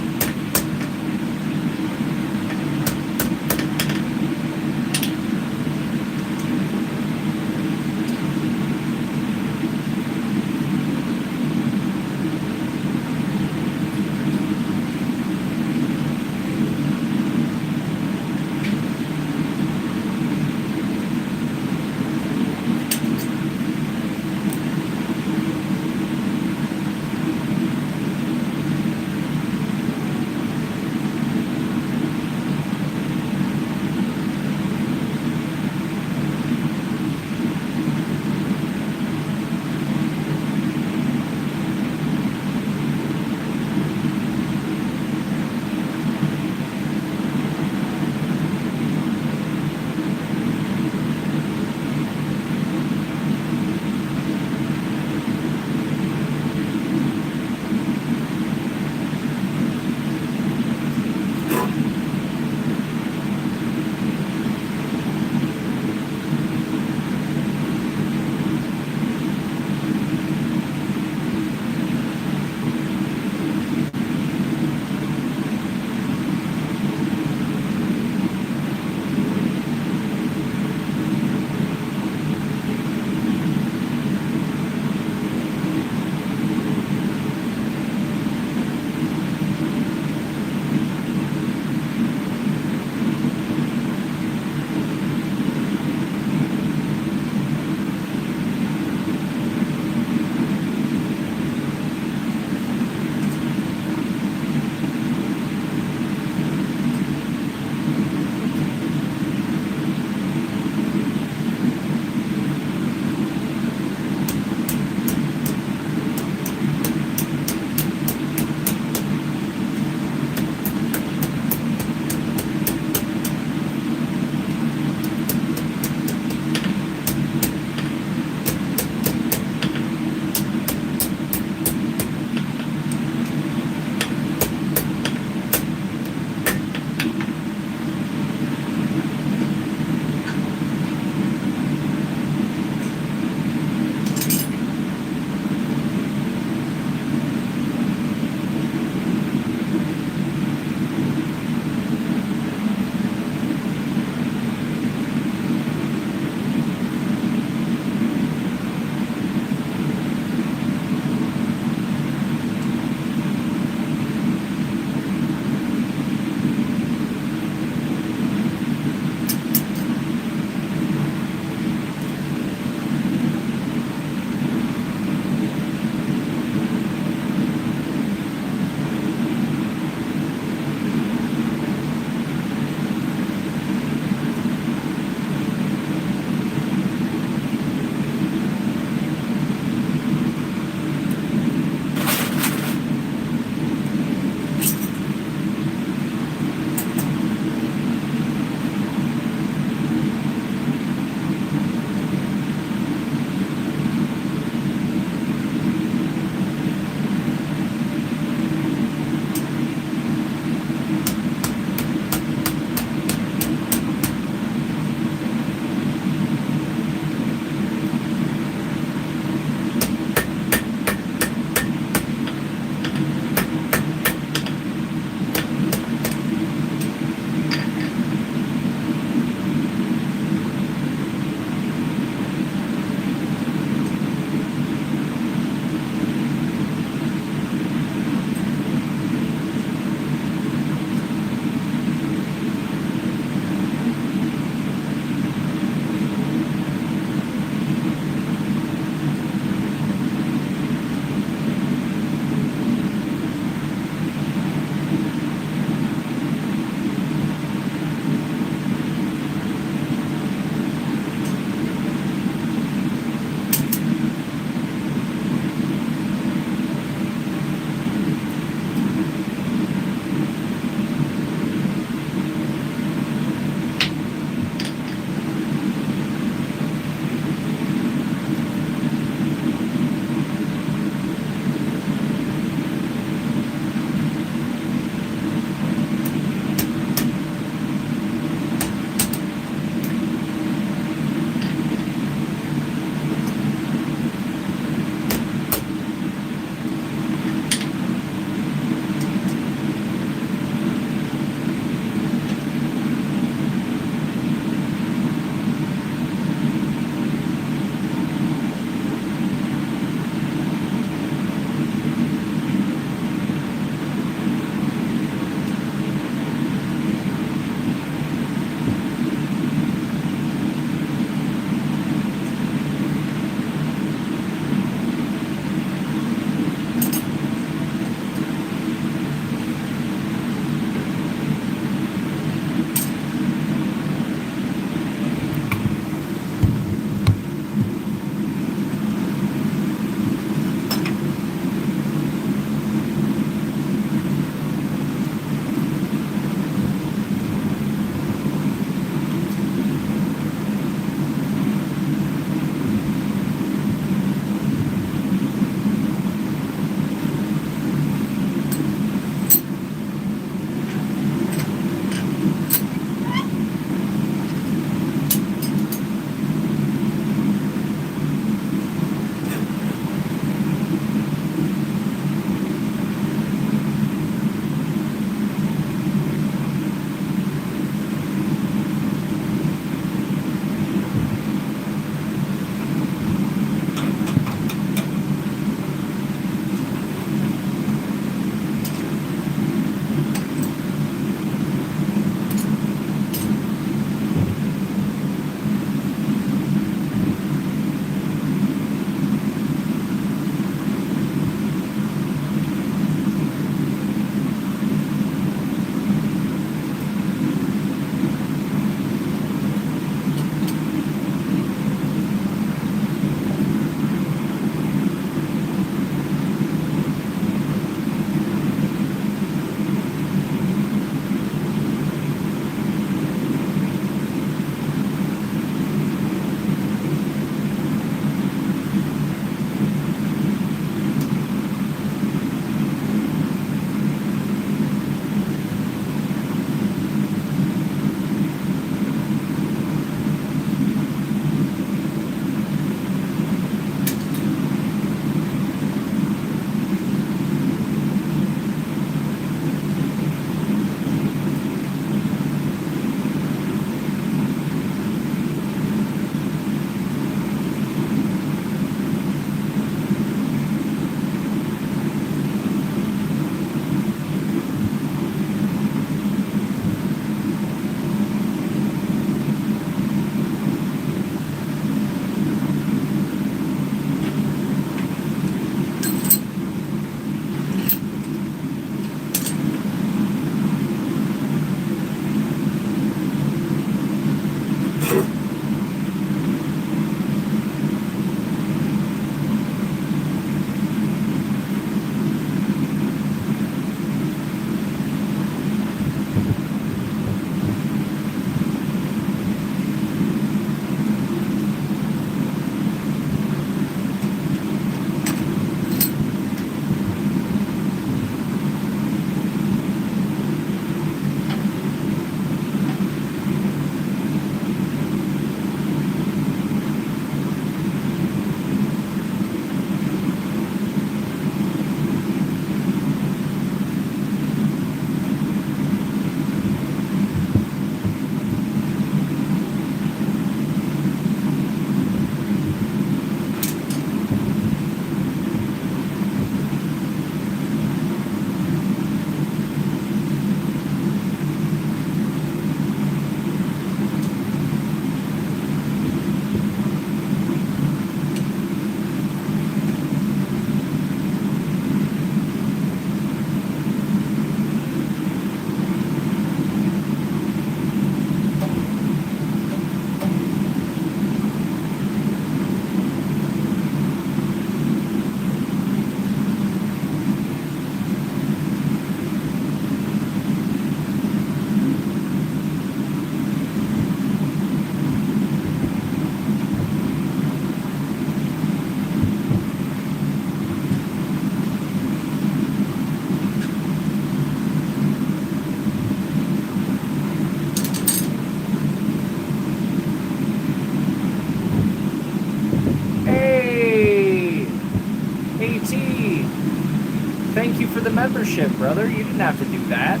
thank you for the membership, brother. You didn't have to do that.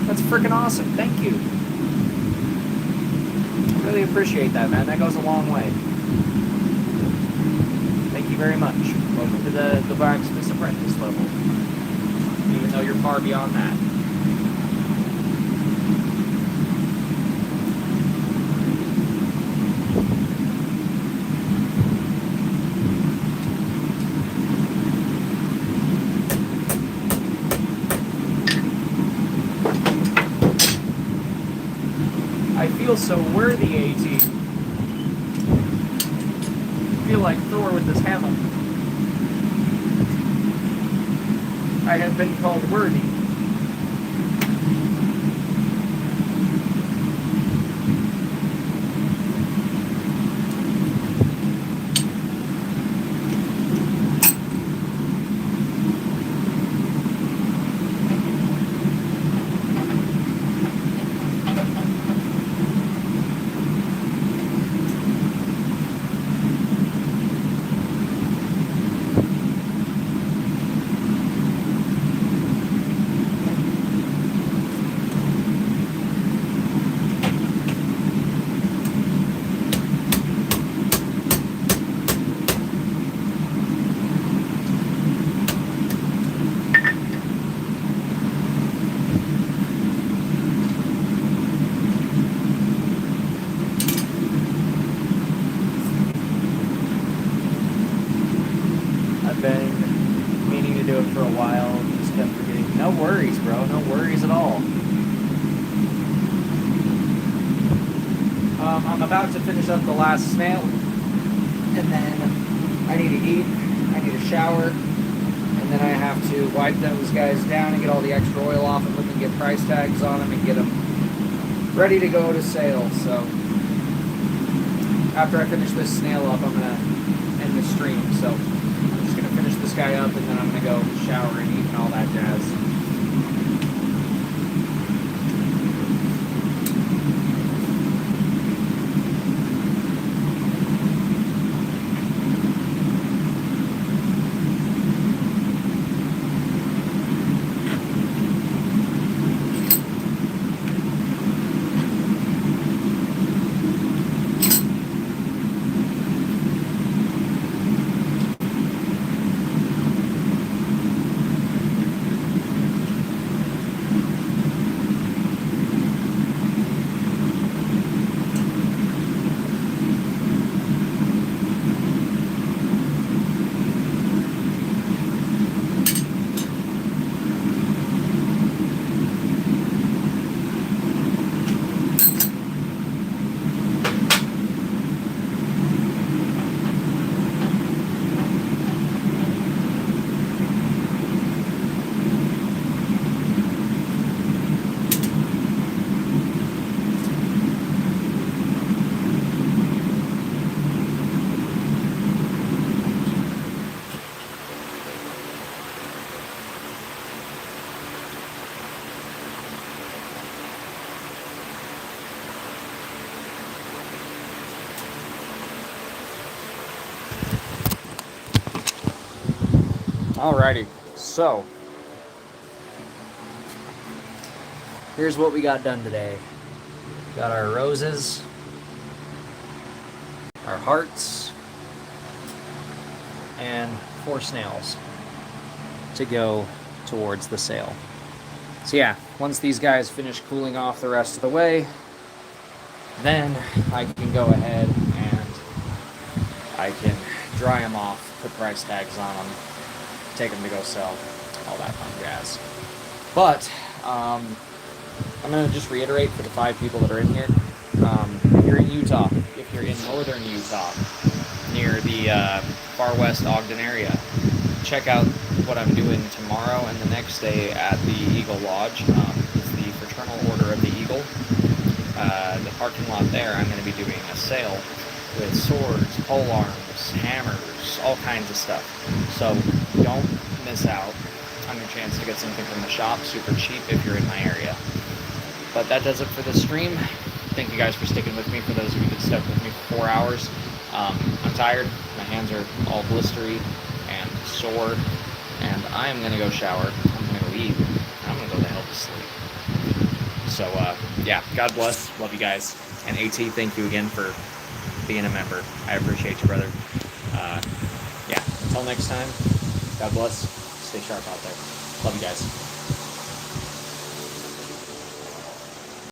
That's freaking awesome. Thank you. I really appreciate that, man. That goes a long way. Thank you very much. Welcome to the Blacksmith's Apprentice level. Even though you're far beyond that. I feel so worthy, AT. I feel like Thor with this hammer. I have been called worthy. I've been meaning to do it for a while, just kept forgetting. No worries, bro. No worries at all. I'm about to finish up the last snail, and then I need to eat, I need a shower, and then I have to wipe those guys down and get all the extra oil off of them and get price tags on them and get them ready to go to sale. So after I finish this snail up, I'm going to end the stream. So I'm just going to finish this guy up, and then I'm going to go shower and eat and all that jazz. Alrighty, so here's what we got done today. Got our roses, our hearts, and 4 snails to go towards the sale. So yeah, once these guys finish cooling off the rest of the way, then I can go ahead and I can dry them off, put price tags on them, take them to go sell, all that fun jazz. But I'm going to just reiterate for the 5 people that are in here, if you're in Utah, if you're in northern Utah, near the far west Ogden area, check out what I'm doing tomorrow and the next day at the Eagle Lodge. It's the Fraternal Order of the Eagle. The parking lot there, I'm going to be doing a sale with swords, pole arms, hammers, all kinds of stuff. So don't miss out on your chance to get something from the shop super cheap if you're in my area. But that does it for this stream. Thank you guys for sticking with me, for those of you that stuck with me for 4 hours. I'm tired. My hands are all blistery and sore, and I am gonna go shower. I'm gonna go eat. I'm gonna go the hell to sleep. So yeah, God bless. Love you guys. And AT, thank you again for being a member. I appreciate you, brother. Yeah. Until next time. God bless. Stay sharp out there. Love you guys.